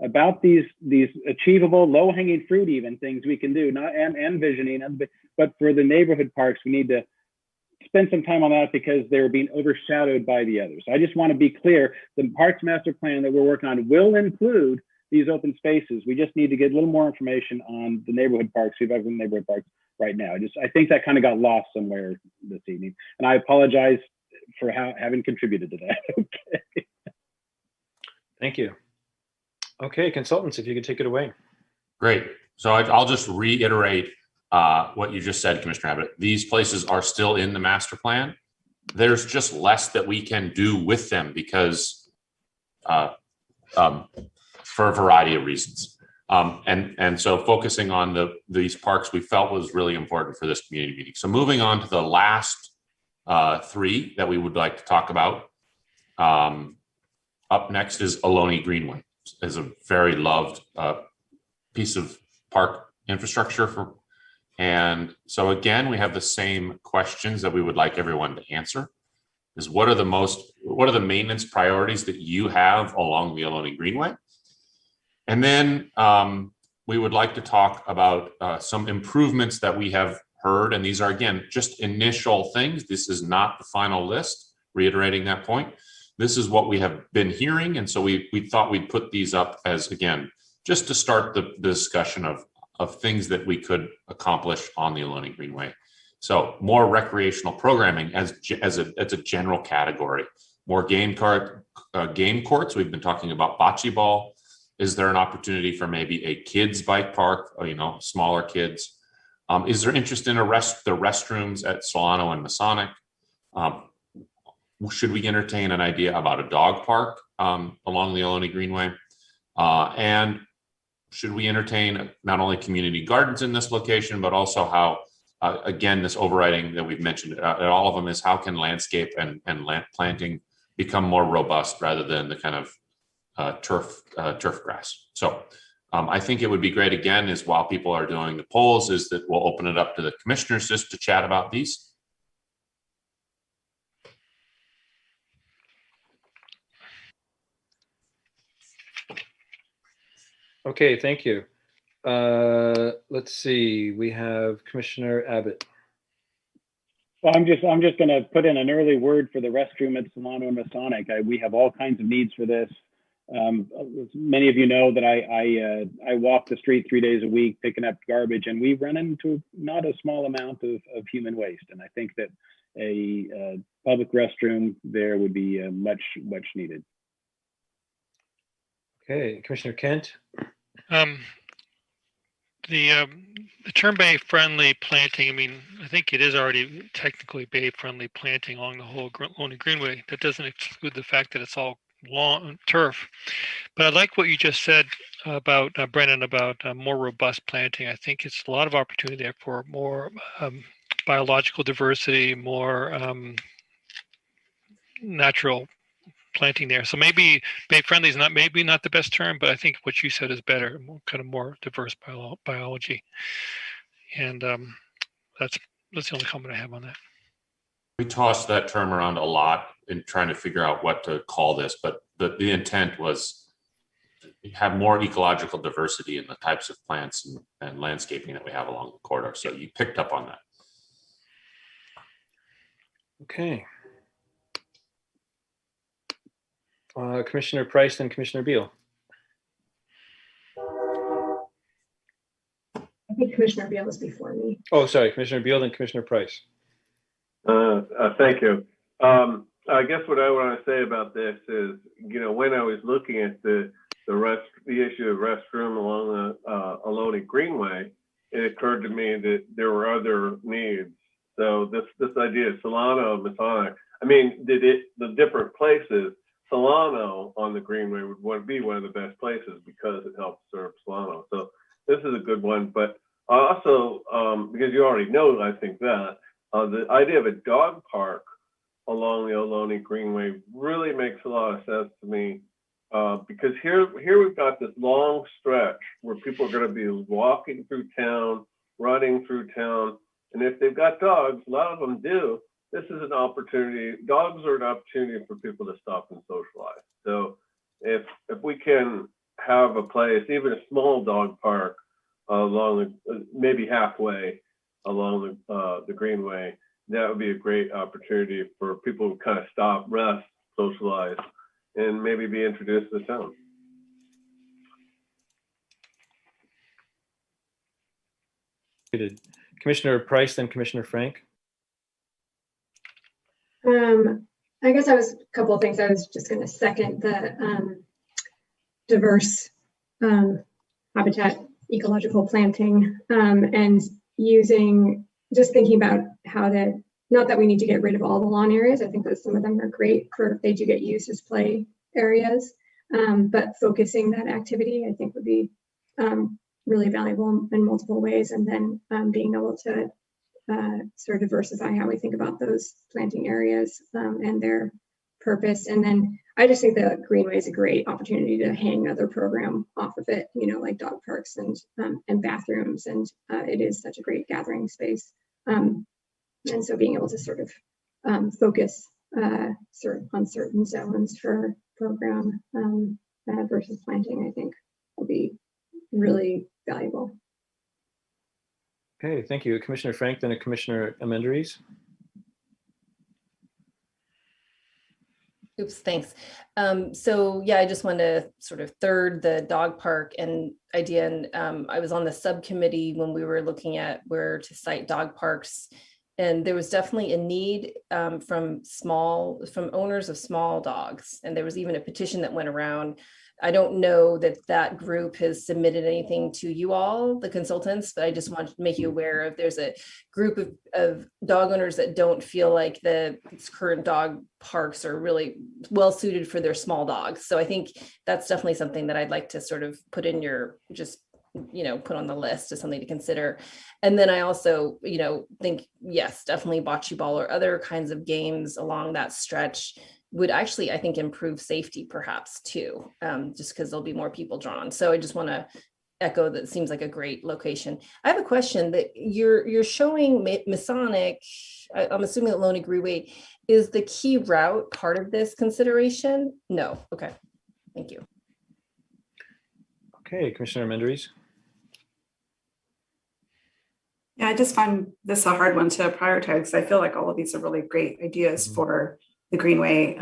about these achievable, low-hanging fruit even things we can do, and visioning, but for the neighborhood parks, we need to spend some time on that because they're being overshadowed by the others. So I just want to be clear, the Parks Master Plan that we're working on will include these open spaces. We just need to get a little more information on the neighborhood parks, we've got the neighborhood parks right now. I think that kind of got lost somewhere this evening. And I apologize for having contributed to that. Okay. Thank you. Okay, consultants, if you could take it away. Great. So I'll just reiterate what you just said, Commissioner Abbott. These places are still in the master plan. There's just less that we can do with them because for a variety of reasons. And so focusing on these parks we felt was really important for this community meeting. So moving on to the last three that we would like to talk about. Up next is Ioloni Greenway. It's a very loved piece of park infrastructure and so again, we have the same questions that we would like everyone to answer. Is what are the maintenance priorities that you have along the Ioloni Greenway? And then we would like to talk about some improvements that we have heard. And these are, again, just initial things. This is not the final list, reiterating that point. This is what we have been hearing. And so we thought we'd put these up as, again, just to start the discussion of things that we could accomplish on the Ioloni Greenway. So more recreational programming as a general category, more game courts. We've been talking about bocce ball. Is there an opportunity for maybe a kids bike park, or, smaller kids? Is there interest in the restrooms at Solano and Masonic? Should we entertain an idea about a dog park along the Ioloni Greenway? And should we entertain not only community gardens in this location, but also how, again, this overriding that we've mentioned at all of them is how can landscape and land planting become more robust rather than the kind of turf grass. So I think it would be great, again, is while people are doing the polls, is that we'll open it up to the commissioners just to chat about these. Okay, thank you. Let's see, we have Commissioner Abbott. Well, I'm just going to put in an early word for the restroom at Solano and Masonic. We have all kinds of needs for this. Many of you know that I walk the street 3 days a week picking up garbage, and we run into not a small amount of human waste. And I think that a public restroom there would be much needed. Okay, Commissioner Kent. The term bay-friendly planting, I mean, I think it is already technically bay-friendly planting along the whole Ioloni Greenway. That doesn't exclude the fact that it's all lawn turf. But I like what you just said about, Brennan, about more robust planting. I think it's a lot of opportunity there for more biological diversity, more natural planting there. So maybe bay-friendly is not the best term, but I think what you said is better, more diverse biology. And that's the only comment I have on that. We tossed that term around a lot in trying to figure out what to call this, but the intent was to have more ecological diversity in the types of plants and landscaping that we have along the corridor. So you picked up on that. Okay. Commissioner Price and Commissioner Beal. I think Commissioner Beal was before me. Oh, sorry, Commissioner Beal and Commissioner Price. Thank you. I guess what I want to say about this is, when I was looking at the issue of restroom along the Ioloni Greenway, it occurred to me that there were other needs. So this idea of Solano, Masonic, the different places. Solano on the Greenway would be one of the best places because it helps serve Solano. So this is a good one. But also, because you already know, I think that the idea of a dog park along the Ioloni Greenway really makes a lot of sense to me, because here we've got this long stretch where people are going to be walking through town, running through town, and if they've got dogs, a lot of them do. This is an opportunity. Dogs are an opportunity for people to stop and socialize. So if we can have a place, even a small dog park along maybe halfway along the Greenway, that would be a great opportunity for people to kind of stop, rest, socialize, and maybe be introduced to the town. Commissioner Price, then Commissioner Frank. I guess a couple of things. I was just going to second the diverse habitat, ecological planting, and thinking about how to, not that we need to get rid of all the lawn areas. I think that some of them are great for if they do get used as play areas, but focusing that activity, I think, would be really valuable in multiple ways, and then being able to sort of diversify how we think about those planting areas and their purpose. And then I just think the Greenway is a great opportunity to hang another program off of it, you know, like dog parks and bathrooms. And it is such a great gathering space. And so being able to sort of focus on certain zones for program versus planting, I think will be really valuable. Okay, thank you. Commissioner Frank, then Commissioner Amenderies. Oops, thanks. So yeah, I just wanted to sort of third the dog park and idea. And I was on the subcommittee when we were looking at where to site dog parks. And there was definitely a need from owners of small dogs. And there was even a petition that went around. I don't know that that group has submitted anything to you all, the consultants, but I just want to make you aware of there's a group of dog owners that don't feel like the current dog parks are really well suited for their small dogs. So I think that's definitely something that I'd like to sort of put in your, just, you know, put on the list as something to consider. And then I also, you know, think, yes, definitely bocce ball or other kinds of games along that stretch would actually, I think, improve safety perhaps too, just because there'll be more people drawn. So I just want to echo that it seems like a great location. I have a question that you're showing Masonic, I'm assuming Ioloni Greenway, is the key route part of this consideration? No, okay, thank you. Okay, Commissioner Amenderies. Yeah, I just find this a hard one to prioritize. I feel like all of these are really great ideas for the Greenway,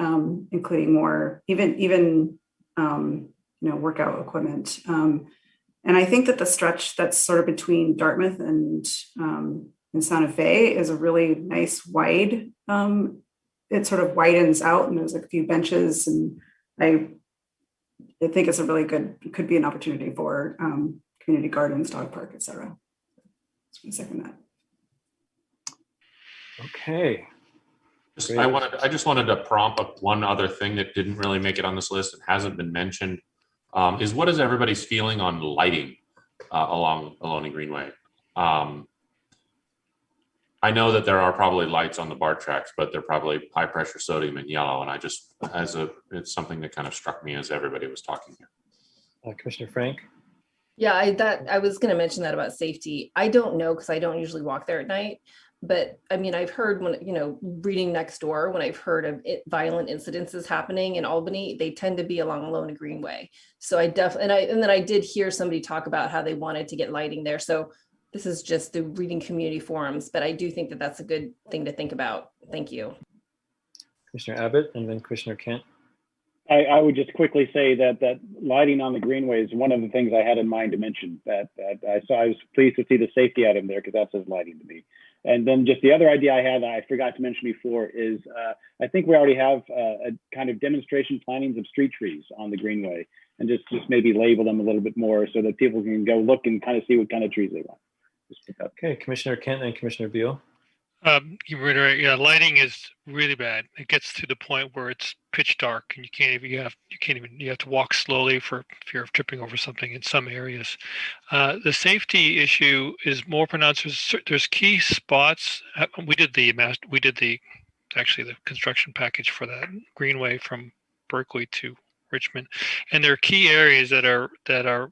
including more, even you know, workout equipment. And I think that the stretch that's sort of between Dartmouth and Santa Fe is a really nice wide. It sort of widens out, and there's like a few benches, and I think it's a really good, could be an opportunity for community gardens, dog park, etc. So I second that. Okay. I just wanted to prompt up one other thing that didn't really make it on this list and hasn't been mentioned, is what is everybody's feeling on lighting along Ioloni Greenway? I know that there are probably lights on the BART tracks, but they're probably high pressure sodium and yellow. And I just, it's something that kind of struck me as everybody was talking here. Commissioner Frank? Yeah, I was going to mention that about safety. I don't know, because I don't usually walk there at night. But I mean, I've heard when, you know, reading next door, when I've heard of violent incidences happening in Albany, they tend to be along Ioloni Greenway. So I definitely, and then I did hear somebody talk about how they wanted to get lighting there. So this is just the reading community forums, but I do think that that's a good thing to think about. Thank you. Commissioner Abbott and then Commissioner Kent. I would just quickly say that lighting on the Greenway is one of the things I had in mind to mention. That I was pleased to see the safety item there, because that says lighting to me. And then just the other idea I had that I forgot to mention before is I think we already have a kind of demonstration plantings of street trees on the Greenway, and just maybe label them a little bit more so that people can go look and kind of see what kind of trees they want. Okay, Commissioner Kent and Commissioner Beal. You reiterate, yeah, lighting is really bad. It gets to the point where it's pitch dark, and you have to walk slowly for fear of tripping over something in some areas. The safety issue is more pronounced. There's key spots. We did the construction package for that Greenway from Berkeley to Richmond, and there are key areas that are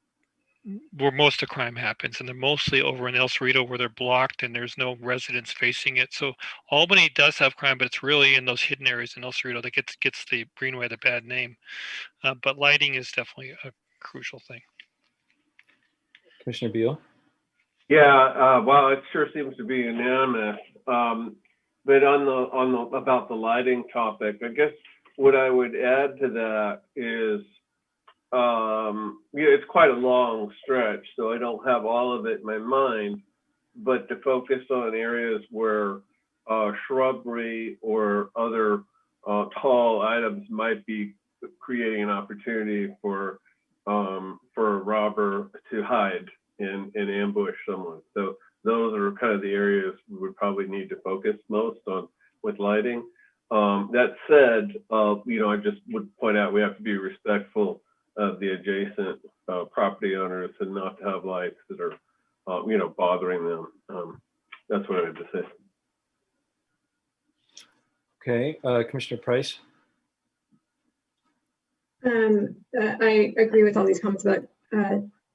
where most of the crime happens, and they're mostly over in El Cerrito where they're blocked and there's no residents facing it. So Albany does have crime, but it's really in those hidden areas in El Cerrito that gets the Greenway the bad name. But lighting is definitely a crucial thing. Commissioner Beal. Yeah, well, it sure seems to be unanimous. But about the lighting topic, I guess what I would add to that is, it's quite a long stretch, so I don't have all of it in my mind, but to focus on areas where shrubbery or other tall items might be creating an opportunity for a robber to hide and ambush someone. So those are kind of the areas we would probably need to focus most on with lighting. That said, I just would point out we have to be respectful of the adjacent property owners and not to have lights that are, bothering them. That's what I had to say. Okay, Commissioner Price. I agree with all these comments about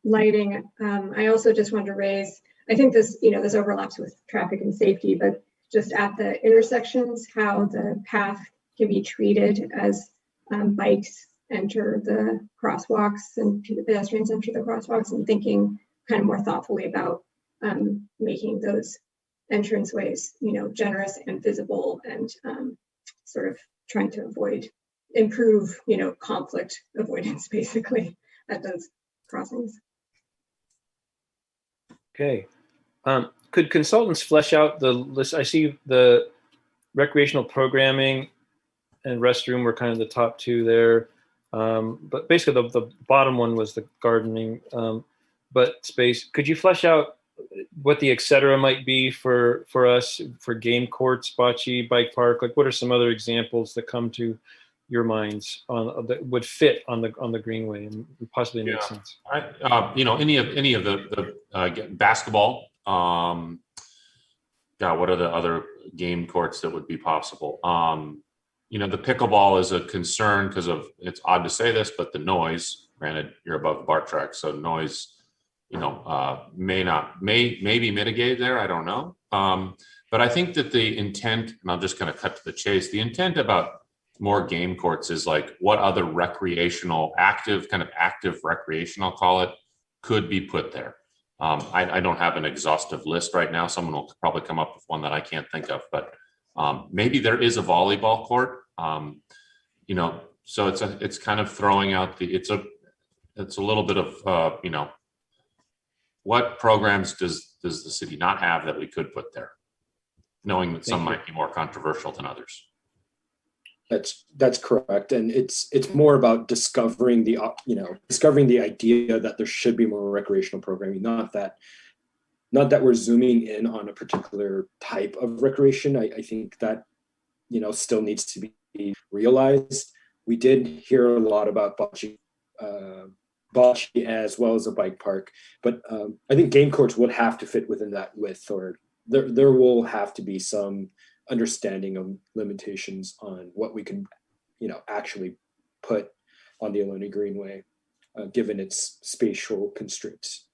lighting. I also just wanted to raise, I think this, this overlaps with traffic and safety, but just at the intersections, how the path can be treated as bikes enter the crosswalks and pedestrians enter the crosswalks, and thinking kind of more thoughtfully about making those entranceways, generous and visible, and sort of trying to improve, conflict avoidance basically at those crossings. Okay. Could consultants flesh out the list? I see the recreational programming and restroom were kind of the top two there. But basically the bottom one was the gardening, but space. Could you flesh out what the et cetera might be for us, for game courts, bocce, bike park? Like, what are some other examples that come to your minds that would fit on the Greenway and possibly make sense? Any of the basketball. What are the other game courts that would be possible? The pickleball is a concern because of, it's odd to say this, but the noise. Granted, you're above the BART track, so noise, may be mitigated there. I don't know. But I think that the intent, and I'll just kind of cut to the chase, the intent about more game courts is like, what other recreational, active recreation, I'll call it, could be put there. I don't have an exhaustive list right now. Someone will probably come up with one that I can't think of, but maybe there is a volleyball court. So it's kind of throwing out it's a little bit of what programs does the city not have that we could put there, knowing that some might be more controversial than others. That's correct, and it's more about discovering the idea that there should be more recreational programming. Not that we're zooming in on a particular type of recreation. I think that still needs to be realized. We did hear a lot about bocce as well as a bike park, but I think game courts would have to fit within that width, or there will have to be some understanding of limitations on what we can, actually put on the Ioloni Greenway, given its spatial constraints.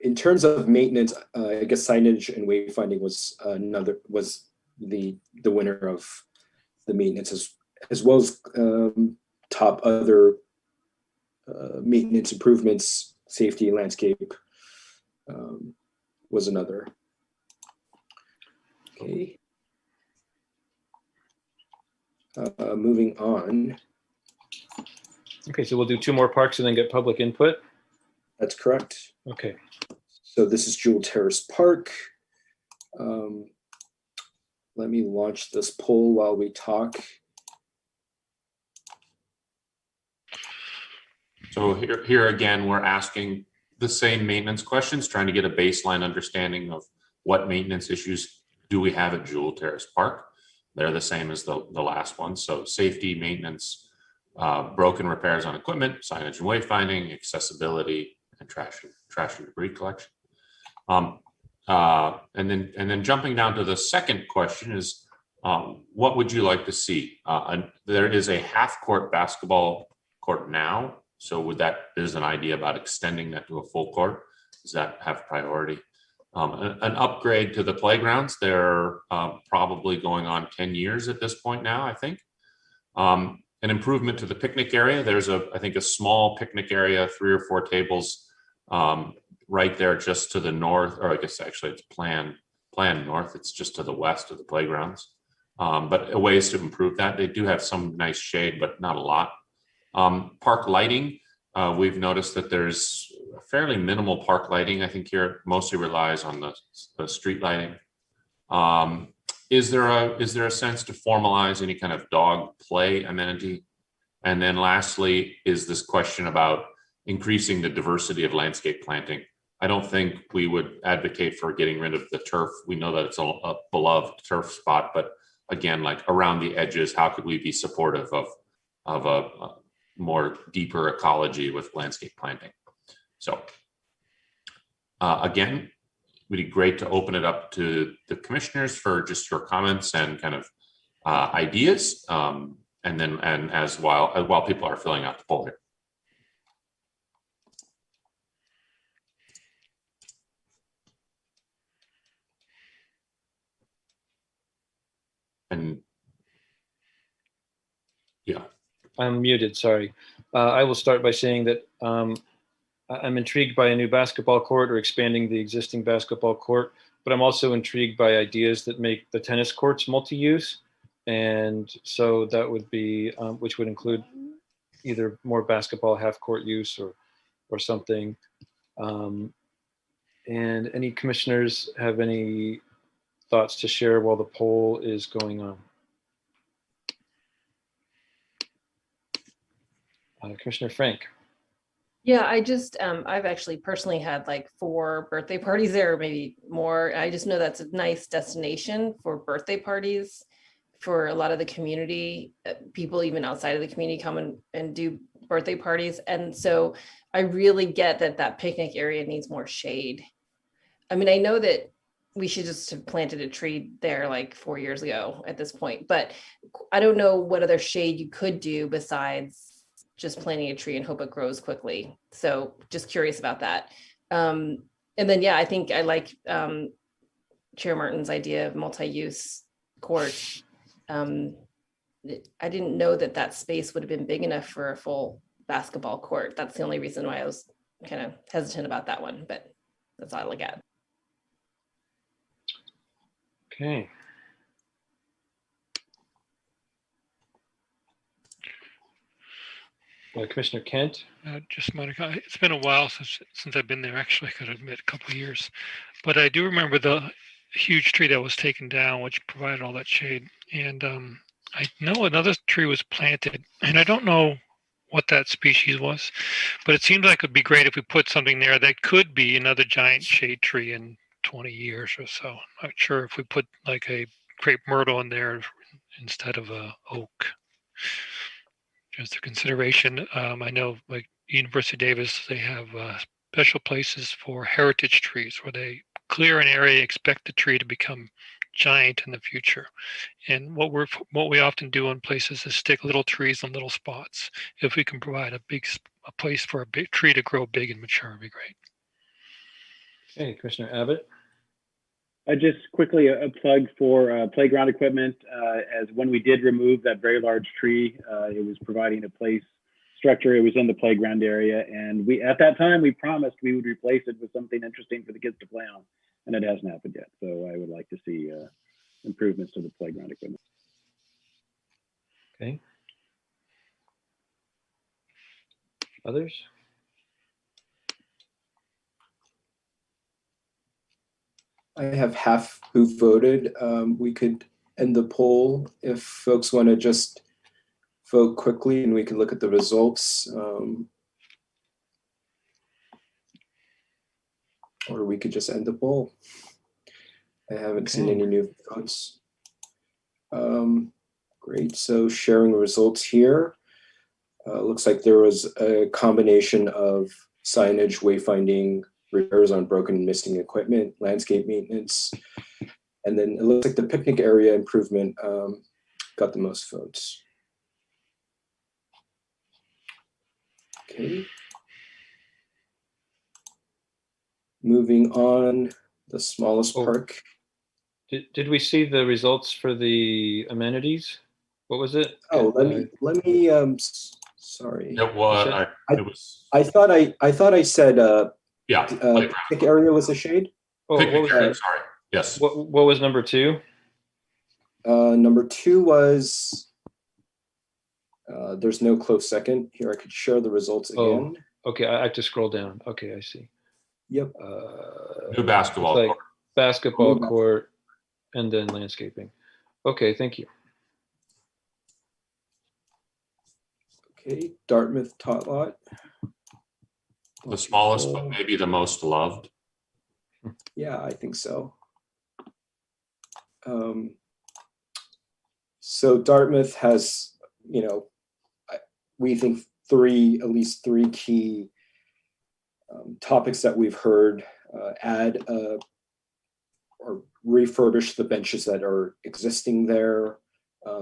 In terms of maintenance, I guess signage and wayfinding was the winner of the maintenance, as well as top other maintenance improvements, safety, landscape was another. Okay. Moving on. Okay, so we'll do two more parks and then get public input. That's correct. Okay. So this is Jewel Terrace Park. Let me launch this poll while we talk. So here again, we're asking the same maintenance questions, trying to get a baseline understanding of what maintenance issues do we have at Jewel Terrace Park. They're the same as the last one. So safety, maintenance, broken repairs on equipment, signage and wayfinding, accessibility, and trash and debris collection. And then jumping down to the second question is, what would you like to see? There is a half-court basketball court now. So there's an idea about extending that to a full court. Does that have priority? An upgrade to the playgrounds. They're probably going on 10 years at this point now, I think. An improvement to the picnic area. There's I think a small picnic area, 3 or 4 tables right there just to the north, or I guess actually it's planned north. It's just to the west of the playgrounds. But ways to improve that. They do have some nice shade, but not a lot. Park lighting. We've noticed that there's fairly minimal park lighting. I think here it mostly relies on the street lighting. Is there a sense to formalize any kind of dog play amenity? And then lastly, is this question about increasing the diversity of landscape planting? I don't think we would advocate for getting rid of the turf. We know that it's a beloved turf spot, but again, like around the edges, how could we be supportive of a more deeper ecology with landscape planting? So again, it'd be great to open it up to the commissioners for just your comments and kind of ideas, and as while people are filling out the poll here. And yeah, I'm muted, sorry. I will start by saying that I'm intrigued by a new basketball court or expanding the existing basketball court, but I'm also intrigued by ideas that make the tennis courts multi-use. And so that would be, which would include either more basketball half-court use or something. And any commissioners have any thoughts to share while the poll is going on? Commissioner Frank. Yeah, I just, I've actually personally had like 4 birthday parties there, or maybe more. I just know that's a nice destination for birthday parties for a lot of the community. People even outside of the community come and do birthday parties. And so I really get that picnic area needs more shade. I mean, I know that we should just have planted a tree there like 4 years ago at this point, but I don't know what other shade you could do besides just planting a tree and hope it grows quickly. So just curious about that. And then, yeah, I think I like Chair Martin's idea of multi-use court. I didn't know that space would have been big enough for a full basketball court. That's the only reason why I was kind of hesitant about that one, but that's all I look at. Okay. Commissioner Kent. Just Monica, it's been a while since I've been there. Actually, I could admit a couple of years, but I do remember the huge tree that was taken down, which provided all that shade. And I know another tree was planted, and I don't know what that species was, but it seems like it would be great if we put something there that could be another giant shade tree in 20 years or so. I'm not sure if we put like a crepe myrtle in there instead of a oak. Just a consideration. I know like University of Davis, they have special places for heritage trees where they clear an area, expect the tree to become giant in the future. And what we often do in places is stick little trees in little spots. If we can provide a place for a big tree to grow big and mature, it'd be great. Okay, Commissioner Abbott. Just quickly a plug for playground equipment. As when we did remove that very large tree, it was providing a place structure. It was in the playground area, and at that time we promised we would replace it with something interesting for the kids to play on, and it hasn't happened yet. So I would like to see improvements to the playground equipment. Okay. Others? I have half who voted. We could end the poll if folks want to just vote quickly and we can look at the results. Or we could just end the poll. I haven't seen any new votes. Great, so sharing results here. Looks like there was a combination of signage, wayfinding, repairs on broken and missing equipment, landscape maintenance, and then it looks like the picnic area improvement got the most votes. Okay. Moving on, the smallest park. Did we see the results for the amenities? What was it? Oh, let me. Sorry. It was. I thought I said. Yeah. Picnic area was a shade. Oh, picnic area, sorry. Yes. What was number 2? Number 2 was. There's no close second here. I could share the results again. Oh, okay. I have to scroll down. Okay, I see. Yep. New basketball court. Basketball New court, and then landscaping. Okay, thank you. Okay, Dartmouth Tot Lot. The smallest, but maybe the most loved. Yeah, I think so. So Dartmouth has, we think at least three key topics that we've heard. Add or refurbish the benches that are existing there,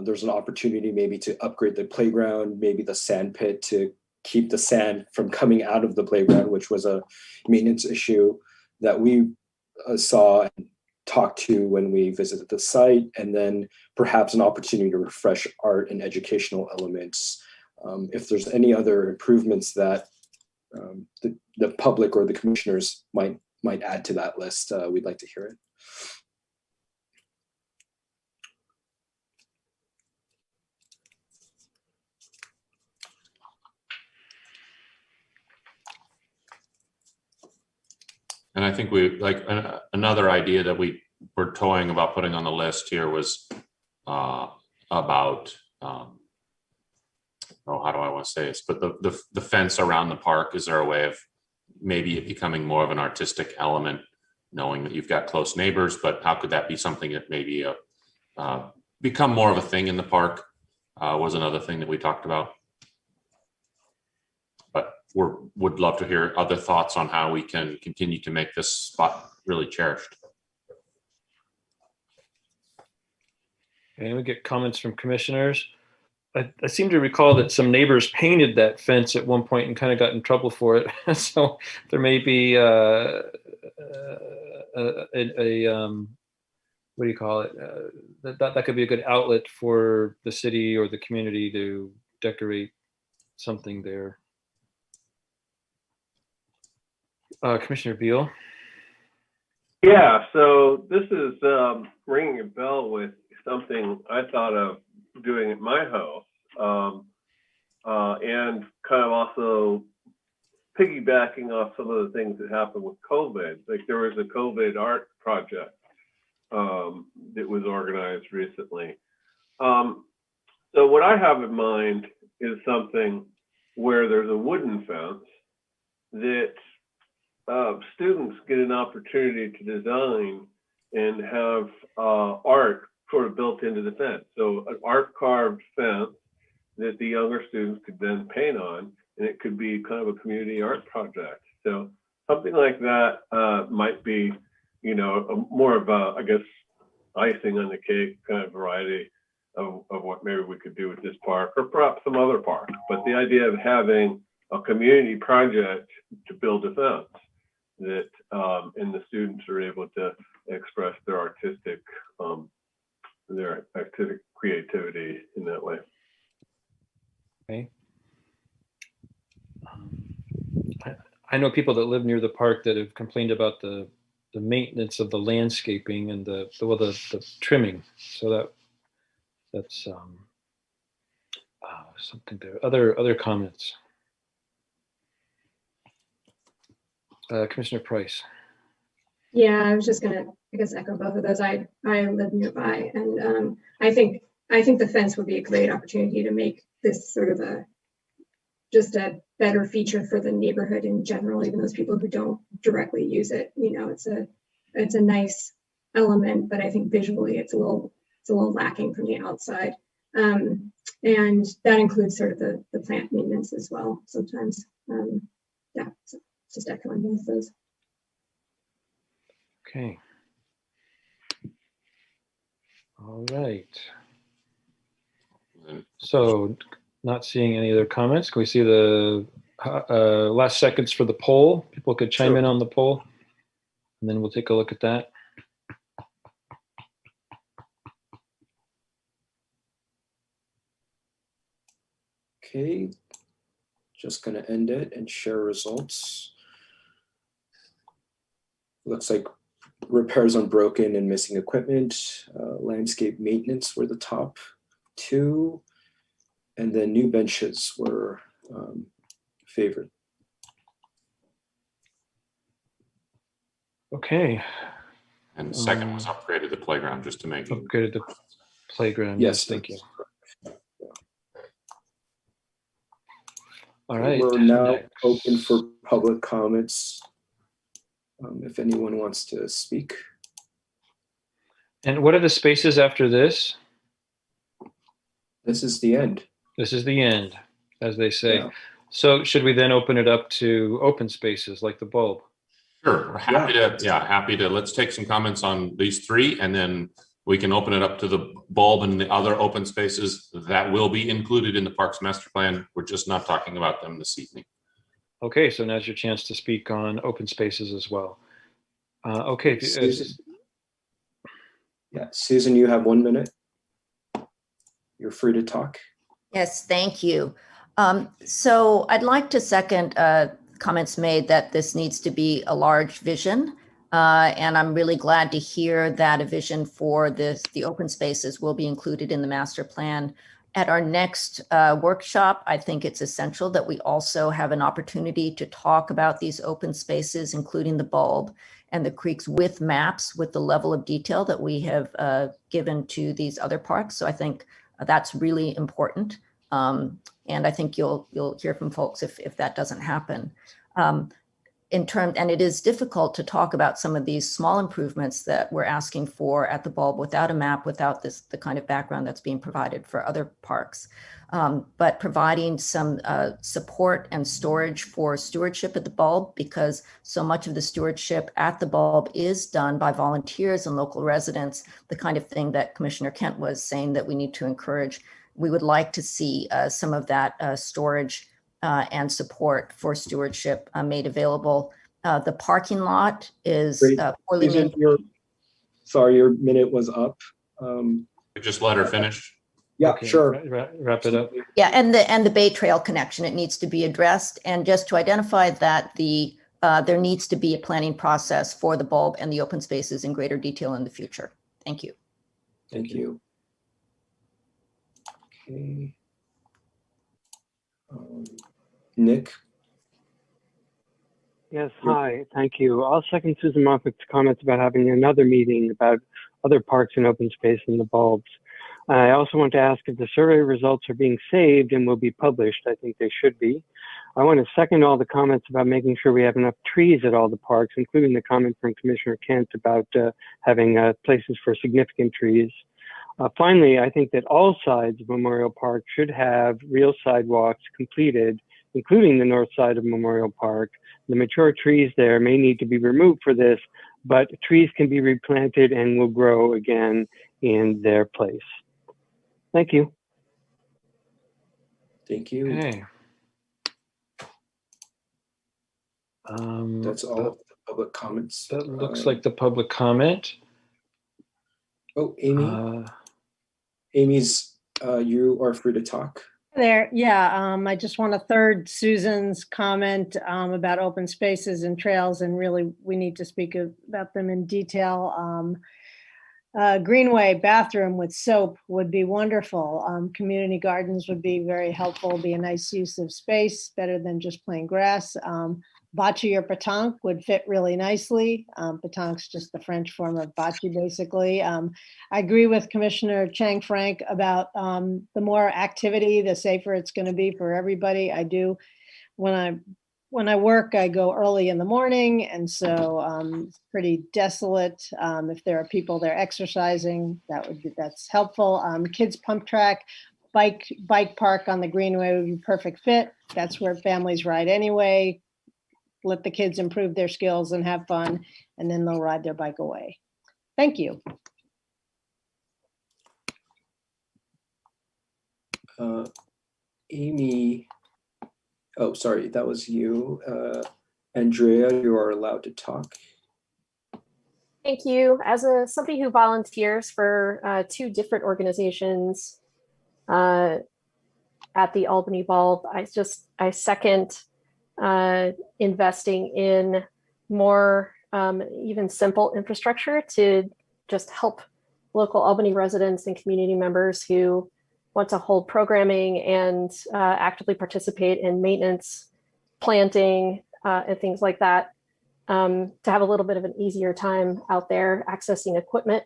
There's an opportunity maybe to upgrade the playground, maybe the sand pit to keep the sand from coming out of the playground, which was a maintenance issue that we saw and talked to when we visited the site, and then perhaps an opportunity to refresh art and educational elements. If there's any other improvements that the public or the commissioners might add to that list, we'd like to hear it. And I think we like another idea that we were toying about putting on the list here was about how do I want to say this? But the fence around the park. Is there a way of maybe it becoming more of an artistic element, knowing that you've got close neighbors? But how could that be something that maybe become more of a thing in the park? Was another thing that we talked about. But would love to hear other thoughts on how we can continue to make this spot really cherished. And we get comments from commissioners. I seem to recall that some neighbors painted that fence at one point and kind of got in trouble for it. So there may be what do you call it? That could be a good outlet for the city or the community to decorate something there. Commissioner Beal. Yeah, so this is ringing a bell with something I thought of doing at my house, and kind of also piggybacking off some of the things that happened with COVID. Like there was a COVID art project that was organized recently. So what I have in mind is something where there's a wooden fence that students get an opportunity to design and have art sort of built into the fence. So an art carved fence that the younger students could then paint on, and it could be kind of a community art project. So something like that might be, you know, more of a, I guess, icing on the cake kind of variety of what maybe we could do with this park or perhaps some other park. But the idea of having a community project to build a fence that and the students are able to express their artistic creativity in that way. Okay. I know people that live near the park that have complained about the maintenance of the landscaping and the trimming. So that's something there. Other comments. Commissioner Price. Yeah, I was just gonna, I guess, echo both of those. I live nearby, and I think the fence would be a great opportunity to make this sort of just a better feature for the neighborhood in general, even those people who don't directly use it. You know, it's a nice element, but I think visually it's a little lacking from the outside. And that includes sort of the plant maintenance as well sometimes. Yeah, so just echoing both of those. Okay. All right. So not seeing any other comments. Can we see the last seconds for the poll? People could chime in on the poll, and then we'll take a look at that. Okay, just going to end it and share results. Looks like repairs on broken and missing equipment, landscape maintenance were the top two, and then new benches were favored. Okay. And the second was upgraded the playground, just to make it. Upgraded the playground. Yes, thank you. Correct. All right. We're now open for public comments. If anyone wants to speak. And what are the spaces after this? This is the end. This is the end, as they say. Yeah. So should we then open it up to open spaces like the bulb? Sure, we're happy to, let's take some comments on these three, and then we can open it up to the bulb and the other open spaces that will be included in the Parks Master Plan. We're just not talking about them this evening. Okay, so now's your chance to speak on open spaces as well. Okay. Yeah, Susan, you have 1 minute. You're free to talk. Yes, thank you. So I'd like to second comments made that this needs to be a large vision. And I'm really glad to hear that a vision for the open spaces will be included in the master plan. At our next workshop, I think it's essential that we also have an opportunity to talk about these open spaces, including the bulb and the creeks, with maps, with the level of detail that we have given to these other parks. So I think that's really important. And I think you'll hear from folks if that doesn't happen. And it is difficult to talk about some of these small improvements that we're asking for at the bulb without a map, without the kind of background that's being provided for other parks. But providing some support and storage for stewardship at the bulb, because so much of the stewardship at the bulb is done by volunteers and local residents, the kind of thing that Commissioner Kent was saying that we need to encourage. We would like to see some of that storage and support for stewardship made available. The parking lot is poorly maintained. Sorry, your minute was up. Just let her finish. Yeah, okay, sure. Wrap it up. Yeah, and the Bay Trail connection, it needs to be addressed. And just to identify that there needs to be a planning process for the bulb and the open spaces in greater detail in the future. Thank you. Thank you. Okay. Nick? Yes, hi, thank you. I'll second Susan Moffitt's comments about having another meeting about other parks and open space in the bulbs. I also want to ask if the survey results are being saved and will be published. I think they should be. I want to second all the comments about making sure we have enough trees at all the parks, including the comment from Commissioner Kent about having places for significant trees. Finally, I think that all sides of Memorial Park should have real sidewalks completed, including the north side of Memorial Park. The mature trees there may need to be removed for this, but trees can be replanted and will grow again in their place. Thank you. Thank you. Okay. That's all of the public comments. That looks like the public comment. Oh, Amy. Amy's, you are free to talk. There, yeah, I just want to third Susan's comment about open spaces and trails, and really we need to speak about them in detail. Greenway bathroom with soap would be wonderful. Community gardens would be very helpful, be a nice use of space, better than just plain grass. Bocce or pétanque would fit really nicely. Pétanque's just the French form of bocce, basically. I agree with Commissioner Chang Frank about the more activity, the safer it's going to be for everybody. I do. When I work, I go early in the morning, and so it's pretty desolate. If there are people there exercising, that's helpful. Kids pump track, bike park on the Greenway would be perfect fit. That's where families ride anyway. Let the kids improve their skills and have fun, and then they'll ride their bike away. Thank you. Amy, oh, sorry, that was you. Andrea, you are allowed to talk. Thank you. As somebody who volunteers for 2 different organizations at the Albany Bulb, I second investing in more even simple infrastructure to just help local Albany residents and community members who want to hold programming and actively participate in maintenance, planting, and things like that, to have a little bit of an easier time out there accessing equipment.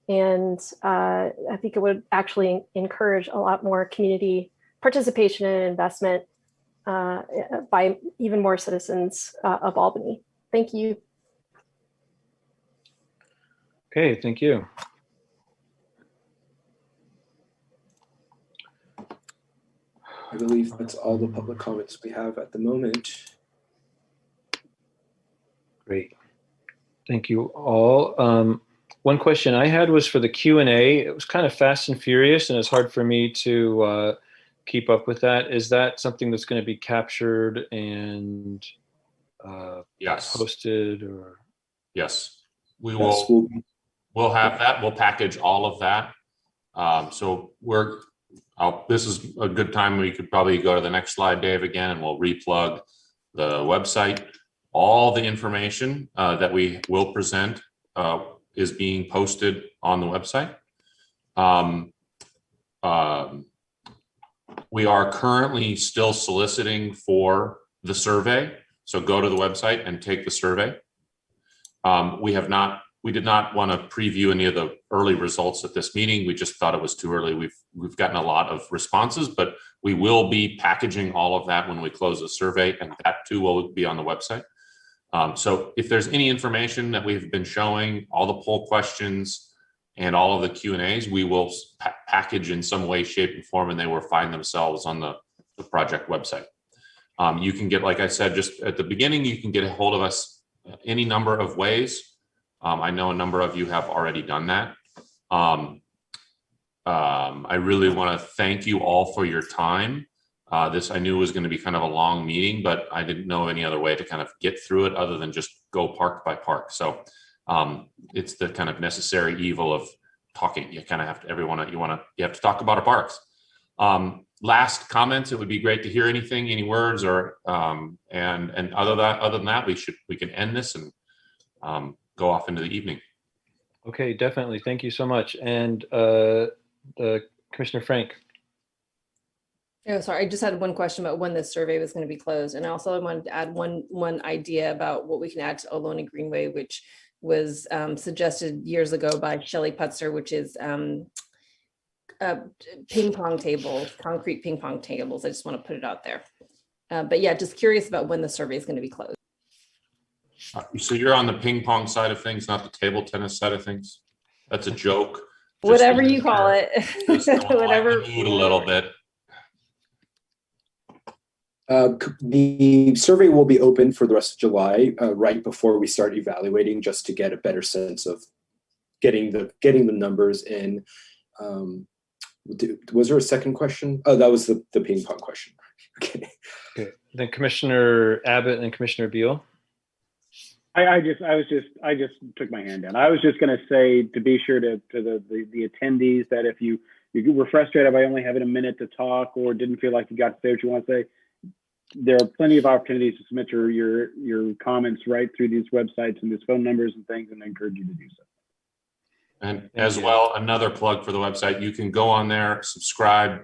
And I think it would actually encourage a lot more community participation and investment by even more citizens of Albany. Thank you. Okay, thank you. I believe that's all the public comments we have at the moment. Great. Thank you all. One question I had was for the Q&A. It was kind of fast and furious, and it's hard for me to keep up with that. Is that something that's going to be captured and yes, posted? Or yes, we will. We'll have that. We'll package all of that. So this is a good time. We could probably go to the next slide, Dave, again, and we'll replug the website. All the information that we will present is being posted on the website. We are currently still soliciting for the survey. So go to the website and take the survey. We did not want to preview any of the early results at this meeting. We just thought it was too early. We've gotten a lot of responses, but we will be packaging all of that when we close the survey, and that too will be on the website. So if there's any information that we've been showing, all the poll questions and all of the Q&As, we will package in some way, shape, and form, and they will find themselves on the project website. You can get, like I said, just at the beginning, you can get a hold of us any number of ways. I know a number of you have already done that. I really want to thank you all for your time. This I knew was going to be kind of a long meeting, but I didn't know any other way to kind of get through it other than just go park by park. So it's the kind of necessary evil of talking. You kind of have to, you have to talk about our parks. Last comments, it would be great to hear anything, any words, or and other than that, we can end this and go off into the evening. Okay, definitely. Thank you so much. And Commissioner Frank. Oh, sorry, I just had one question about when this survey was going to be closed. And also I wanted to add one idea about what we can add to Ioloni Greenway, which was suggested years ago by Shelley Putzer, which is ping pong tables, concrete ping pong tables. I just want to put it out there. But yeah, just curious about when the survey is going to be closed. So you're on the ping pong side of things, not the table tennis side of things? That's a joke. Whatever you call it. Whatever. A little bit. The survey will be open for the rest of July, right before we start evaluating, just to get a better sense of getting the numbers in. Was there a second question? Oh, that was the ping pong question. Okay. Okay. Then Commissioner Abbott and Commissioner Beal. I just took my hand down. I was just going to say, to be sure to the attendees, that if you were frustrated by only having a minute to talk or didn't feel like you got to say what you want to say, there are plenty of opportunities to submit your comments right through these websites and these phone numbers and things, and I encourage you to do so. And as well, another plug for the website, you can go on there, subscribe,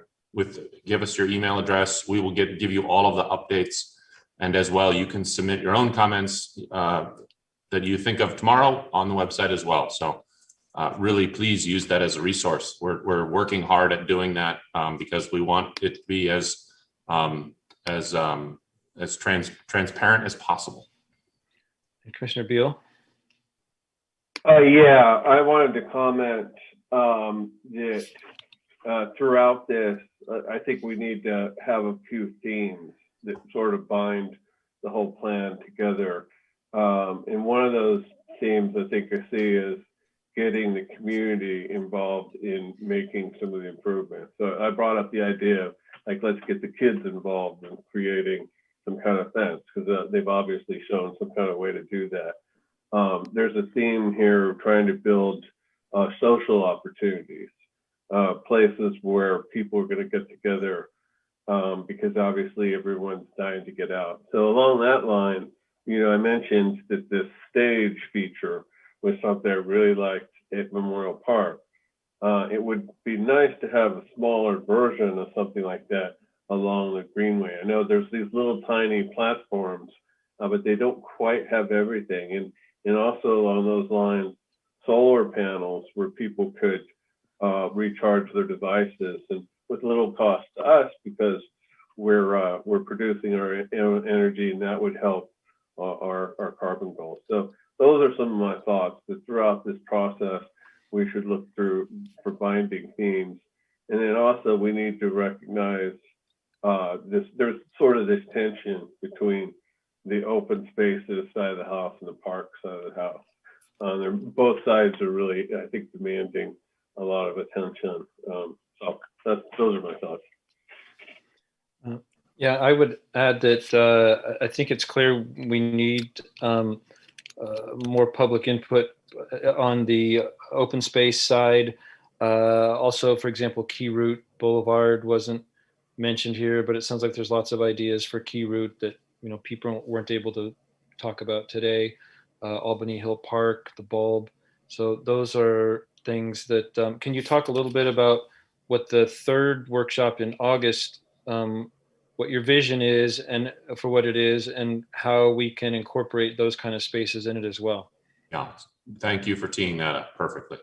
give us your email address. We will give you all of the updates. And as well, you can submit your own comments that you think of tomorrow on the website as well. So really, please use that as a resource. We're working hard at doing that because we want it to be as transparent as possible. And Commissioner Beal. Yeah, I wanted to comment that throughout this, I think we need to have a few themes that sort of bind the whole plan together. And one of those themes I think I see is getting the community involved in making some of the improvements. So I brought up the idea of, like, let's get the kids involved in creating some kind of fence, because they've obviously shown some kind of way to do that. There's a theme here of trying to build social opportunities, places where people are going to get together, because obviously everyone's dying to get out. So along that line, I mentioned that this stage feature was something I really liked at Memorial Park. It would be nice to have a smaller version of something like that along the Greenway. I know there's these little tiny platforms, but they don't quite have everything. And also along those lines, solar panels where people could recharge their devices, and with little cost to us because we're producing our own energy, and that would help our carbon goals. So those are some of my thoughts, that throughout this process, we should look through for binding themes. And then also we need to recognize there's sort of this tension between the open spaces side of the house and the park side of the house. Both sides are really, I think, demanding a lot of attention. So those are my thoughts. Yeah, I would add that I think it's clear we need more public input on the open space side. Also, for example, Key Route Boulevard wasn't mentioned here, but it sounds like there's lots of ideas for Key Route that people weren't able to talk about today. Albany Hill Park, the bulb. So those are things that, can you talk a little bit about what the third workshop in August, what your vision is and for what it is and how we can incorporate those kind of spaces in it as well? Yeah, thank you for teeing that up perfectly.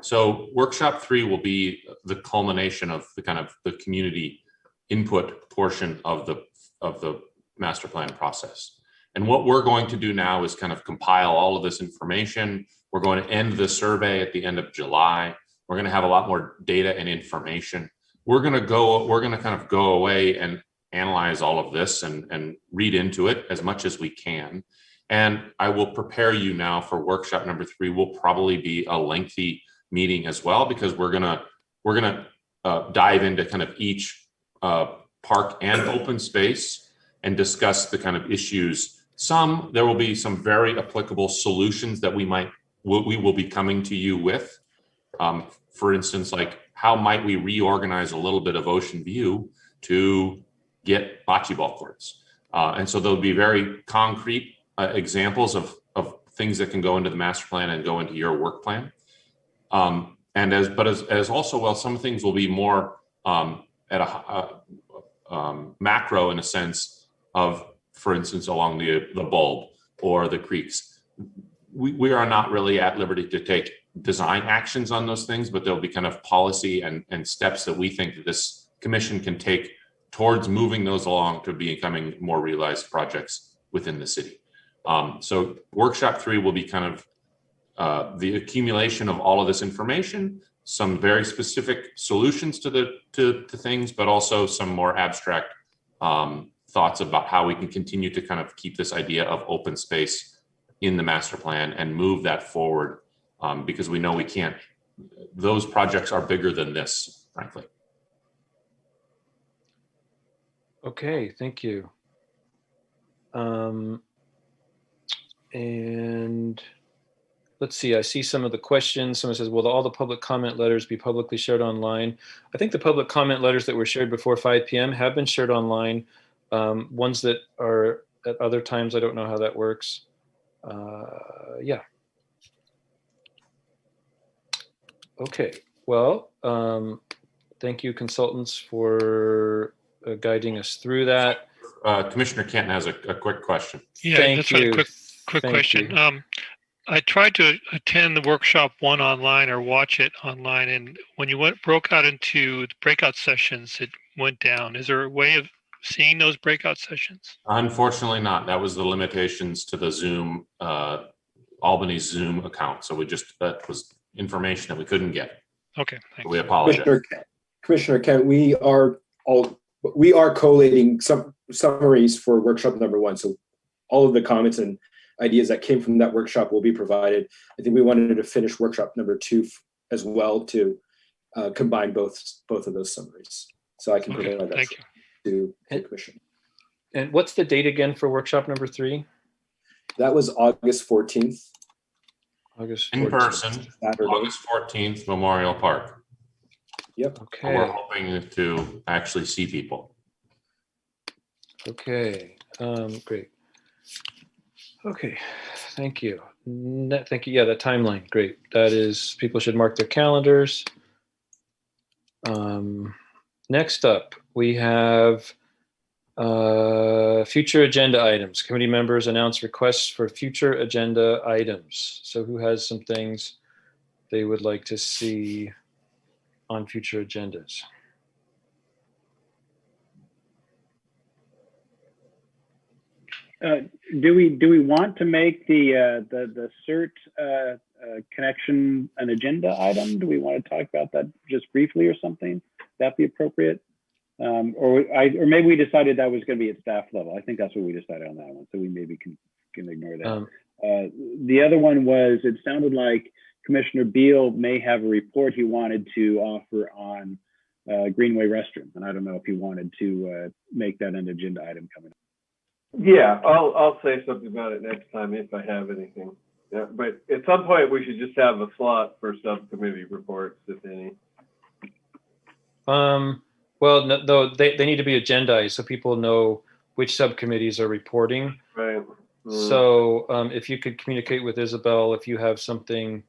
So workshop 3 will be the culmination of the community input portion of the master plan process. And what we're going to do now is kind of compile all of this information. We're going to end the survey at the end of July. We're going to have a lot more data and information. We're going to kind of go away and analyze all of this and read into it as much as we can. And I will prepare you now for workshop number 3. Will probably be a lengthy meeting as well, because we're gonna dive into kind of each park and open space and discuss the kind of issues. There will be some very applicable solutions that we will be coming to you with. For instance, like how might we reorganize a little bit of Ocean View to get bocce ball courts? And so there'll be very concrete examples of things that can go into the master plan and go into your work plan. And as also, well, some things will be more at a macro in a sense of, for instance, along the bulb or the creeks. We are not really at liberty to take design actions on those things, but there'll be kind of policy and steps that we think that this commission can take towards moving those along to becoming more realized projects within the city. So workshop 3 will be kind of the accumulation of all of this information, some very specific solutions to things, but also some more abstract thoughts about how we can continue to kind of keep this idea of open space in the master plan and move that forward, because we know we can't, those projects are bigger than this, frankly. Okay, thank you. And let's see, I see some of the questions. Someone says, will all the public comment letters be publicly shared online? I think the public comment letters that were shared before 5 p.m. have been shared online. Ones that are at other times, I don't know how that works. Yeah. Okay, well, thank you, consultants, for guiding us through that. Commissioner Kenton has a quick question. Yeah, Thank you. A quick question. I tried to attend the workshop 1 online or watch it online, and when you broke out into the breakout sessions, it went down. Is there a way of seeing those breakout sessions? Unfortunately not. That was the limitations to the Zoom, Albany's Zoom account. So that was information that we couldn't get. Okay, thanks. We apologize. Commissioner Kent, we are collating some summaries for workshop number 1. So all of the comments and ideas that came from that workshop will be provided. I think we wanted to finish workshop number 2 as well to combine both of those summaries. So I can provide that to the commission. And what's the date again for workshop number 3? That was August 14th. August 14th. In person, Saturday. August 14th, Memorial Park. Yep. Okay. We're hoping to actually see people. Okay, great. Okay, thank you. Thank you. Yeah, that timeline, great. That is, people should mark their calendars. Next up, we have future agenda items. Committee members announce requests for future agenda items. So who has some things they would like to see on future agendas? Do we want to make the CERT connection an agenda item? Do we want to talk about that just briefly or something? Would that be appropriate? Or maybe we decided that was going to be at staff level. I think that's what we decided on that one. So we maybe can ignore that. The other one was, it sounded like Commissioner Beal may have a report he wanted to offer on Greenway Restroom, and I don't know if he wanted to make that an agenda item coming up. Yeah, I'll say something about it next time if I have anything. Yeah, but at some point we should just have a slot for subcommittee reports, if any. Well, no, though they need to be agendized so people know which subcommittees are reporting. Right. So if you could communicate with Isabel if you have something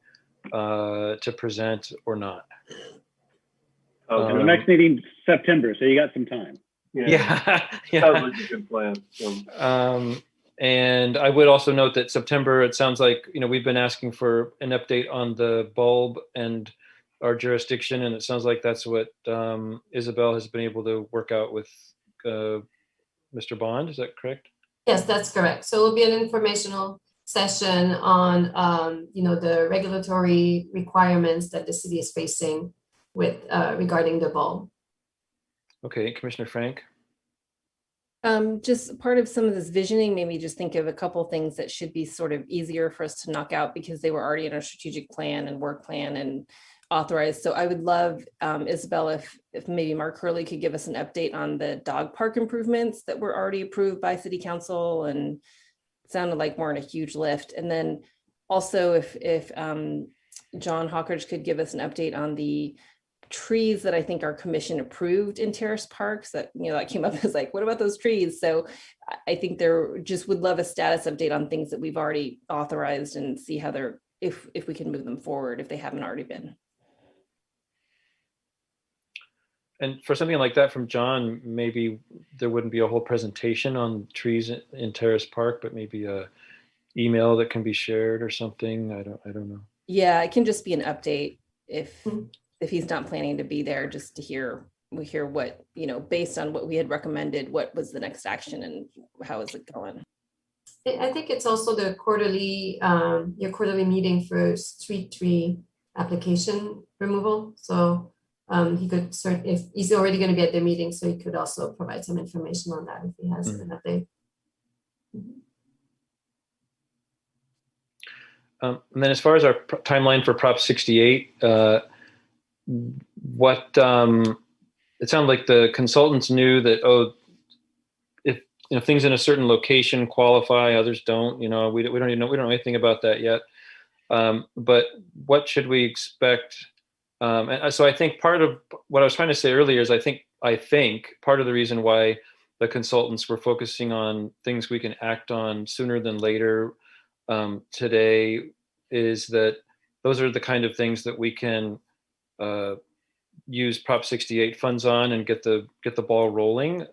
to present or not. Okay. The next meeting September, so you got some time. Yeah. Sounds like a good plan. And I would also note that September, it sounds like, we've been asking for an update on the bulb and our jurisdiction, and it sounds like that's what Isabel has been able to work out with Mr. Bond. Is that correct? Yes, that's correct. So it will be an informational session on, the regulatory requirements that the city is facing with regarding the bulb. Okay, Commissioner Frank. Just part of some of this visioning made me just think of a couple of things that should be sort of easier for us to knock out because they were already in our strategic plan and work plan and authorized. So I would love, Isabel, if maybe Mark Hurley could give us an update on the dog park improvements that were already approved by City Council, and it sounded like more in a huge lift. And then also if John Hawkridge could give us an update on the trees that I think are commission approved in Terrace Parks that, that came up as like, what about those trees? So I think there just would love a status update on things that we've already authorized and see how they're, if we can move them forward, if they haven't already been. And for something like that from John, maybe there wouldn't be a whole presentation on trees in Terrace Park, but maybe a email that can be shared or something. I don't know. Yeah, it can just be an update if he's not planning to be there, just to hear what, based on what we had recommended, what was the next action and how is it going? I think it's also the quarterly, your quarterly meeting for street tree application removal. So he could if he's already going to be at the meeting, so he could also provide some information on that if he has an update. And then as far as our timeline for Prop 68, it sounded like the consultants knew that, if things in a certain location qualify, others don't, we don't even know, we don't know anything about that yet. But what should we expect? And so I think part of what I was trying to say earlier is I think part of the reason why the consultants were focusing on things we can act on sooner than later today is that those are the kind of things that we can use Prop 68 funds on and get the ball rolling,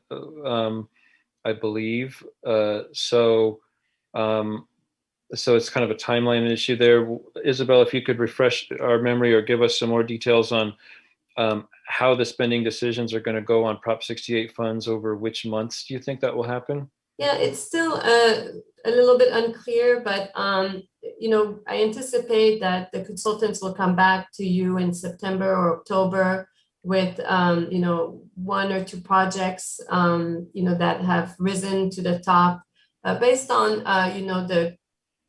I believe. So it's kind of a timeline issue there. Isabel, if you could refresh our memory or give us some more details on how the spending decisions are going to go on Prop 68 funds over which months do you think that will happen? Yeah, it's still a little bit unclear, but I anticipate that the consultants will come back to you in September or October with one or two projects that have risen to the top based on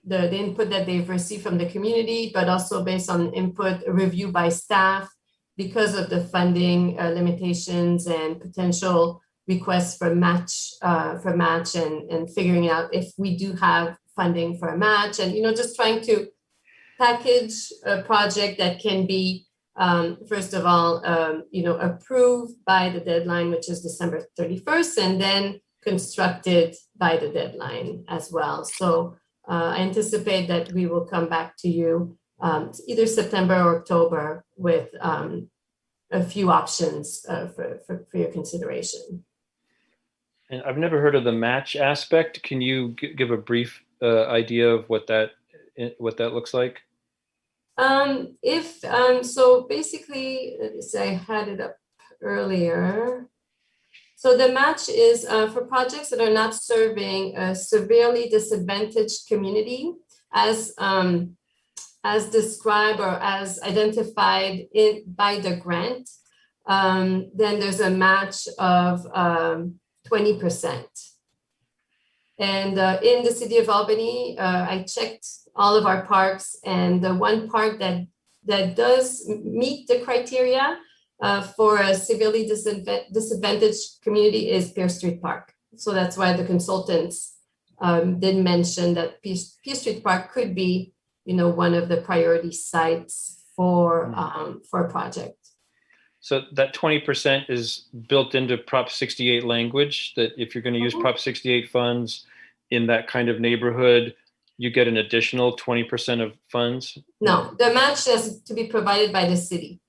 the input that they've received from the community, but also based on input review by staff because of the funding limitations and potential requests for match and figuring out if we do have funding for a match, and just trying to package a project that can be first of all approved by the deadline, which is December 31st, and then constructed by the deadline as well. So I anticipate that we will come back to you either September or October with a few options for your consideration. And I've never heard of the match aspect. Can you give a brief idea of what that looks like? So basically, I had it up earlier. So the match is for projects that are not serving a severely disadvantaged community as described or as identified by the grant. Then there's a match of 20%. And in the city of Albany, I checked all of our parks, and the one park that does meet the criteria for a severely disadvantaged community is Pierce Street Park. So that's why the consultants did mention that Pierce Street Park could be, one of the priority sites for a project. So that 20% is built into Prop 68 language, that if you're going to use Prop 68 funds in that kind of neighborhood, you get an additional 20% of funds? No, the match has to be provided by the city.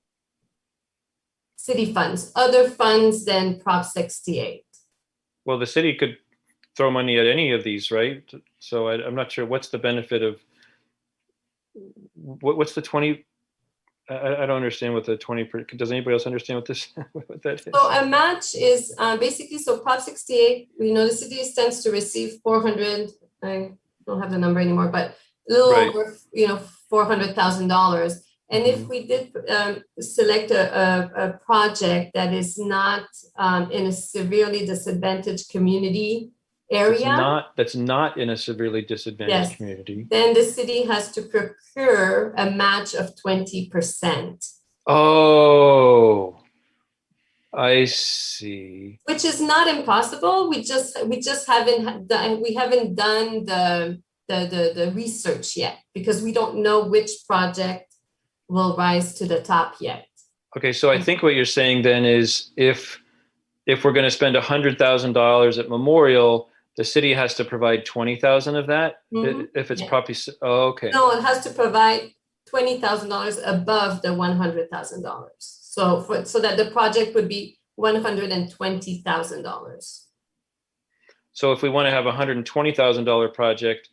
City funds, other funds than Prop 68. Well, the city could throw money at any of these, right? So I'm not sure what's the benefit of, what's the 20? I don't understand what the 20, does anybody else understand what this, what that is? So a match is basically, so Prop 68, the city stands to receive 400, I don't have the number anymore, but a little over, $400,000. And if we did select a project that is not in a severely disadvantaged community area. That's not in a severely disadvantaged community. Then the city has to procure a match of 20%. Oh, I see. Which is not impossible. We just haven't done the research yet, because we don't know which project will rise to the top yet. Okay, so I think what you're saying then is if we're going to spend $100,000 at Memorial, the city has to provide 20,000 of that. If it's property. Oh, okay. No, it has to provide $20,000 above the $100,000. So that the project would be $120,000. So if we want to have a $120,000 project,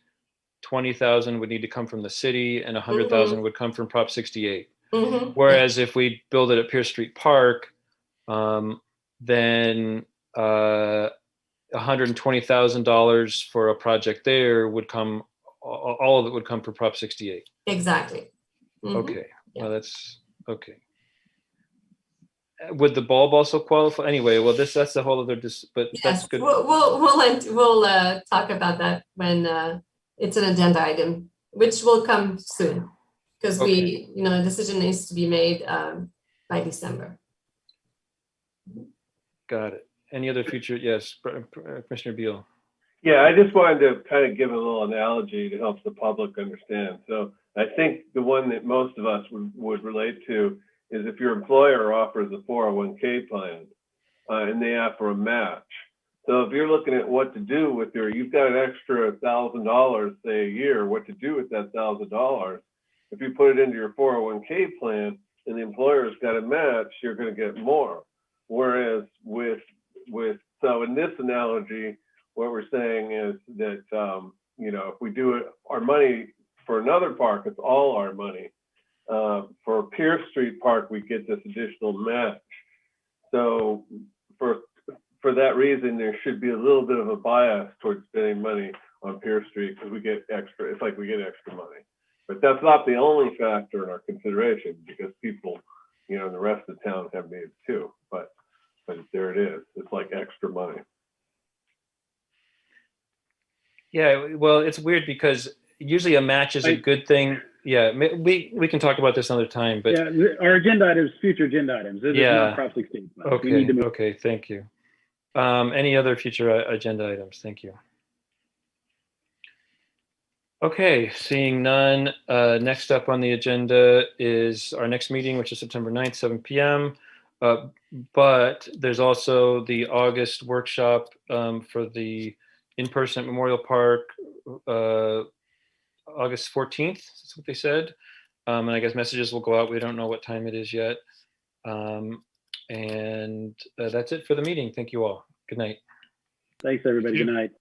20,000 would need to come from the city, and 100,000 would come from Prop 68. Whereas if we build it at Pierce Street Park, then $120,000 for a project there would come, all of it would come from Prop 68. Exactly. Okay, well, that's okay. Would the bulb also qualify? Anyway, well, that's a whole other, but yes, that's good. We'll talk about that when it's an agenda item, which will come soon, because a decision needs to be made by December. Got it. Any other future? Yes, Commissioner Beal. Yeah, I just wanted to kind of give a little analogy to help the public understand. So I think the one that most of us would relate to is if your employer offers a 401k plan and they offer a match. So if you're looking at what to do with you've got an extra $1,000, say a year, what to do with that $1,000. If you put it into your 401k plan and the employer's got a match, you're going to get more. Whereas so in this analogy, what we're saying is that, if we do it, our money for another park, it's all our money. For Pierce Street Park, we get this additional match. So for that reason, there should be a little bit of a bias towards spending money on Pierce Street because we get extra, it's like we get extra money. But that's not the only factor in our consideration, because people, in the rest of the town have needs too. But there it is. It's like extra money. Yeah, well, it's weird because usually a match is a good thing. Yeah, we can talk about this another time, but our agenda items, future agenda items. This is not Prop 16. Okay, okay, thank you. Any other future agenda items? Thank you. Okay, seeing none. Next up on the agenda is our next meeting, which is September 9th, 7 p.m. But there's also the August workshop for the in-person at Memorial Park, August 14th, that's what they said. And I guess messages will go out. We don't know what time it is yet. And that's it for the meeting. Thank you all. Good night. Thanks, everybody. Good night.